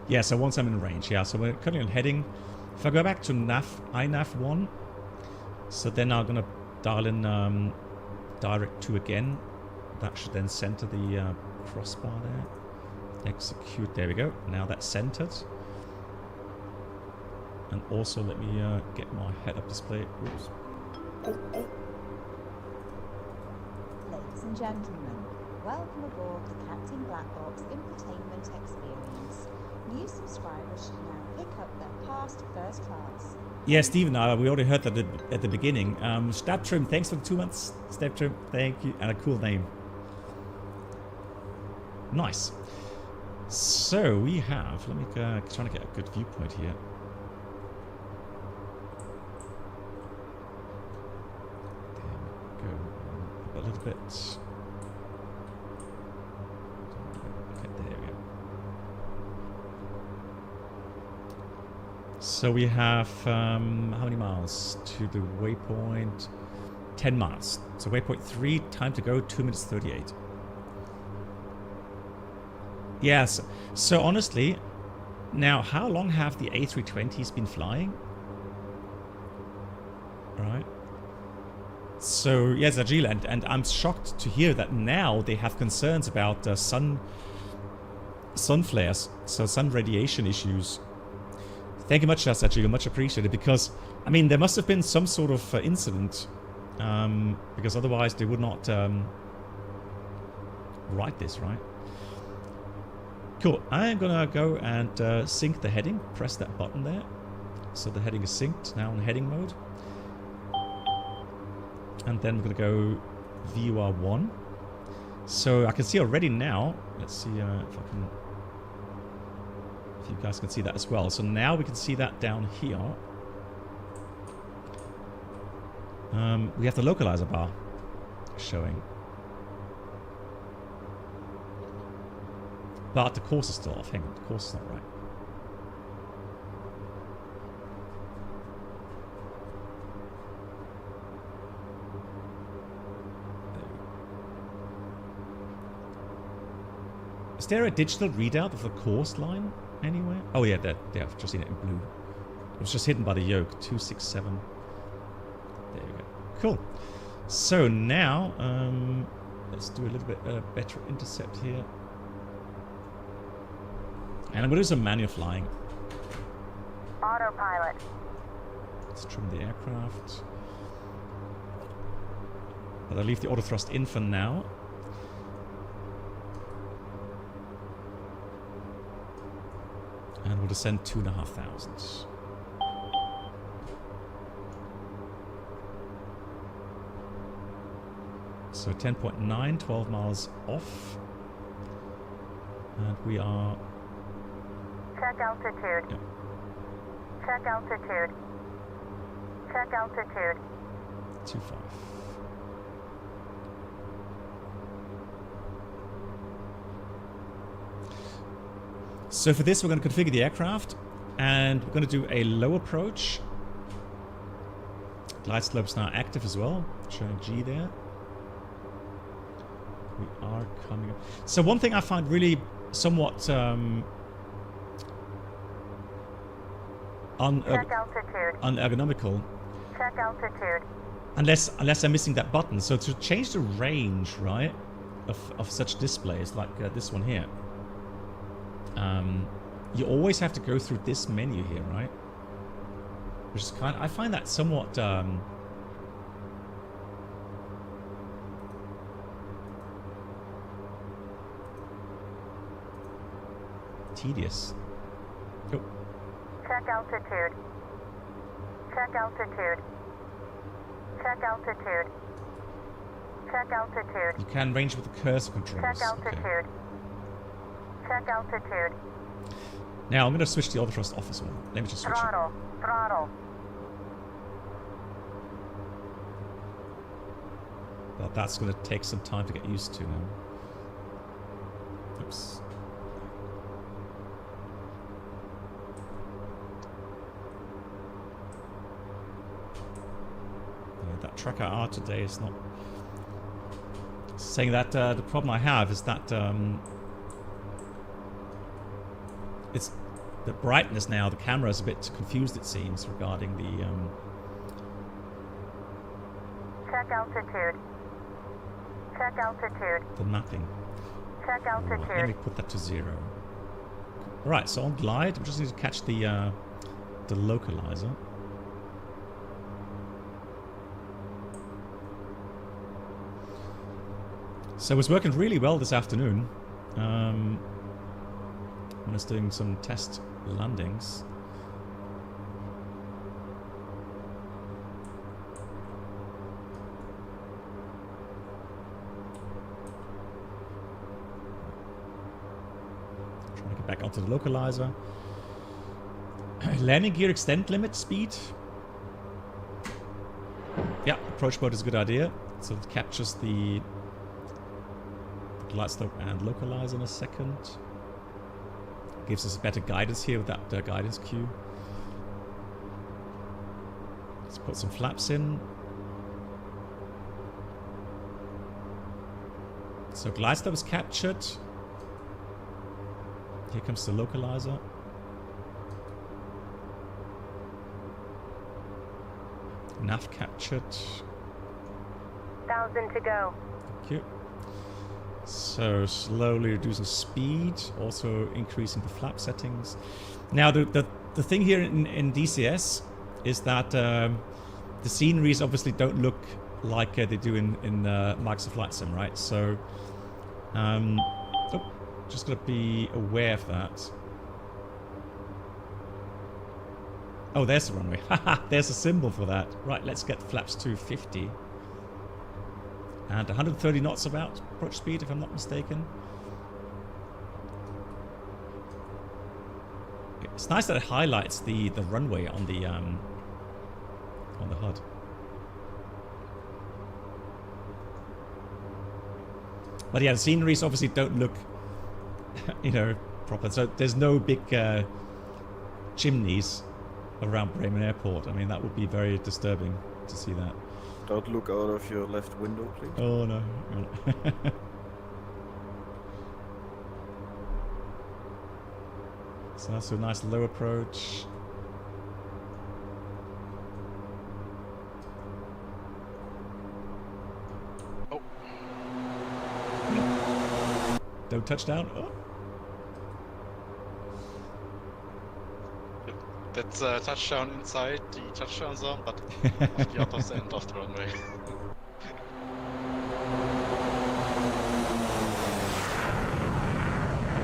A: Yeah, so once I'm in range, yeah, so we're currently on heading. If I go back to INAV 1, so then I'm going to dial in direct 2 again. That should then center the crossbar there. Execute, there we go. Now that's centered. And also let me get my head-up display. Oops.
K: Ladies and gentlemen, welcome aboard the Captain Blackbox infotainment experience. New subscribers should now pick up their past first class.
A: Yeah, Stephen, we already heard that at the beginning. Stabtrim, thanks for the 2 months. Stabtrim, thank you. And a cool name. Nice. So we have, let me trying to get a good viewpoint here. There we go. A little bit. Okay, there we go. So we have, how many miles to the waypoint? 10 miles. So waypoint 3, time to go, 2 minutes 38. Yes. So honestly, now how long have the A320s been flying? Right. So yes, Agile, and I'm shocked to hear that now they have concerns about sun flares, so sun radiation issues. Thank you much, Agile, much appreciated. Because I mean, there must have been some sort of incident, because otherwise they would not write this, right? Cool. I'm gonna go and sync the heading. Press that button there, so the heading is synced now in heading mode. And then we're going to go VUR1. So I can see already now. Let's see if you guys can see that as well. So now we can see that down here. We have the localizer bar showing. But the course is still off. Hang on, the course is not right. Is there a digital readout of the course line anywhere? Oh yeah, there. I've just seen it in blue. It was just hidden by the yoke. 267. There we go. Cool. So now, let's do a little bit better intercept here. And I'm going to do some manual flying.
I: Autopilot.
A: Let's trim the aircraft. But I'll leave the auto thrust in for now. And we'll descend 2,500. So 10.9, 12 miles off. And we are...
I: Check altitude.
A: Yeah.
I: Check altitude. Check altitude.
A: 25. So for this, we're going to configure the aircraft, and we're going to do a low approach. Glide slope's now active as well, showing G there. We are coming up. So one thing I find really somewhat unergonomical.
I: Check altitude.
A: Unless I'm missing that button. So to change the range, right, of such displays like this one here. You always have to go through this menu here, right? Which is I find that somewhat tedious. Oh.
I: Check altitude. Check altitude. Check altitude. Check altitude.
A: You can range with the cursor controls.
I: Check altitude.
A: Okay.
I: Check altitude.
A: Now I'm going to switch the auto thrust off as well. Let me just switch
I: Throttle.
A: it.
I: Throttle.
A: But that's going to take some time to get used to now. Oops. Yeah, that tracker R today is not... Saying that the problem I have is that it's the brightness now. The camera is a bit confused, it seems, regarding the
I: Check altitude. Check altitude.
A: the mapping.
I: Check altitude.
A: Right, let me put that to 0. Right, so on glide, we just need to catch the localizer. So it was working really well this afternoon. When I was doing some test landings. Trying to get back onto the localizer. Landing gear extend limit speed. Yeah, approach mode is a good idea. So it captures the glide slope and localize in a second. Gives us better guidance here with that guidance cue. Let's put some flaps in. So glide slope is captured. Here comes the localizer. Nav captured.
I: 1,000 to go.
A: Thank you. So slowly reducing speed, also increasing the flap settings. Now the thing here in DCS is that the sceneries obviously don't look like they do in Microsoft Flight Sim, right? So just gotta be aware of that. Oh, there's the runway. Haha, there's a symbol for that. Right, let's get flaps to 50. And 130 knots about approach speed, if I'm not mistaken. It's nice that it highlights the runway on the HUD. But yeah, the sceneries obviously don't look, you know, proper. So there's no big chimneys around Bremen Airport. I mean, that would be very disturbing to see that.
C: Don't look out of your left window, please.
A: Oh no. So that's a nice low approach.
H: Oh.
A: Don't touch down. Oh.
H: That's a touchdown inside the touchdown zone, but off the opposite end of the runway.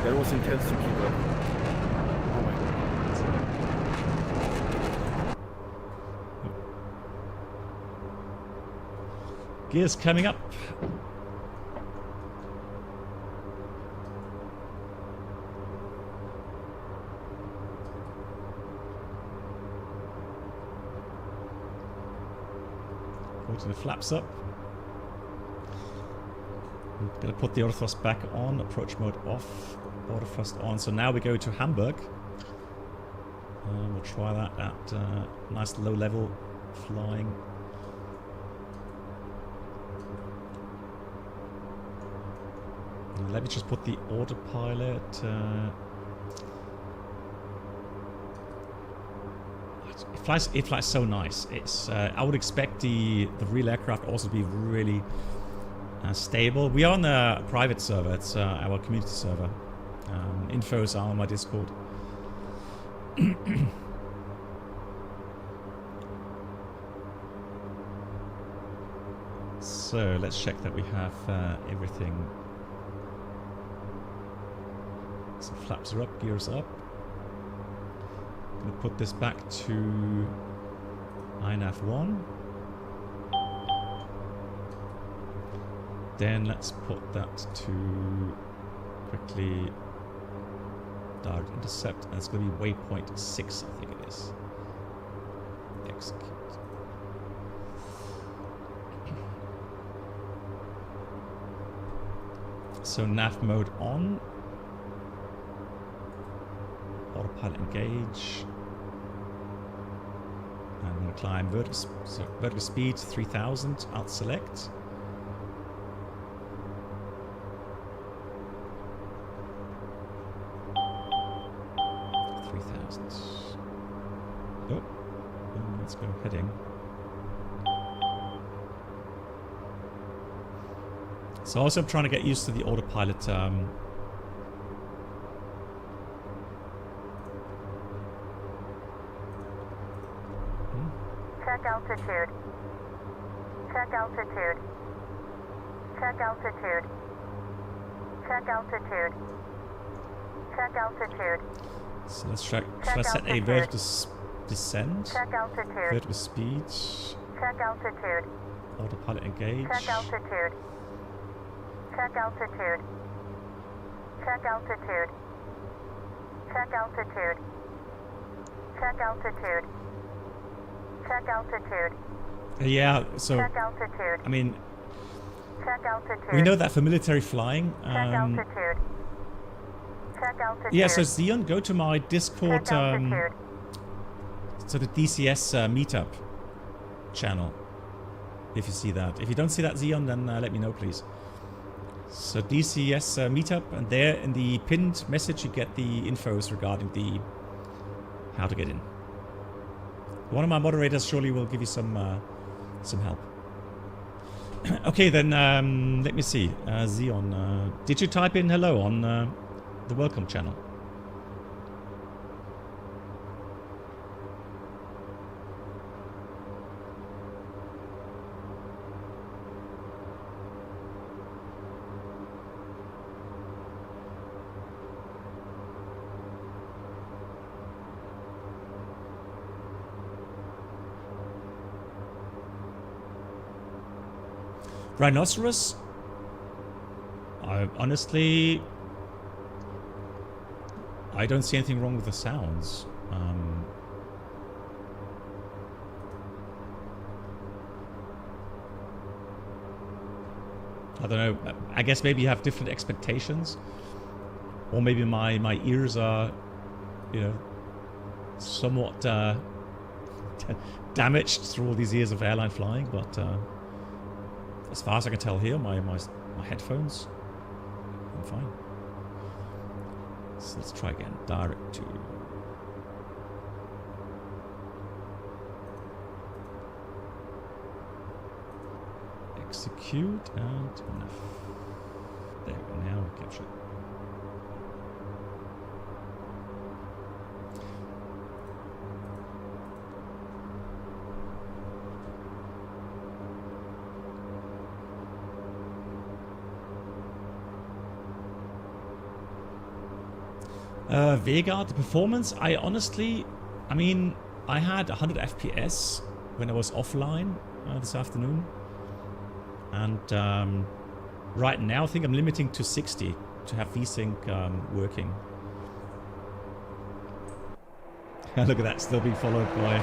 C: That was intense to keep up. Oh my
A: god. Gears coming up. To the flaps up. I'm going to put the auto thrust back on, approach mode off, auto thrust on. So now we go to Hamburg. We'll try that at nice low level flying. And let me just put the autopilot. It flies so nice. It's I would expect the real aircraft also to be really stable. We are on a private server. It's our community server. Infos are on my Discord. So let's check that we have everything. So flaps are up, gears up. Gonna put this back to INAV 1. Then let's put that to quickly direct intercept, and it's gonna be waypoint 6, I think it is. Execute. So nav mode on. Autopilot engage. And I'm going to climb vertical speed 3000. Alt select. Oh, let's go heading. So also I'm trying to get used to the autopilot.
I: Check altitude. Check altitude. Check altitude. Check altitude. Check altitude.
A: So let's check. Should I set a vertical descent?
I: Check altitude.
A: Vertical speed.
I: Check altitude.
A: Autopilot engage.
I: Check altitude. Check altitude. Check altitude. Check altitude. Check altitude. Check altitude.
A: Yeah, so
I: Check altitude.
A: I mean,
I: Check altitude.
A: we know that for military flying.
I: Check altitude. Check altitude.
A: Yeah, so Xeon, go to my Discord.
I: Check altitude.
A: So the DCS meetup channel. If you see that, if you don't see that, Xeon, then let me know, please. So DCS meetup, and there in the pinned message you get the infos regarding the how to get in. One of my moderators surely will give you some help. Okay, then let me see. Xeon, did you type in hello on the welcome channel? Rhinoceros? Honestly, I don't see anything wrong with the sounds. I don't know. I guess maybe you have different expectations, or maybe my ears are, you know, somewhat damaged through all these years of airline flying. But as far as I can tell here, my headphones, I'm fine. So let's try again. Direct to. Execute and enough. There we go. Now we capture it. Vega, the performance, I mean, I had 100 FPS when I was offline this afternoon. And right now I think I'm limiting to 60 to have VSync working. Look at that, still being followed by...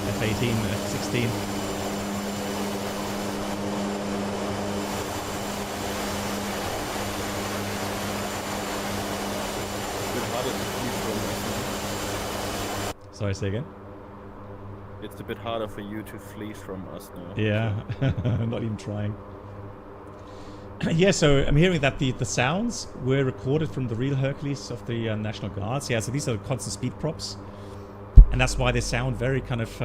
A: F-18, F-16. Sorry, say again?
C: It's a bit harder for you to flee from us now.
A: Yeah, I'm not even trying. Yeah, so I'm hearing that the sounds were recorded from the real Hercules of the National Guards. Yeah, so these are constant speed props. And that's why they sound very kind of,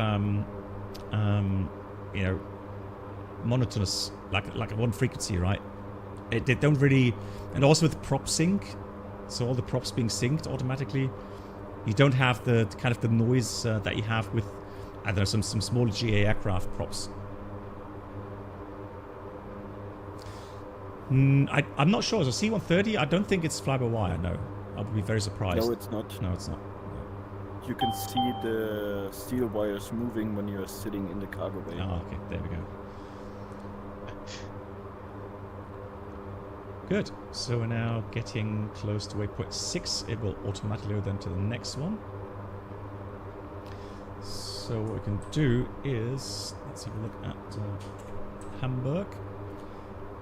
A: you know, monotonous, like one frequency, right? They don't really... And also with prop sync, so all the props being synced automatically, you don't have the kind of the noise that you have with, I don't know, some small GA aircraft props. I'm not sure. So C-130, I don't think it's fly-by-wire, no. I would be very surprised.
C: No, it's not.
A: No, it's not.
C: You can see the steel wires moving when you're sitting in the cargo bay.
A: Oh, okay. There we go. Good. So we're now getting close to waypoint 6. It will automatically load then to the next one. So what we can do is, let's have a look at Hamburg.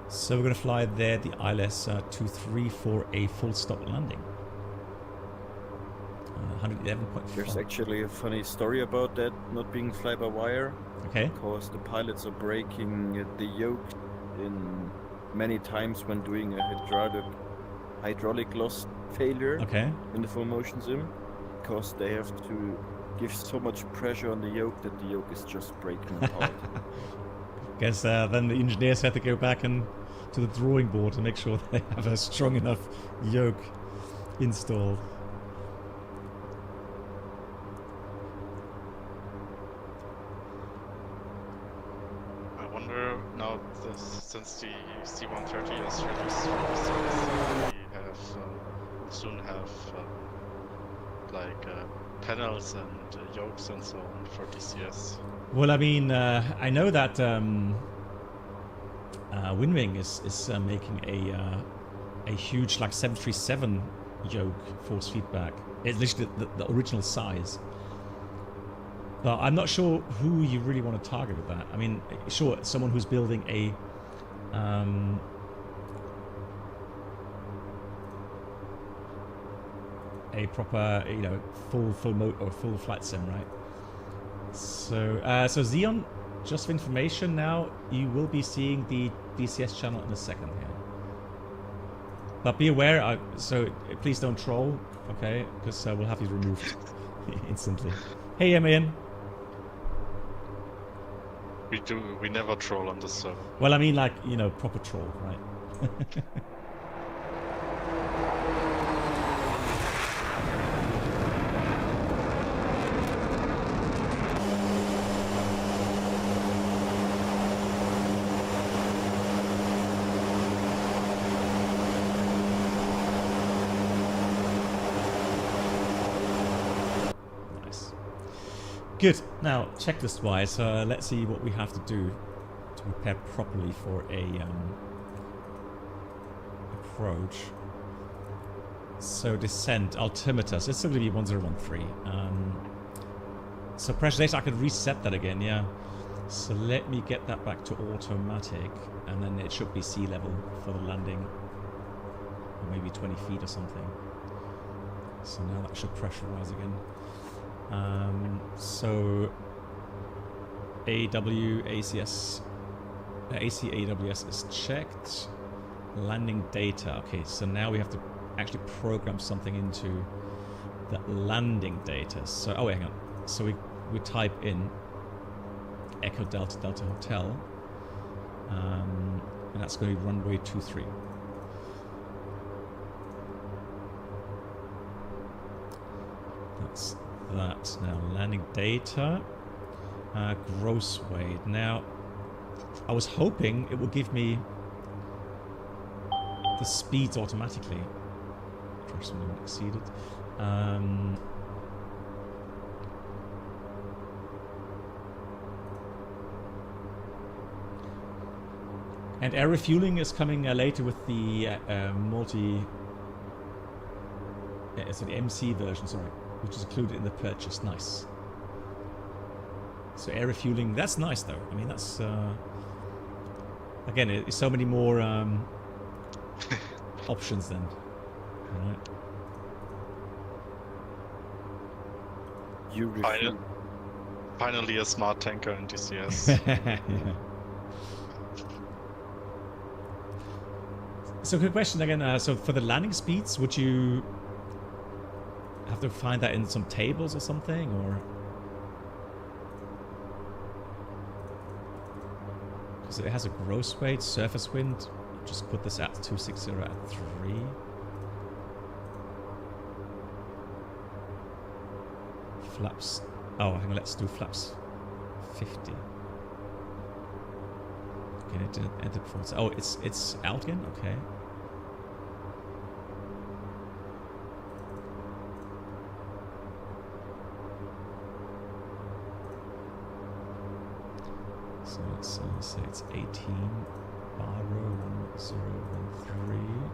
A: So we're going to fly there the ILS 23 for a full stop landing. 111.5.
C: There's actually a funny story about that not being fly-by-wire.
A: Okay.
C: Because the pilots are breaking the yoke in many times when doing a hydraulic loss failure in the full motion sim, because they have to give so much pressure on the yoke that the yoke is just breaking apart.
A: Guess then the engineers had to go back and to the drawing board to make sure they have a strong enough yoke installed.
H: I wonder now, since the C-130 is released from the series, we have soon have like panels and yokes and so on for DCS.
A: Well, I mean, I know that Winwing is making a huge like 737 yoke force feedback. It's literally the original size. But I'm not sure who you really want to target with that. I mean, sure, someone who's building a a proper, you know, full flight sim, right? So so Xeon, just for information now, you will be seeing the DCS channel in a second here. But be aware, so please don't troll, okay? Because we'll have you removed instantly. Hey, Ian.
H: We never troll on this server.
A: Well, I mean, like, you know, proper troll, right? Good. Now, checklist-wise, let's see what we have to do to prepare properly for a approach. So, descent, altimeter. So, it's still going to be 1013. So, pressure data, I could reset that again, yeah. So, let me get that back to automatic, and then it should be sea level for the landing. Or maybe 20 feet or something. So, now that should pressurize again. So ACAWS is checked. Landing data. Okay, so now we have to actually program something into the landing data. So, oh wait, hang on. So we type in Echo Delta Delta Hotel, and that's going to be runway 23. That's that. Now landing data, gross weight. Now I was hoping it would give me the speeds automatically. Crash limit exceeded. And air refueling is coming later with the so the MC version, sorry, which is included in the purchase. Nice. So air refueling, that's nice though. I mean, that's again, it's so many more options then. All right.
C: You
H: finally a smart tanker in DCS.
A: Yeah. So quick question again. So for the landing speeds, would you have to find that in some tables or something, or because it has a gross weight, surface wind? Just put this at 260 at 3. Flaps. Oh, hang on. Let's do flaps 50. Okay, it didn't enter performance. Oh, it's out again. Okay. So let's say it's 18 bar row 1013.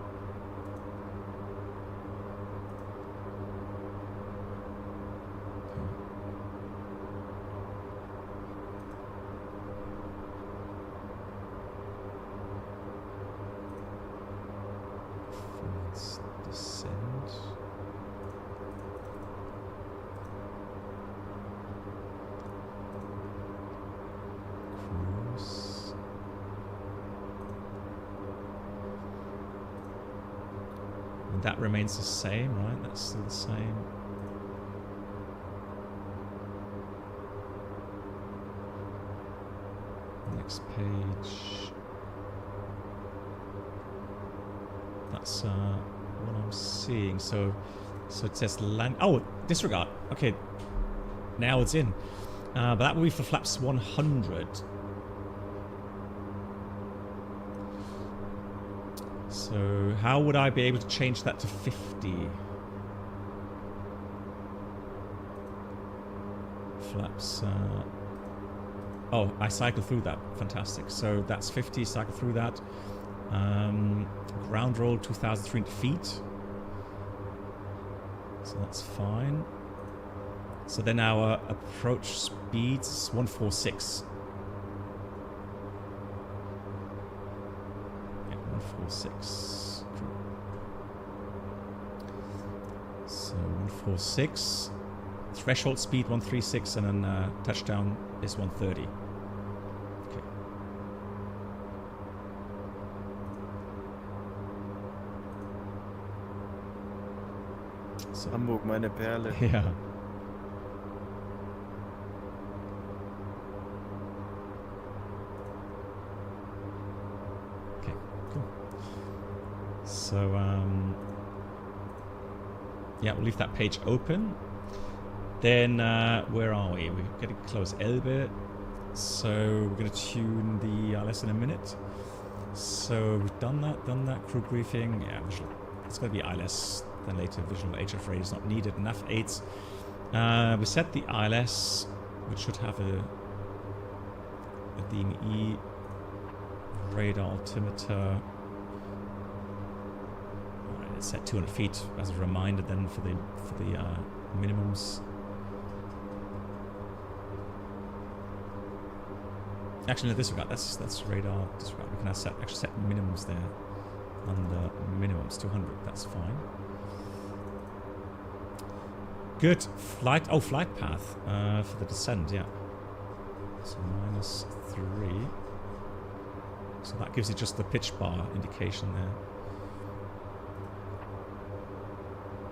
A: Descent. Cruise. And that remains the same, right? That's still the same. Next page. That's what I'm seeing. So it says land. Oh, disregard. Okay, now it's in. But that will be for flaps 100. So how would I be able to change that to 50? Flaps. Oh, I cycle through that. Fantastic. So that's 50. Cycle through that. Ground roll 2,300 feet. So that's fine. So then our approach speeds 146. Yeah, 146. Cool. So 146. Threshold speed 136, and then touchdown is 130. Okay. So,
C: Hamburg, meine Perle.
A: yeah. Okay, cool. So, yeah, we'll leave that page open. Then, where are we? We're getting close. Elbe. So, we're going to tune the ILS in a minute. So, we've done that. Crew briefing. Yeah, visual. It's going to be ILS. Then later, visual HF radar is not needed. NAV 8s. We set the ILS, which should have a DME radar altimeter. It's set 200 feet as a reminder then for the minimums. Actually, no, disregard. That's radar. Disregard. We can actually set minimums there. Under minimums 200. That's fine. Good flight. Oh, flight path for the descent. Yeah. So -3. So that gives you just the pitch bar indication there.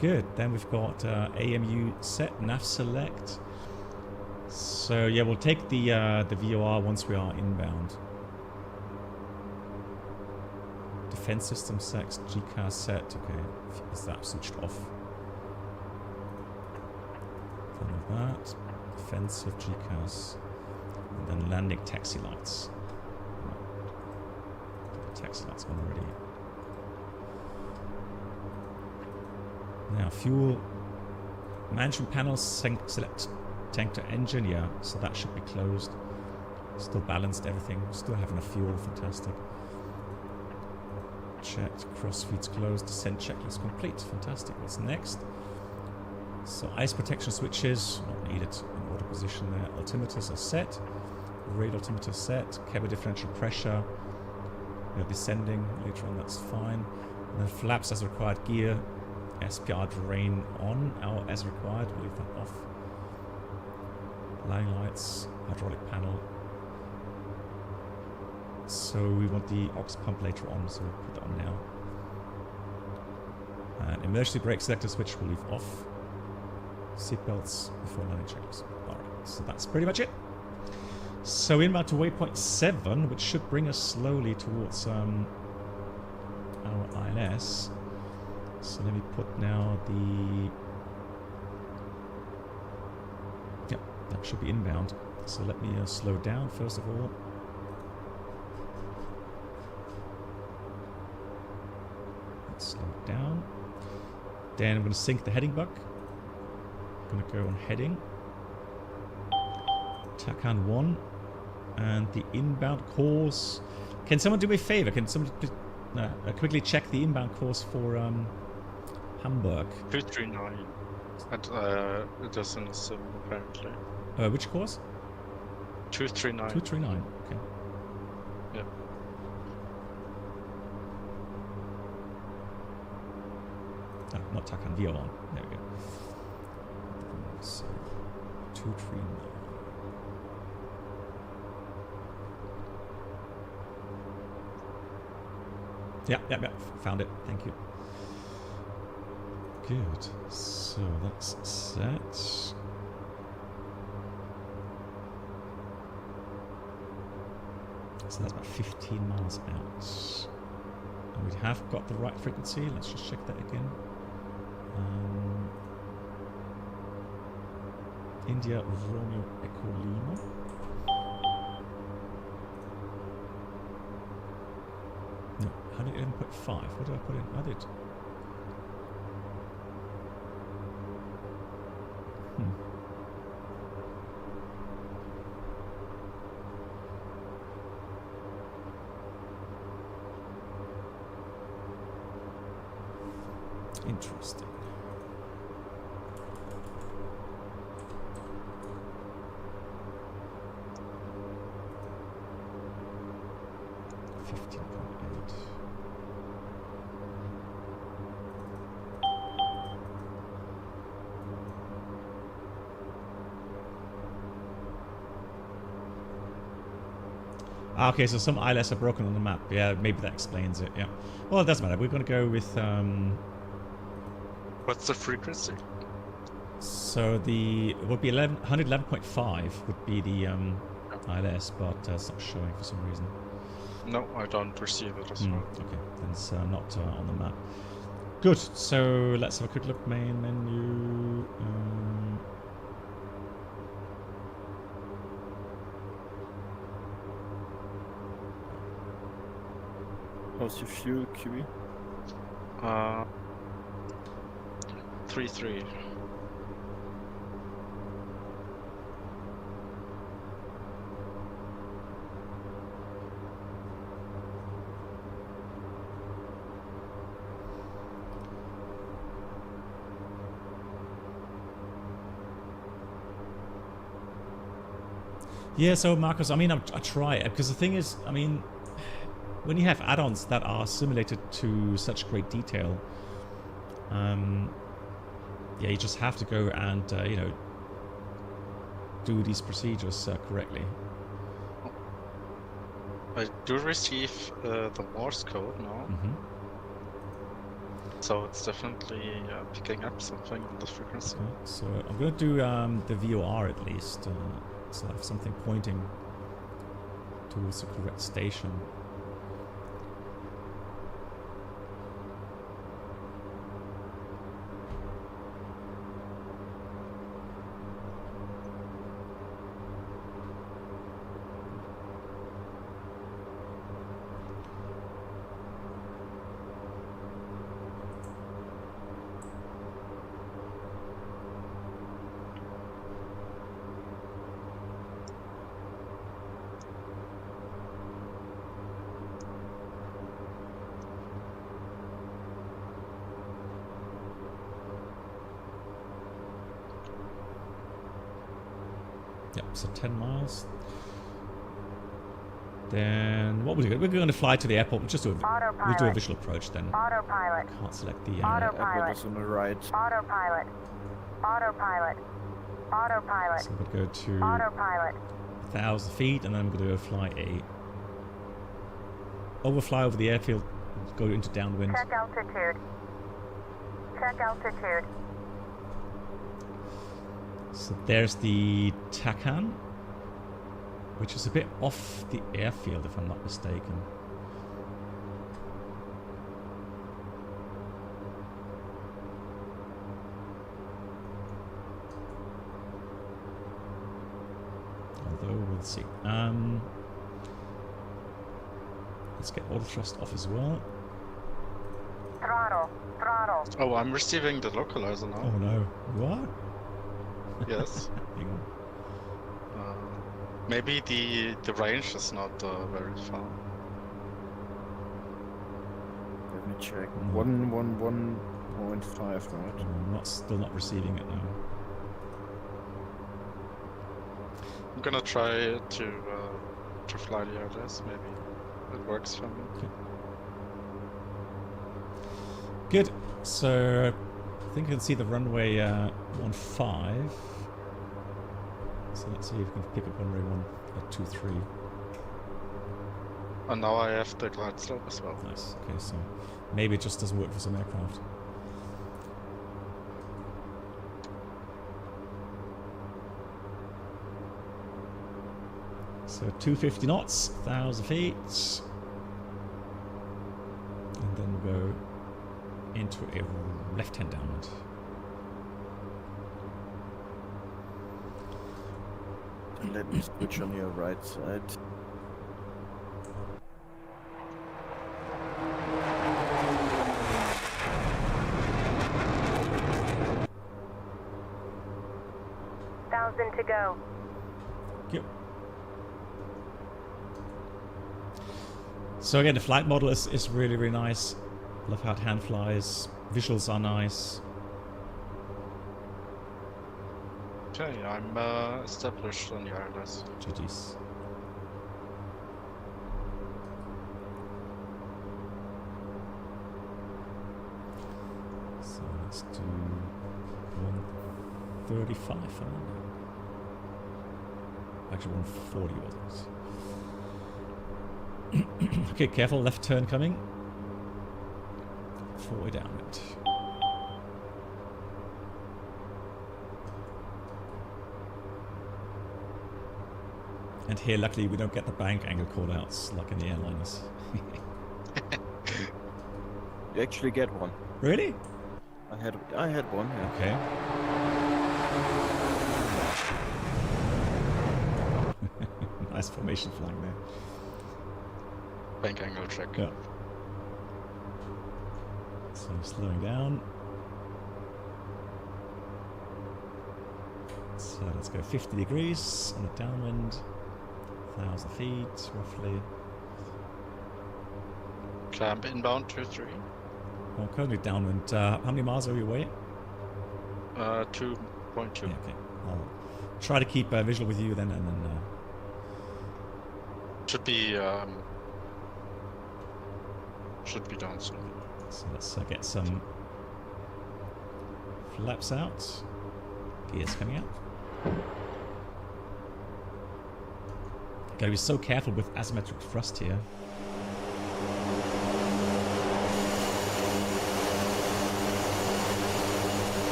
A: Good. Then we've got AMU set, nav select. So yeah, we'll take the VOR once we are inbound. Defense system set, GCAS set. Okay, is that switched off? Done with that. Defensive GCAS, and then landing taxi lights. The taxi lights on already. Now, fuel management panels, select tank to engine, yeah, so that should be closed. Still balanced everything, still have enough fuel, fantastic. Checked, cross feeds closed, descent checklist complete, fantastic. What's next? So ice protection switches, not needed in order position there. Altimeters are set, radar altimeter set, cabin differential pressure, descending later on, that's fine. And then flaps as required gear. SPR drain on, our as required, we'll leave that off. Line lights, hydraulic panel. So we want the aux pump later on, so we'll put that on now. And emergency brake selector switch we'll leave off. Seatbelts before landing checks. Alright, so that's pretty much it. So inbound to waypoint 7, which should bring us slowly towards our ILS. So let me put now the... Yep, that should be inbound. So let me slow down first of all. Let's slow it down. Then I'm going to sync the heading buck. I'm going to go on heading. TACAN 1. And the inbound course. Can someone do me a favor? Can someone quickly check the inbound course for Hamburg?
H: 239. It is in the sim, apparently.
A: Which course?
H: 239.
A: 239, okay.
H: Yeah.
A: Ah, not TACAN, VO1. There we go. So, 239. Yeah, found it. Thank you. Good. So that's set. So that's about 15 miles out. And we have got the right frequency. Let's just check that again. India Romeo Echo Lima. No, 111.5. What did I put in? I did. Interesting. Ah, okay, so some ILS are broken on the map. Yeah, maybe that explains it. Yeah. Well, it doesn't matter. We're going to go with.
H: What's the frequency?
A: So it would be 111.5 would be the ILS, but it's not showing for some reason.
H: No, I don't receive it as well.
A: Okay, then it's not on the map. Good. So let's have a quick look. Main menu.
C: How's your fuel, QB?
H: 3-3.
A: Yeah, so Marcus, I mean, I try it because the thing is, I mean, when you have add-ons that are simulated to such great detail, yeah, you just have to go and you know, do these procedures correctly.
H: I do receive the Morse code now, so it's definitely picking up something on the frequency.
A: Okay, so I'm going to do the VOR at least, so I have something pointing towards the correct station. Yep, so 10 miles. Then what we'll do? We're going to fly to the airport. We'll just do a visual approach then.
I: Autopilot.
A: Can't select the
I: Autopilot.
C: Is on the right.
I: Autopilot. Autopilot. Autopilot.
A: So we'll go to
I: Autopilot.
A: 1,000 feet, and then we're going to fly overfly over the airfield, go into downwind.
I: Check altitude. Check altitude.
A: So there's the TACAN, which is a bit off the airfield if I'm not mistaken. Although we'll see. Let's get auto thrust off as well.
I: Throttle. Throttle.
H: Oh, I'm receiving the localizer now.
A: Oh no, you are?
H: Yes.
A: Hang on.
H: Maybe the range is not very far.
C: Let me check. 111.5, right?
A: I'm still not receiving it now.
H: I'm gonna try to fly the ILS. Maybe it works for me.
A: Okay. Good. So I think you can see the runway 15. So let's see if we can pick up runway 123.
H: And now I have the glide slope as well.
A: Nice. Okay, so maybe it just doesn't work for some aircraft. So 250 knots, 1,000 feet. And then we'll go into a left-hand downwind.
C: And let me switch on your right side.
I: Thousand to go.
A: Yep. So again, the flight model is really, really nice. Love how it hand flies. Visuals are nice.
H: Okay, I'm established on the ILS.
A: GG's. So let's do 135 Actually 140 was it? Okay, careful, left turn coming. 4-way downwind. And here, luckily, we don't get the bank angle callouts like in the airliners.
C: You actually get one.
A: Really?
C: I had one. Yeah.
A: Okay. Nice formation flying there.
H: Bank angle check.
A: Yeah. So slowing down. So let's go 50 degrees on the downwind. 1,000 feet, roughly.
H: Climb inbound 23.
A: Well, currently downwind. How many miles are we away?
H: 2.2.
A: Yeah, okay. I'll try to keep visual with you then, and then.
H: Should be down soon.
A: So let's get some flaps out. Gears coming out. Gotta be so careful with asymmetric thrust here.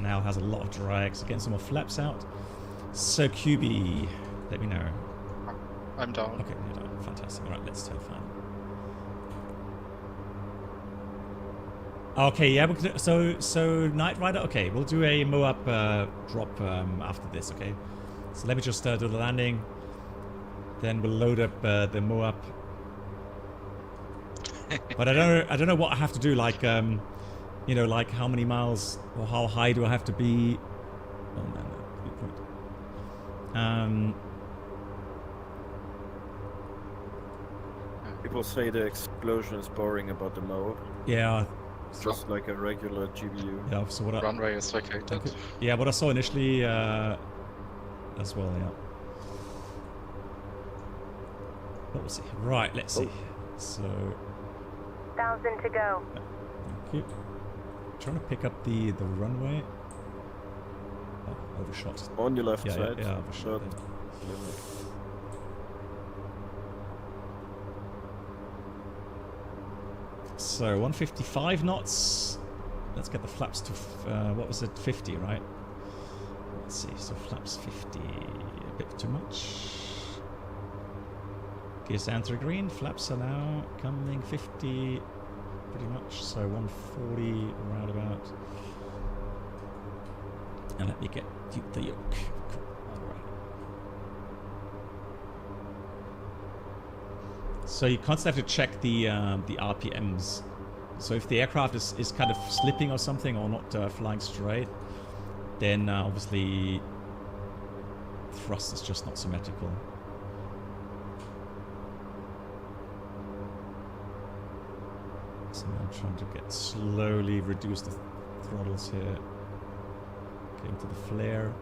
A: Now has a lot of drag, so getting some more flaps out. So QB, let me know.
H: I'm down.
A: Okay, you're down. Fantastic. Alright, let's turn fine. Okay, yeah, so Knight Rider, okay, we'll do a MOAB drop after this, okay? So let me just do the landing. Then we'll load up the MOAB. But I don't know what I have to do, like you know, like how many miles or how high do I have to be? Oh man, good point.
C: People say the explosion is boring about the MOAB.
A: Yeah.
C: It's just like a regular GBU.
A: Yeah, so what
H: runway is vacated.
A: Okay. Yeah, what I saw initially as well, yeah. But we'll see. Right, let's see. So
I: 1,000 to go.
A: thank you. Trying to pick up the runway. Oh, overshot.
C: On your left
A: yeah,
C: side.
A: Yeah, overshot. So 155 knots. Let's get the flaps to what was it? 50, right? Let's see. So flaps 50, a bit too much. Gears down to green. Flaps are now coming 50. Pretty much, so 140 roundabout. And let me get the yoke. Alright. So you constantly have to check the RPMs. So if the aircraft is kind of slipping or something, or not flying straight, then obviously thrust is just not symmetrical. So I'm trying to slowly reduce the throttles here. Getting to the flare.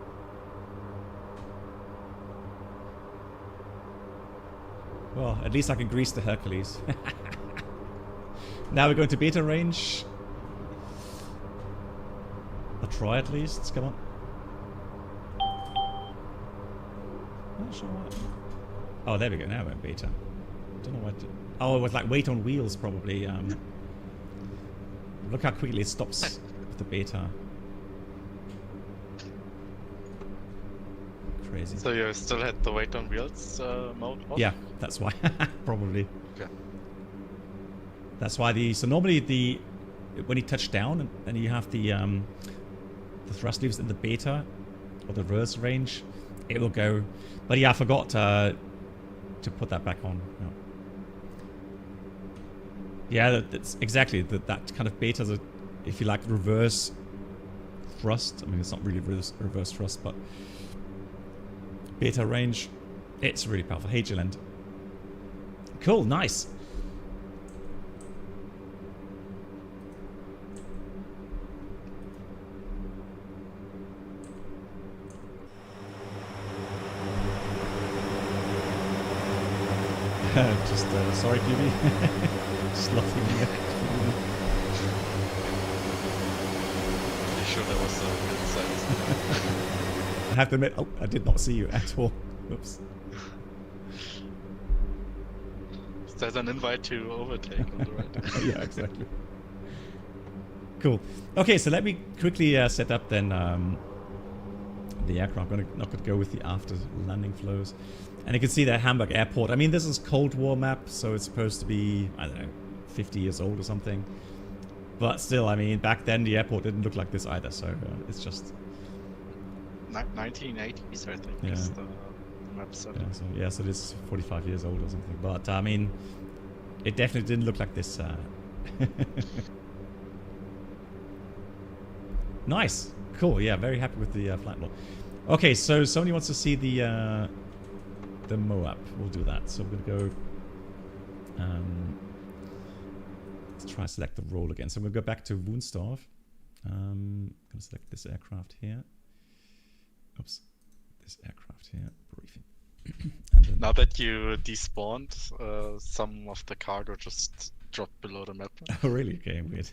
A: Well, at least I can grease the Hercules. Now we're going to beta range. I'll try at least. Come on. Not sure what. Oh, there we go. Now we're in beta. Don't know what. Oh, it was like weight on wheels, probably. Look how quickly it stops with the beta. Crazy.
H: So you still had the weight on wheels mode off?
A: Yeah, that's why. Probably.
H: Okay.
A: That's why so normally when you touch down and you have the thrust levers in the beta or the reverse range, it will go. But yeah, I forgot to put that back on. Yeah, that's exactly that kind of beta. If you like reverse thrust, I mean it's not really reverse thrust, but beta range, it's really powerful. Hey, Jilend. Cool, nice. Just sorry, QB. Just laughing here.
H: Pretty sure that was good sense.
A: I have to admit, oh, I did not see you at all. Oops.
H: There's an invite to overtake on the right.
A: Yeah, exactly. Cool. Okay, so let me quickly set up then the aircraft. I'm not going to go with the after landing flows. And you can see that Hamburg Airport. I mean, this is Cold War map, so it's supposed to be, I don't know, 50 years old or something. But still, I mean, back then the airport didn't look like this either, so it's just...
H: 1980s, I think, is the map set.
A: Yeah, so it is 45 years old or something. But, I mean, it definitely didn't look like this. Nice. Cool. Yeah, very happy with the flight log. Okay, so somebody wants to see the MOAB. We'll do that. So we're going to go... let's try select the role again. So I'm going to go back to Wunstorf. I'm going to select this aircraft here. Oops. This aircraft here. Briefing. And then
H: now that you despawned, some of the cargo just dropped below the map.
A: Oh, really? Okay, weird.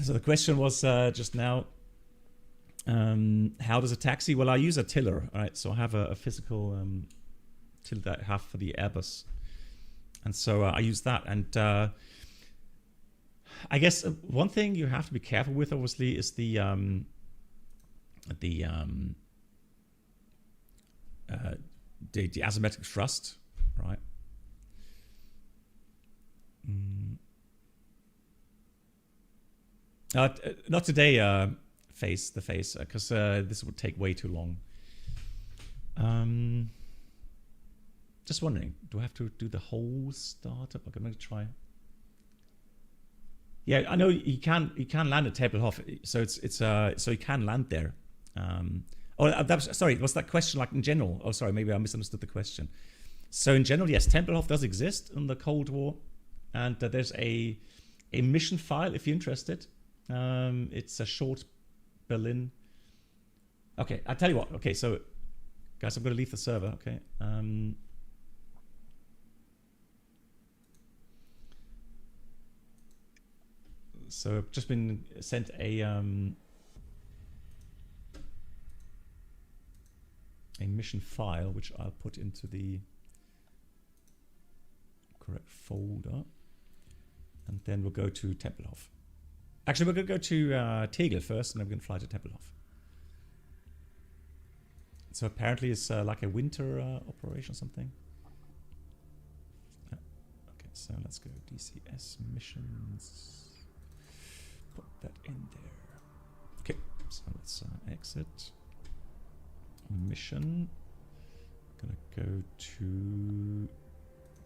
A: So the question was just now, how does a taxi? Well, I use a tiller. All right, so I have a physical tiller that I have for the Airbus. And so I use that. And I guess one thing you have to be careful with, obviously, is the asymmetric thrust, right? Not today, face, because this would take way too long. Just wondering, do I have to do the whole startup? Okay, I'm going to try. Yeah, I know you can land at Tempelhof, so so you can land there. Sorry, was that question like in general? Oh, sorry, maybe I misunderstood the question. So in general, yes, Tempelhof does exist in the Cold War, and there's a mission file if you're interested. It's a short Berlin. Okay, I'll tell you what. Okay, so guys, I'm going to leave the server. Okay. So I've just been sent a mission file, which I'll put into the correct folder, and then we'll go to Tempelhof. Actually, we're going to go to Tegel first, and then we're going to fly to Tempelhof. So apparently it's like a winter operation or something. Okay, so let's go DCS missions. Put that in there. Okay, so let's exit. Mission. Gonna go to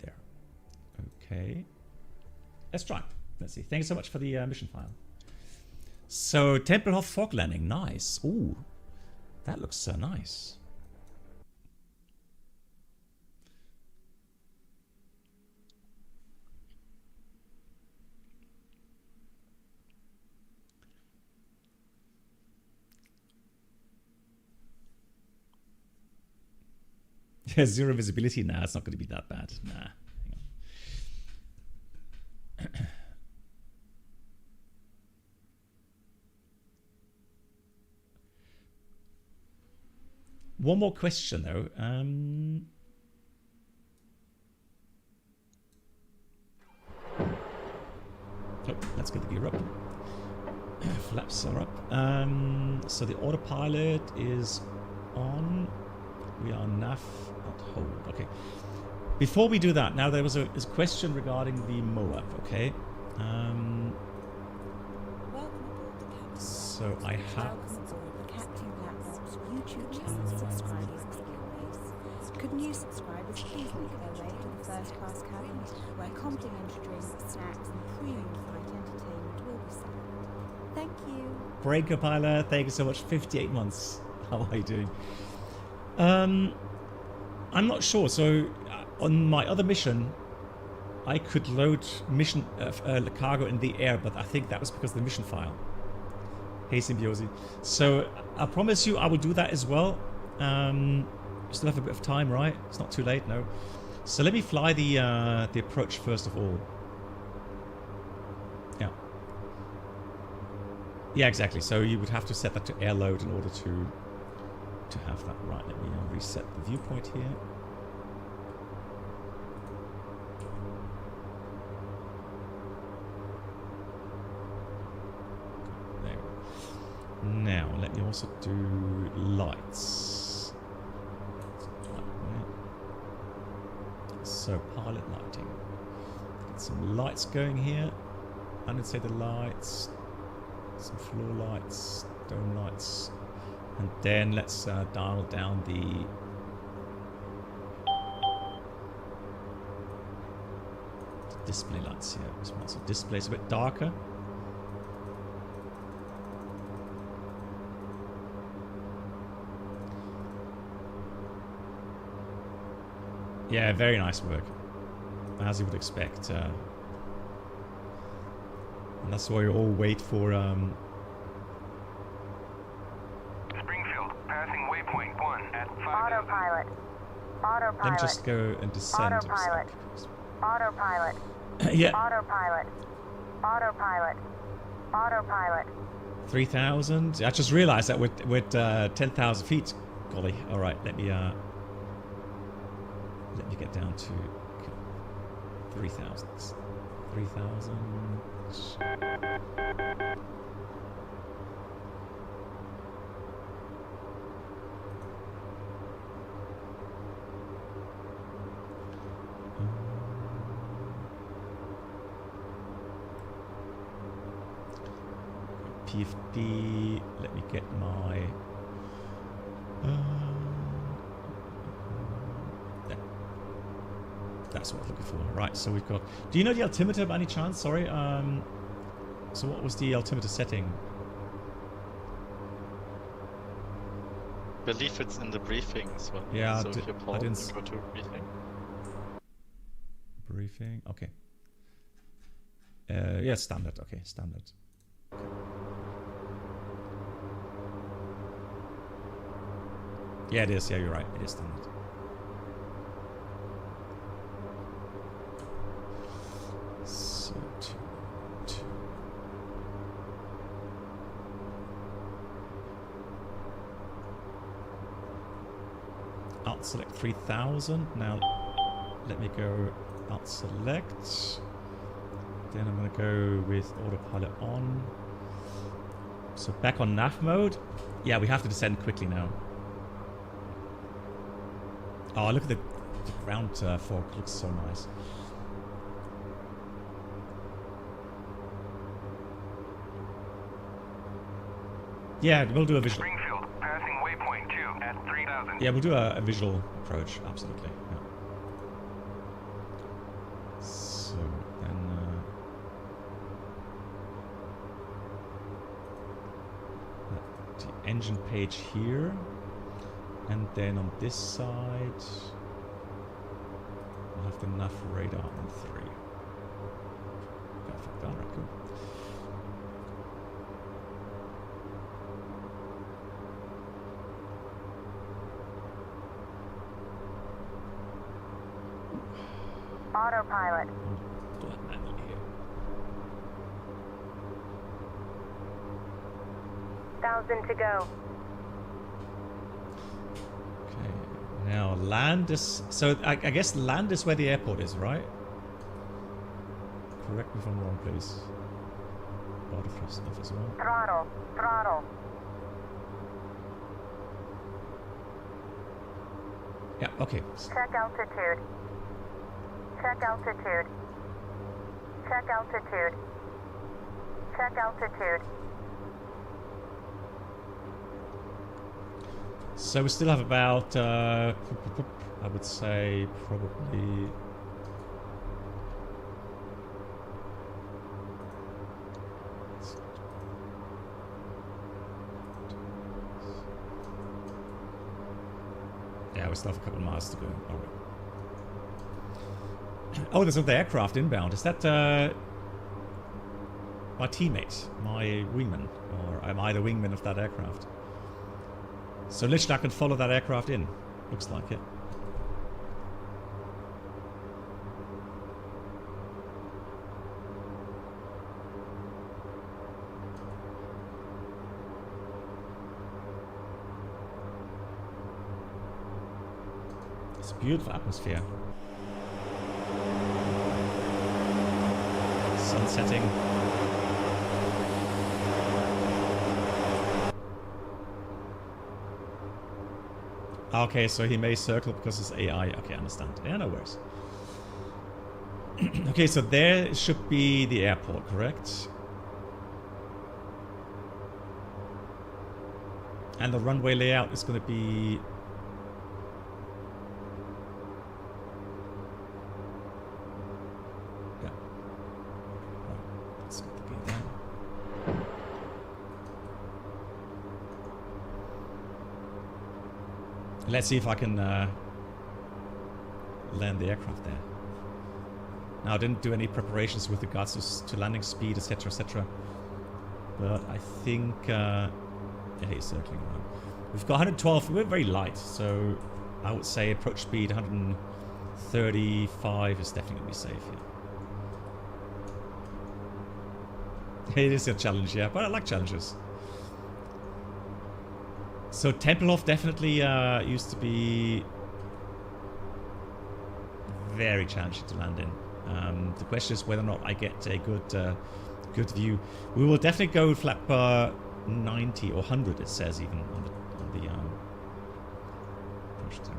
A: there. Okay. Let's try. Let's see. Thanks so much for the mission file. So Tempelhof fog landing, nice. Ooh, that looks so nice. Zero visibility? Nah, it's not going to be that bad. Nah. Hang on. One more question, though. Oh, let's get the gear up. Flaps are up. So the autopilot is on. We are nav at hold. Okay. Before we do that, now there was a question regarding the MOAB. Okay. So I have.
K: Captain Blackbox YouTube channel subscribers experience. Could new subscribers please make their way to the first class cabin, where complimentary drinks, snacks, and premium flight entertainment will be served. Thank you.
A: Breaker Pilot, thank you so much. 58 months. How are you doing? I'm not sure. So on my other mission, I could load mission cargo in the air, but I think that was because of the mission file. Hey Symbiosis. So I promise you I will do that as well. Still have a bit of time, right? It's not too late, no. So let me fly the approach first of all. Yeah. Yeah, exactly. So you would have to set that to air load in order to have that. Right, let me reset the viewpoint here. There we go. Now, let me also do lights. So, pilot lighting. Get some lights going here. Unintended lights. Some floor lights. Dome lights. And then let's dial down the display lights here as well. So display's a bit darker. Yeah, very nice work, as you would expect. And that's why you all wait for
D: Springfield, passing waypoint 1 at 5.
I: Autopilot. Autopilot.
A: Let me just go and descend.
I: Autopilot. Autopilot.
A: Yeah.
I: Autopilot. Autopilot. Autopilot.
A: 3,000. I just realized that with 10,000 feet. Golly. All right. Let me get down to 3,000. 3,000. PFD. Let me get my. That's what I was looking for. Right, so we've got... Do you know the altimeter by any chance? Sorry. So what was the altimeter setting?
H: I believe it's in the briefing as well.
A: Yeah,
H: so if you pause and go to briefing.
A: Briefing, okay. Yeah, standard, okay, standard. Yeah, it is, yeah, you're right, it is standard. So, two. Alt select 3000. Now, let me go alt select. Then I'm going to go with autopilot on. So back on nav mode. Yeah, we have to descend quickly now. Oh, look at the ground fog. It looks so nice. Yeah, we'll do a visual.
D: Springfield, passing waypoint 2 at 3,000.
A: Yeah, we'll do a visual approach. Absolutely. Yeah. So then the engine page here, and then on this side we'll have the nav radar on 3. Perfect. All right, cool.
I: Autopilot.
A: Do that manually here.
I: 1,000 to go.
A: Okay. Now land is... So I guess land is where the airport is, right? Correct me if I'm wrong, please. Border thrust stuff as well.
I: Throttle. Throttle.
A: Yeah, okay.
I: Check altitude. Check altitude. Check altitude. Check altitude.
A: So we still have about, I would say, probably... Yeah, we still have a couple of miles to go. All right. Oh, there's another aircraft inbound. Is that my teammate, my wingman? Or am I the wingman of that aircraft? So literally I can follow that aircraft in. Looks like it. It's a beautiful atmosphere. Sun setting. Okay, so he may circle because it's AI. Okay, I understand. Yeah, no worries. Okay, so there should be the airport, correct? And the runway layout is going to be... Yeah. Right, let's get the gear down. Let's see if I can land the aircraft there. Now, I didn't do any preparations with regards to landing speed, etc., etc. But I think... yeah, he's circling around. We've got 112. We're very light, so I would say approach speed 135 is definitely going to be safe here. It is a challenge, yeah, but I like challenges. So Tempelhof definitely used to be very challenging to land in. The question is whether or not I get a good view. We will definitely go flap 90 or 100. It says even on the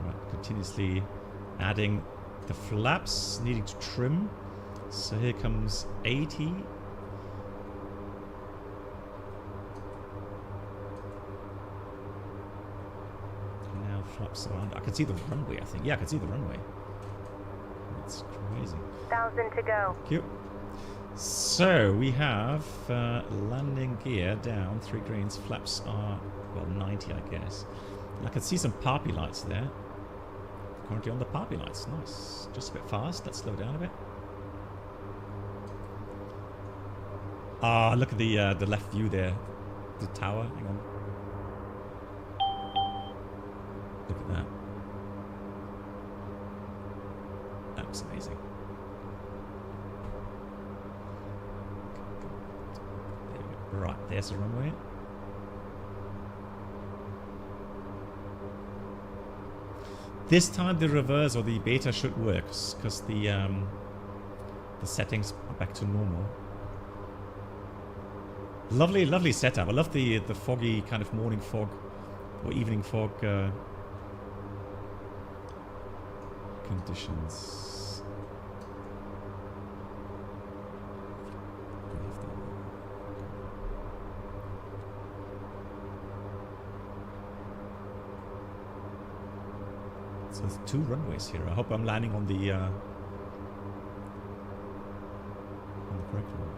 A: right. Continuously adding the flaps, needing to trim. So here comes 80. Flaps around. I can see the runway, I think. Yeah, I can see the runway. That's crazy.
I: 1,000 to go.
A: Thank you. So we have landing gear down, 3 greens. Flaps are, well, 90, I guess. And I can see some parpy lights there. Currently on the parpy lights. Nice. Just a bit fast. Let's slow down a bit. Ah, look at the left view there. The tower. Hang on. Look at that. That looks amazing. There we go. Right, there's the runway. This time the reverse or the beta should work because the settings are back to normal. Lovely, lovely setup. I love the foggy kind of morning fog or evening fog conditions. So there's 2 runways here. I hope I'm landing on the correct one.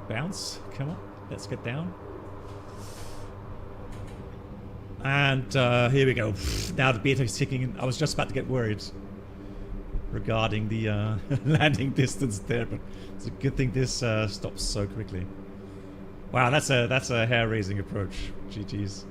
A: Bounce. Come on, let's get down. And here we go. Now the beta is ticking in. I was just about to get worried regarding the landing distance there, but it's a good thing this stops so quickly. Wow, that's a hair-raising approach. GG's.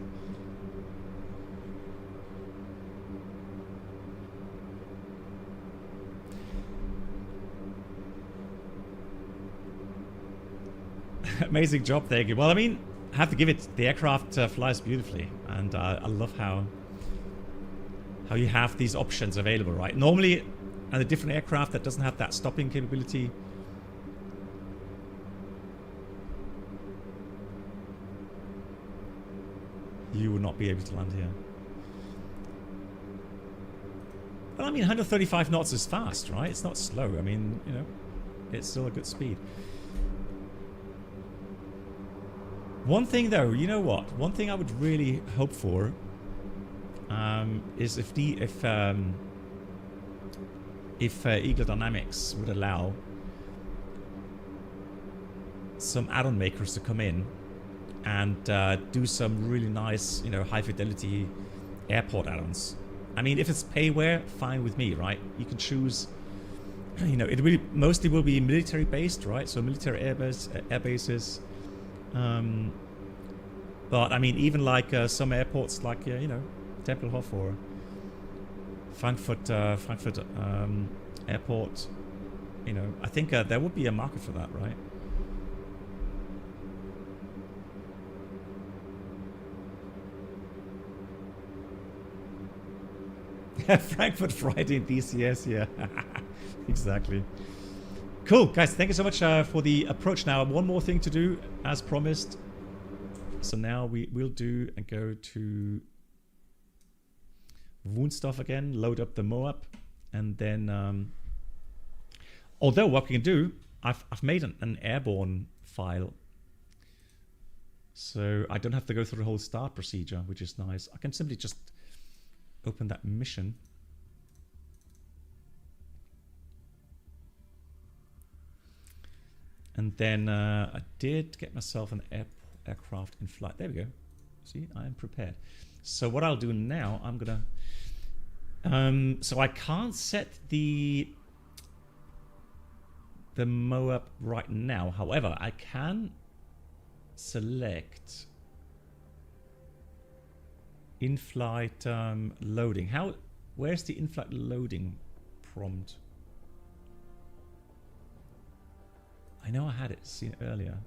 A: Amazing job, thank you. Well, I mean, I have to give it. The aircraft flies beautifully, and I love how you have these options available, right? Normally, on a different aircraft that doesn't have that stopping capability, you would not be able to land here. Well, I mean, 135 knots is fast, right? It's not slow. I mean, you know, it's still a good speed. One thing though, you know what? One thing I would really hope for is if Eagle Dynamics would allow some add-on makers to come in and do some really nice, you know, high fidelity airport add-ons. I mean, if it's payware, fine with me, right? You can choose, you know, it really mostly will be military based, right? So military air bases. But I mean, even like some airports like, you know, Tempelhof or Frankfurt airport. You know, I think there would be a market for that, right? Frankfurt Friday in DCS, yeah. Exactly. Cool, guys, thank you so much for the approach. Now, one more thing to do, as promised. So now we will do and go to Wunstorf again, load up the MOAB, and then, although what we can do, I've made an airborne file. So I don't have to go through the whole start procedure, which is nice. I can simply just open that mission. And then I did get myself an aircraft in flight. There we go. See, I am prepared. So what I'll do now, I'm gonna... so I can't set the MOAB right now. However, I can select in-flight loading. Where's the in-flight loading prompt? I know I had it seen earlier.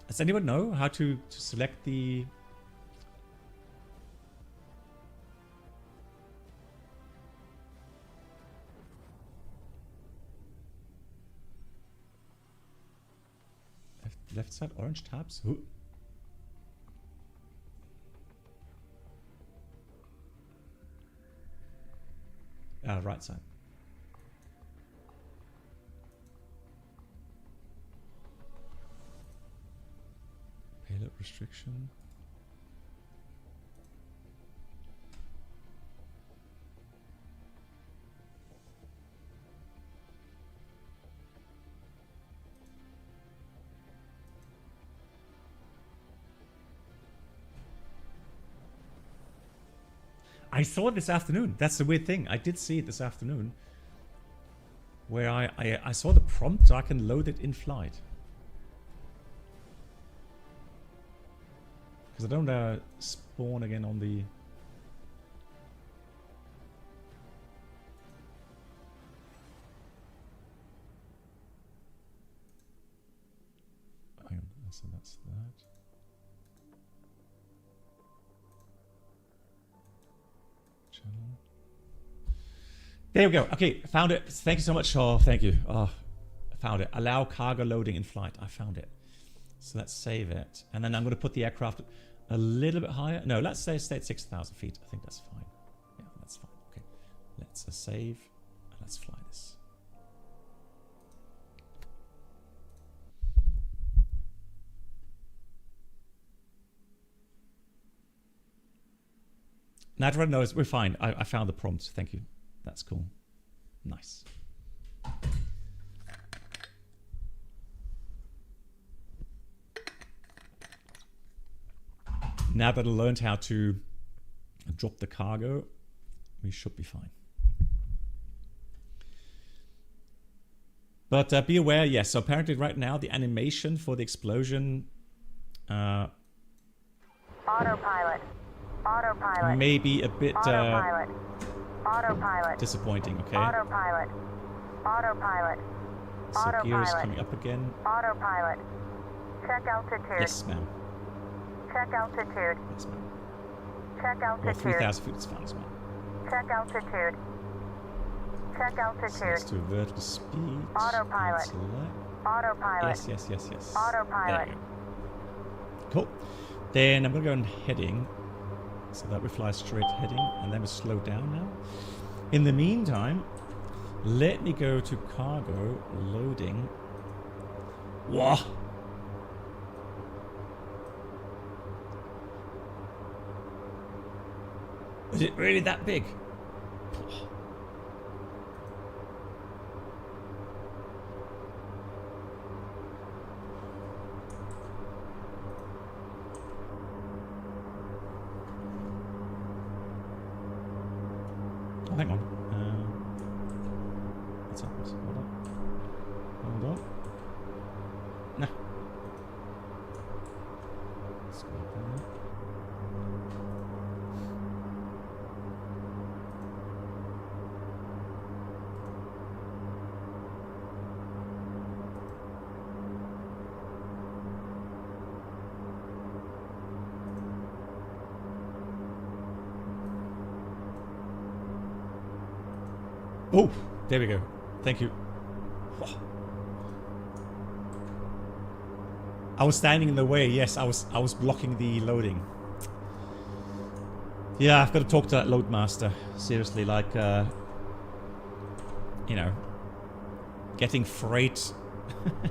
A: Does anyone know how to select the... left side, orange tabs? Ooh. Right side. Payload restriction. I saw it this afternoon. That's the weird thing. I did see it this afternoon. Where I saw the prompt, so I can load it in flight. Because I don't spawn again on the... Hang on, so that's that. There we go. Okay, found it. Thank you so much. Oh, thank you. Oh, I found it. Allow cargo loading in flight. I found it. So let's save it. And then I'm going to put the aircraft a little bit higher. No, let's stay at 6,000 feet. I think that's fine. Yeah, that's fine. Okay. Let's save. And let's fly this. Now everyone knows we're fine. I found the prompt. Thank you. That's cool. Nice. Now that I learned how to drop the cargo, we should be fine. But be aware, yes. So apparently right now the animation for the explosion
I: autopilot. Autopilot.
A: May be a bit
I: autopilot. Autopilot.
A: disappointing, okay?
I: Autopilot. Autopilot.
A: So
I: Autopilot.
A: gear is coming up again.
I: Autopilot. Check altitude.
A: Yes, ma'am.
I: Check altitude.
A: Yes, ma'am.
I: Check
A: Well,
I: altitude.
A: 3,000 feet is fine as well.
I: Check altitude. Check
A: So
I: altitude.
A: let's do vertical speed.
I: Autopilot.
A: Select.
I: Autopilot.
A: Yes.
I: Autopilot.
A: There you go. Cool. Then I'm going to go on heading. So that we fly straight heading, and then we slow down now. In the meantime, let me go to cargo loading. Whoa! Is it really that big? Oh, hang on. What's up? Hold on. Hold on. Nah. Let's go there. Oh, there we go. Thank you. Whoa. I was standing in the way. Yes, I was blocking the loading. Yeah, I've got to talk to that loadmaster. Seriously, like, you know, getting freight,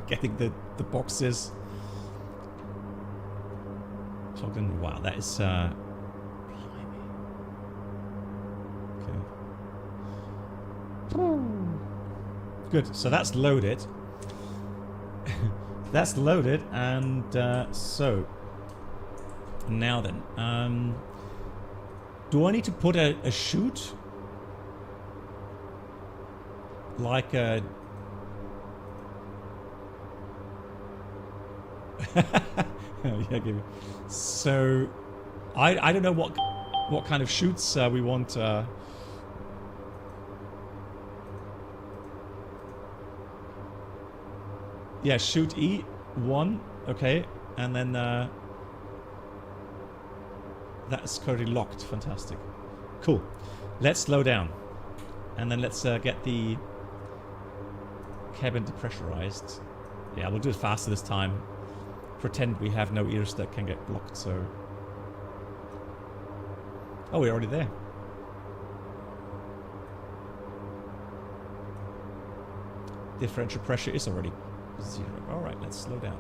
A: getting the boxes. Plugged in. Wow, that is. Good, so that's loaded. That's loaded, and so now then, do I need to put a chute? Like a yeah, give me. So I don't know what kind of chutes we want. Yeah, shoot E1, okay, and then that's currently locked. Fantastic, cool. Let's slow down, and then let's get the cabin depressurized. Yeah, we'll do it faster this time. Pretend we have no ears that can get blocked. So, oh, we're already there. Differential pressure is already 0. Alright, let's slow down.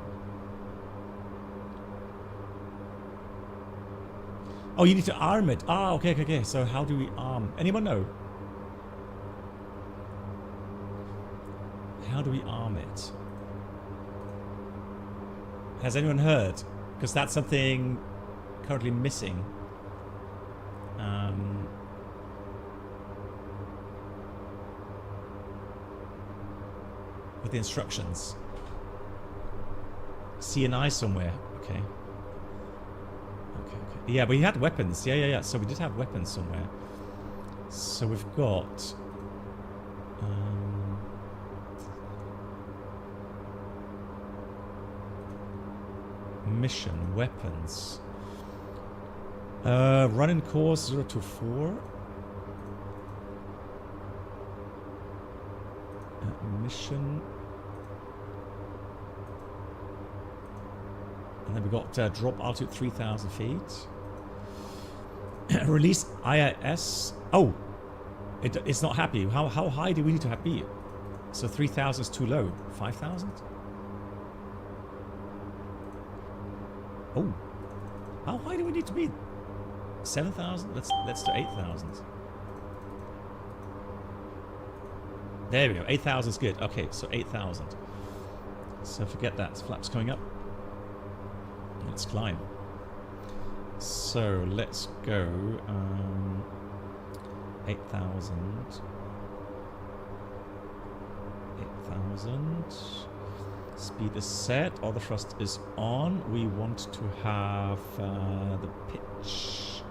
A: Oh, you need to arm it. Ah, okay, okay, okay. So how do we arm? Anyone know? How do we arm it? Has anyone heard? Because that's something currently missing. With the instructions. CNI somewhere. Okay. Okay, okay. Yeah, but he had weapons. Yeah, yeah, yeah. So we did have weapons somewhere. So we've got... mission, weapons. Running course 0 to 4. Mission. And then we got drop altitude 3,000 feet. Release IIS. Oh, it's not happy. How high do we need to be? So 3,000 is too low. 5,000. Oh, how high do we need to be? 7,000. Let's do 8,000. There we go. 8,000 is good. Okay, so 8,000. So forget that. Flaps coming up. Let's climb. So let's go 8,000. 8,000. Speed is set. All the thrust is on. We want to have the pitch.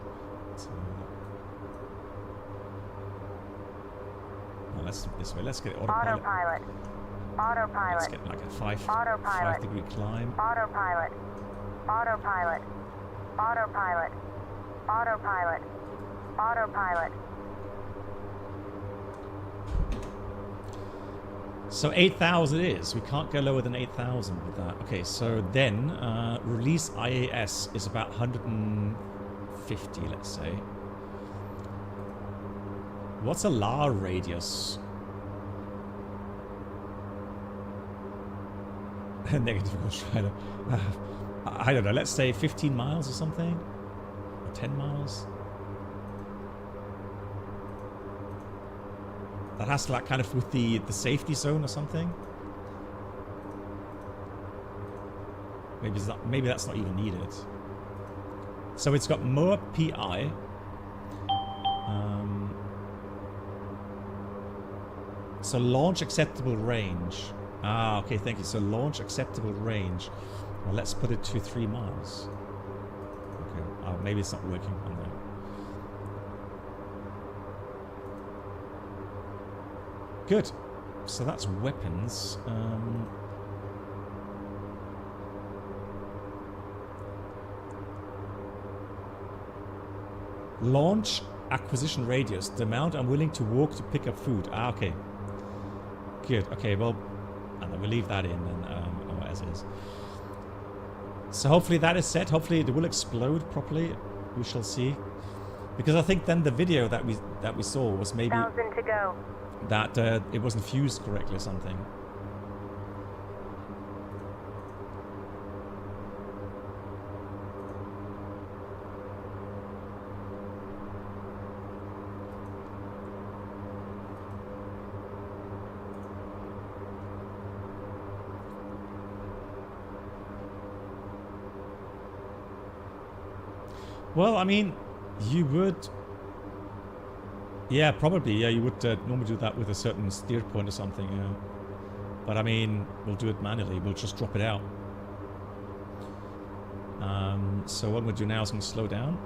A: So, well, let's do it this way. Let's get autopilot.
I: Autopilot. Autopilot.
A: Let's get like a 5-degree climb.
I: Autopilot. Autopilot. Autopilot. Autopilot. Autopilot.
A: So 8,000 it is. We can't go lower than 8,000 with that. Okay, so then release IAS is about 150, let's say. What's a LAR radius? Negative Ghost Rider. I don't know, let's say 15 miles or something? Or 10 miles? That has to like kind of with the safety zone or something. Maybe that's not even needed. So it's got MOAB PI. So launch acceptable range. Ah, okay, thank you. So launch acceptable range. Well, let's put it to 3 miles. Okay, maybe it's not working. I don't know. Good. So that's weapons. Launch acquisition radius. The amount I'm willing to walk to pick up food. Ah, okay. Good. Okay, well, and then we'll leave that in and as is. So hopefully that is set. Hopefully it will explode properly. We shall see. Because I think then the video that we saw was maybe
I: 1,000 to go.
A: That it wasn't fused correctly or something. Well, I mean, you would... Yeah, probably. Yeah, you would normally do that with a certain steer point or something, yeah. But I mean, we'll do it manually. We'll just drop it out. So what we'll do now is I'm going to slow down.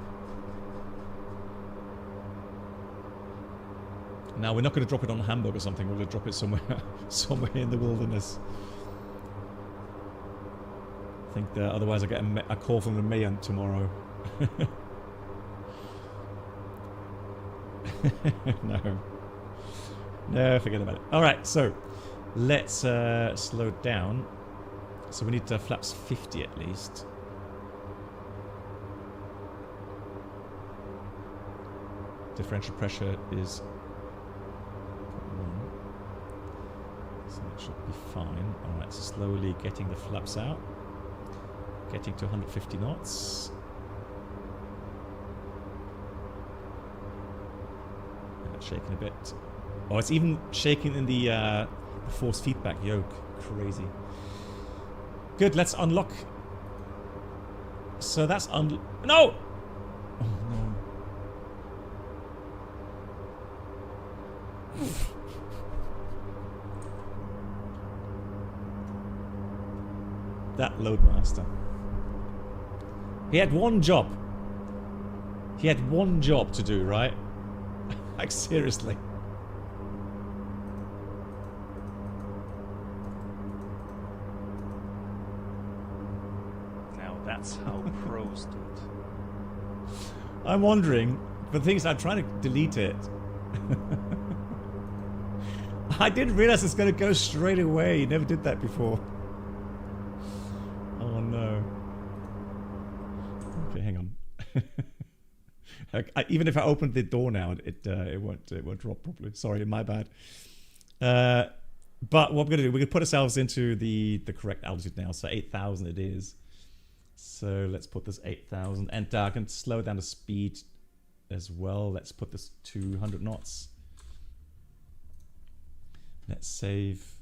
A: Now, we're not going to drop it on Hamburg or something. We're going to drop it somewhere, somewhere in the wilderness. I think that otherwise I get a call from the mayor tomorrow. No, forget about it. Alright, so let's slow down. So we need flaps 50 at least. Differential pressure is 1. So that should be fine. Alright, so slowly getting the flaps out. Getting to 150 knots. Shaking a bit. Oh, it's even shaking in the force feedback yoke. Crazy. Good, let's unlock. So that's no! Oh, no. That loadmaster. He had one job. He had one job to do, right? Like, seriously.
J: Now that's how pros do it.
A: I'm wondering, but the thing is, I'm trying to delete it. I didn't realize it's going to go straight away. Never did that before. Oh no. Okay, hang on. Even if I opened the door now, it won't drop properly. Sorry, my bad. But what we're gonna do, we're gonna put ourselves into the correct altitude now. So 8,000 it is. So let's put this 8,000, and I can slow down the speed as well. Let's put this 200 knots. Let's save.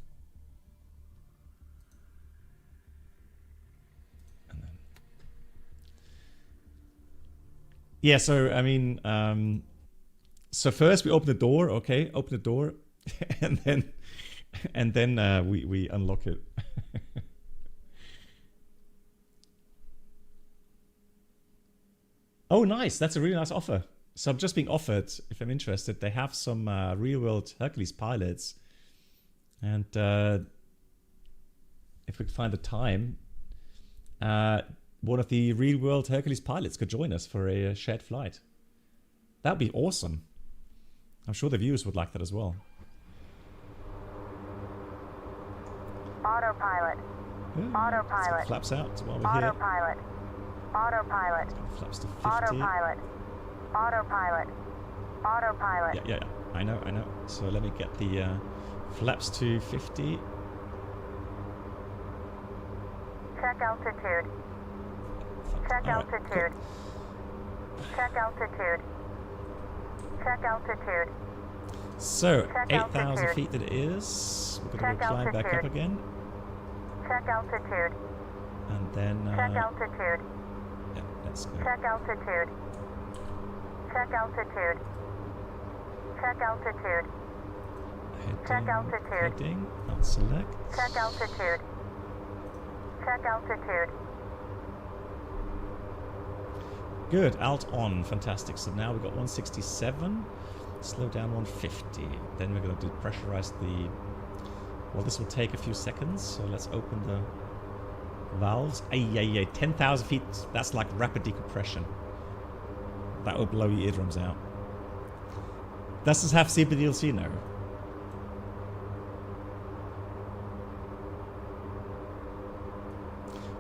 A: Yeah, so I mean, so first we open the door, okay, open the door, and then we unlock it. Oh, nice! That's a really nice offer. So I'm just being offered, if I'm interested, they have some real-world Hercules pilots, and if we can find the time. One of the real-world Hercules pilots could join us for a shared flight. That would be awesome. I'm sure the viewers would like that as well.
I: Autopilot.
A: Yeah,
I: Autopilot.
A: Flaps out while we're
I: Autopilot. Autopilot.
A: here. Flaps to 50.
I: Autopilot. Autopilot. Autopilot.
A: Yeah. I know. So let me get the flaps to 50.
I: Check altitude. Check altitude. Check altitude. Check altitude.
A: So,
I: Check
A: 8,000
I: altitude.
A: feet it is. We're going
I: Check
A: to climb back up
I: altitude.
A: again.
I: Check altitude.
A: And then...
I: Check altitude.
A: yeah, let's go.
I: Check altitude. Check altitude. Check altitude. Check altitude.
A: Heading. I'll select.
I: Check altitude. Check altitude.
A: Good. Alt on. Fantastic. So now we've got 167. Slow down 150. Then we're going to pressurize the... Well, this will take a few seconds. So let's open the valves. 10,000 feet. That's like rapid decompression. That will blow your eardrums out. Does this have CBDLC? No.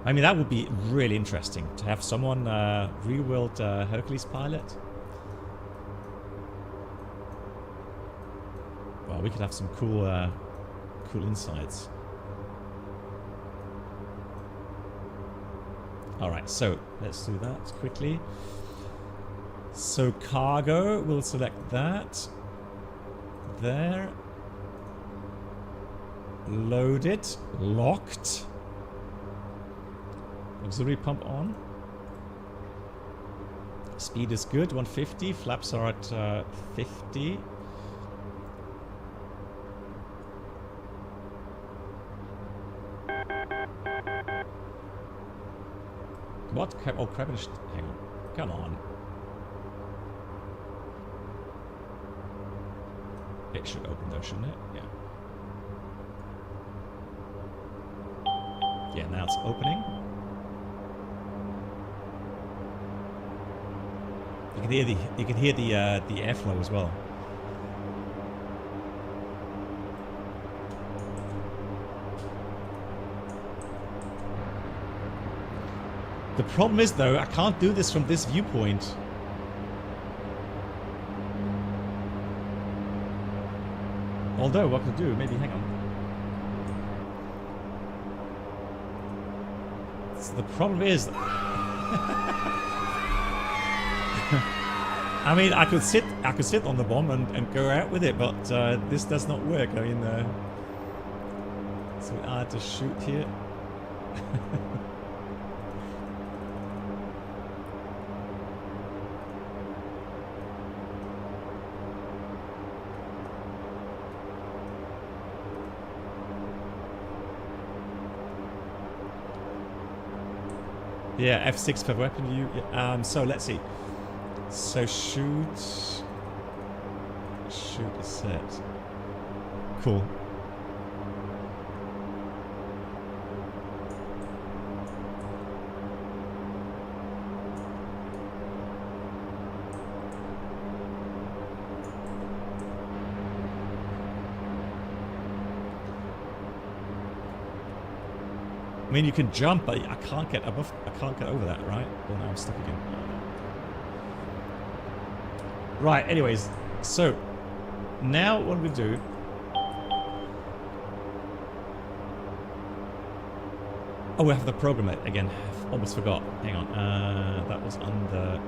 A: I mean, that would be really interesting to have someone real-world Hercules pilot. Well, we could have some cool, cool insights. All right, so let's do that quickly. So cargo, we'll select that. There. Load it. Locked. Auxiliary pump on. Speed is good, 150. Flaps are at 50. What? Oh, crap. Hang on. Come on. It should open though, shouldn't it? Yeah. Yeah, now it's opening. You can hear the airflow as well. The problem is though, I can't do this from this viewpoint. Although, what can I do? Maybe, hang on. So the problem is... I mean, I could sit on the bomb and go out with it, but this does not work. I mean, so I had to shoot here. Yeah, F6 for weapon view. So let's see. So shoot is set. Cool. I mean, you can jump, but I can't get above. I can't get over that, right? Well, now I'm stuck again. Right. Anyways, so now what do we do? Oh, we have to program it again. Almost forgot. Hang on. That was under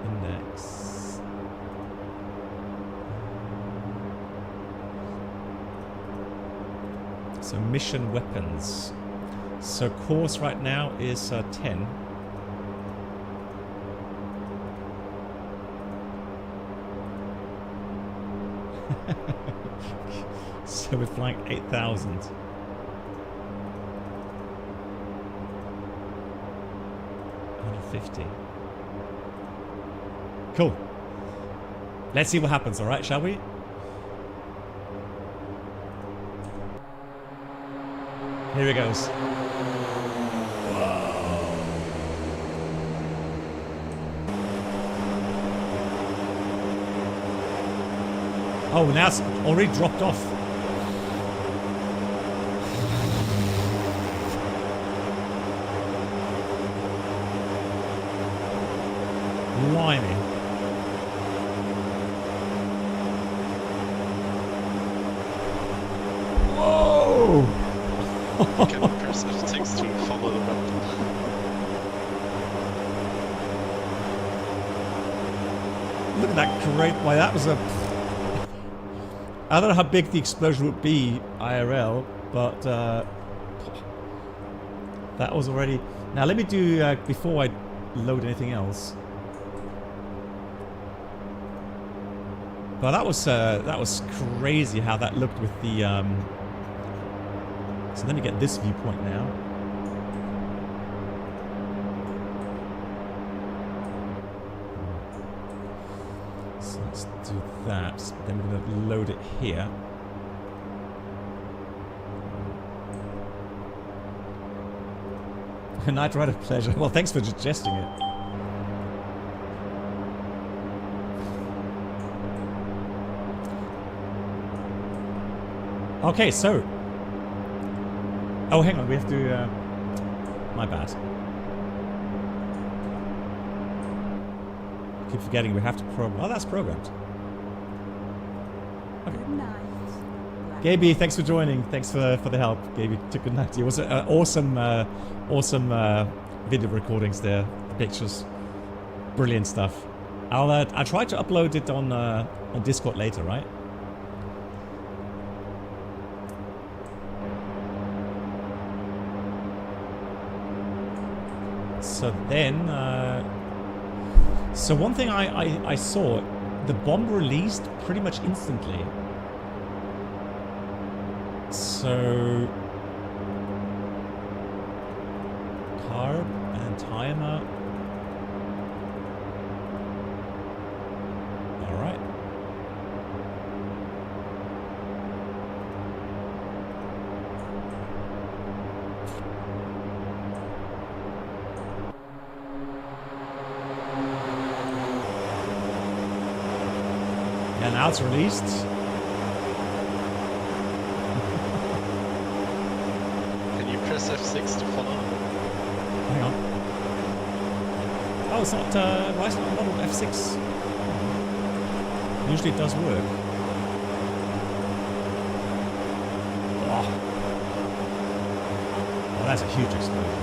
A: index. So mission weapons. So course right now is 10. So we're flying 8,000. 150. Cool. Let's see what happens, alright, shall we? Here it goes. Oh, now it's already dropped off. Blimey. Whoa!
H: Can press F6 to follow the map.
A: Look at that great. Why, that was a... I don't know how big the explosion would be IRL, but that was already... Now let me do, before I load anything else. But that was crazy how that looked with the. So let me get this viewpoint now. So let's do that. Then we're going to load it here. Night Ride of Pleasure. Well, thanks for suggesting it. Okay, so. Oh, hang on. We have to. My bad. I keep forgetting we have to program. Oh, that's programmed. Okay.
K: Good night.
A: Gaby, thanks for joining. Thanks for the help. Gaby, good night. It was an awesome video recordings there. The pictures, brilliant stuff. I'll try to upload it on Discord later, right? So then, so one thing I saw, the bomb released pretty much instantly. So, carb and timer. All right. And now it's released.
H: Press F6 to follow.
A: Hang on. Oh, it's not. Why is it not modeled F6? Usually it does work. Oh, that's a huge explosion.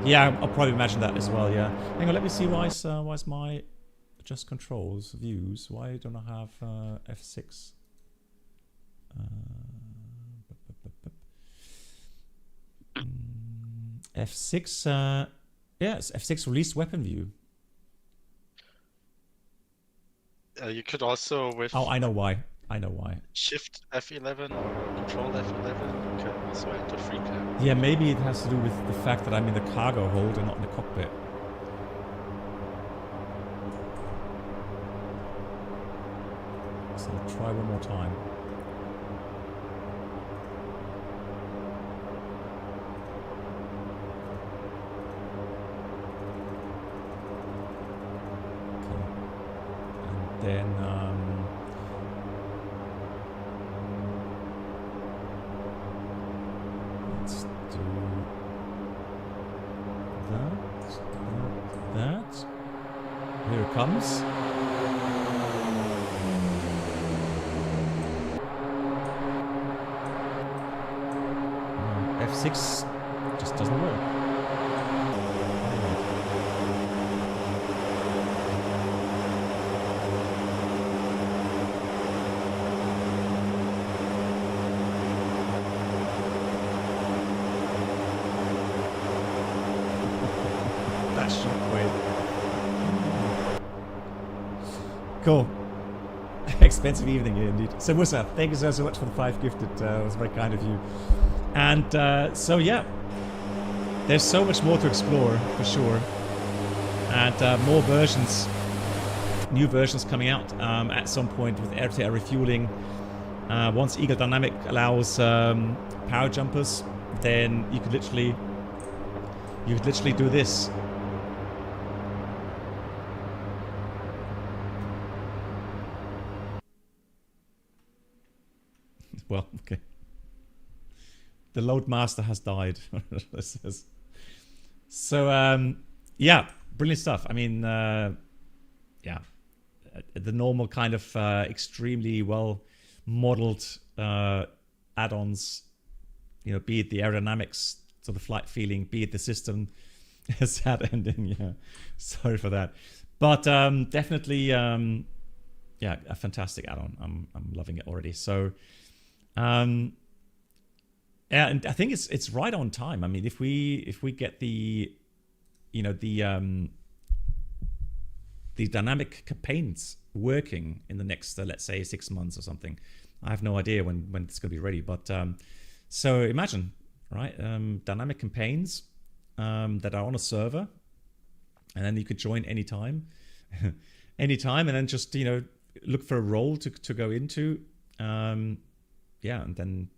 A: Yeah, I'll probably imagine that as well. Yeah. Hang on. Let me see. Why is my adjust controls views? Why don't I have F6? F6, yes, F6 released weapon view.
H: You could also with.
A: Oh, I know why. I know why.
H: Shift F11 or Control F11. You can also enter free cam.
A: Yeah, maybe it has to do with the fact that I'm in the cargo hold and not in the cockpit. So I'll try one more time. Then let's do that. Here it comes. F6 just doesn't work. Cool. Expensive evening here indeed. So Musa, thank you so much for the 5 gifted. It was very kind of you. And so yeah, there's so much more to explore for sure. And more versions, new versions coming out at some point with air-to-air refueling. Once Eagle Dynamic allows power jumpers, then you could literally do this. Well, okay. The load master has died. So, yeah, brilliant stuff. I mean, yeah, the normal kind of extremely well modeled add-ons, you know, be it the aerodynamics, so the flight feeling, be it the system, sad ending. Yeah, sorry for that, but definitely, yeah, a fantastic add-on. I'm loving it already. So. Yeah, and I think it's right on time. I mean, if we get the, you know, the the dynamic campaigns working in the next, let's say, 6 months or something. I have no idea when it's going to be ready. But so imagine, right? Dynamic campaigns that are on a server, and then you could join anytime, anytime, and then just, you know, look for a role to go into. Yeah, and then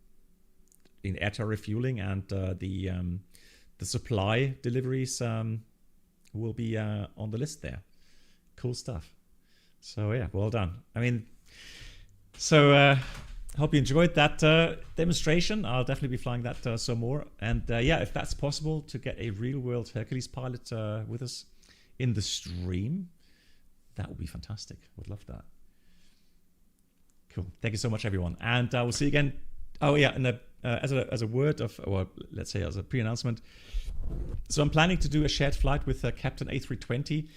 A: in air tow refueling and the supply deliveries will be on the list there. Cool stuff. So yeah, well done. I mean, so hope you enjoyed that demonstration. I'll definitely be flying that some more. And yeah, if that's possible to get a real-world Hercules pilot with us in the stream, that would be fantastic. Would love that. Cool. Thank you so much, everyone. And we'll see you again. Oh yeah, and as a word of, or let's say as a pre-announcement, so I'm planning to do a shared flight with Captain A320.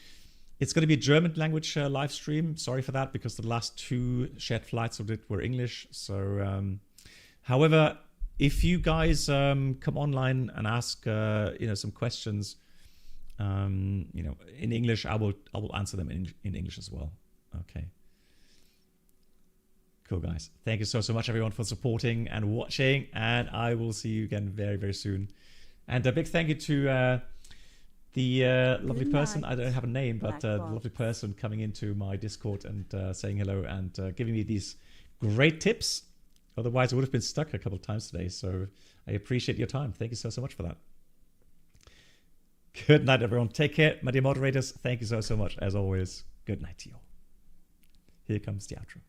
A: It's going to be a German language live stream. Sorry for that, because the last 2 shared flights of it were English. So, however, if you guys come online and ask, you know, some questions, you know, in English, I will answer them in English as well. Okay. Cool, guys. Thank you so much, everyone, for supporting and watching. And I will see you again very, very soon. And a big thank you to the lovely person. I don't have a name, but the lovely person coming into my Discord and saying hello and giving me these great tips. Otherwise, I would have been stuck a couple of times today. So I appreciate your time. Thank you so much for that. Good night, everyone. Take care, my dear moderators. Thank you so much. As always, good night to you all. Here comes the outro.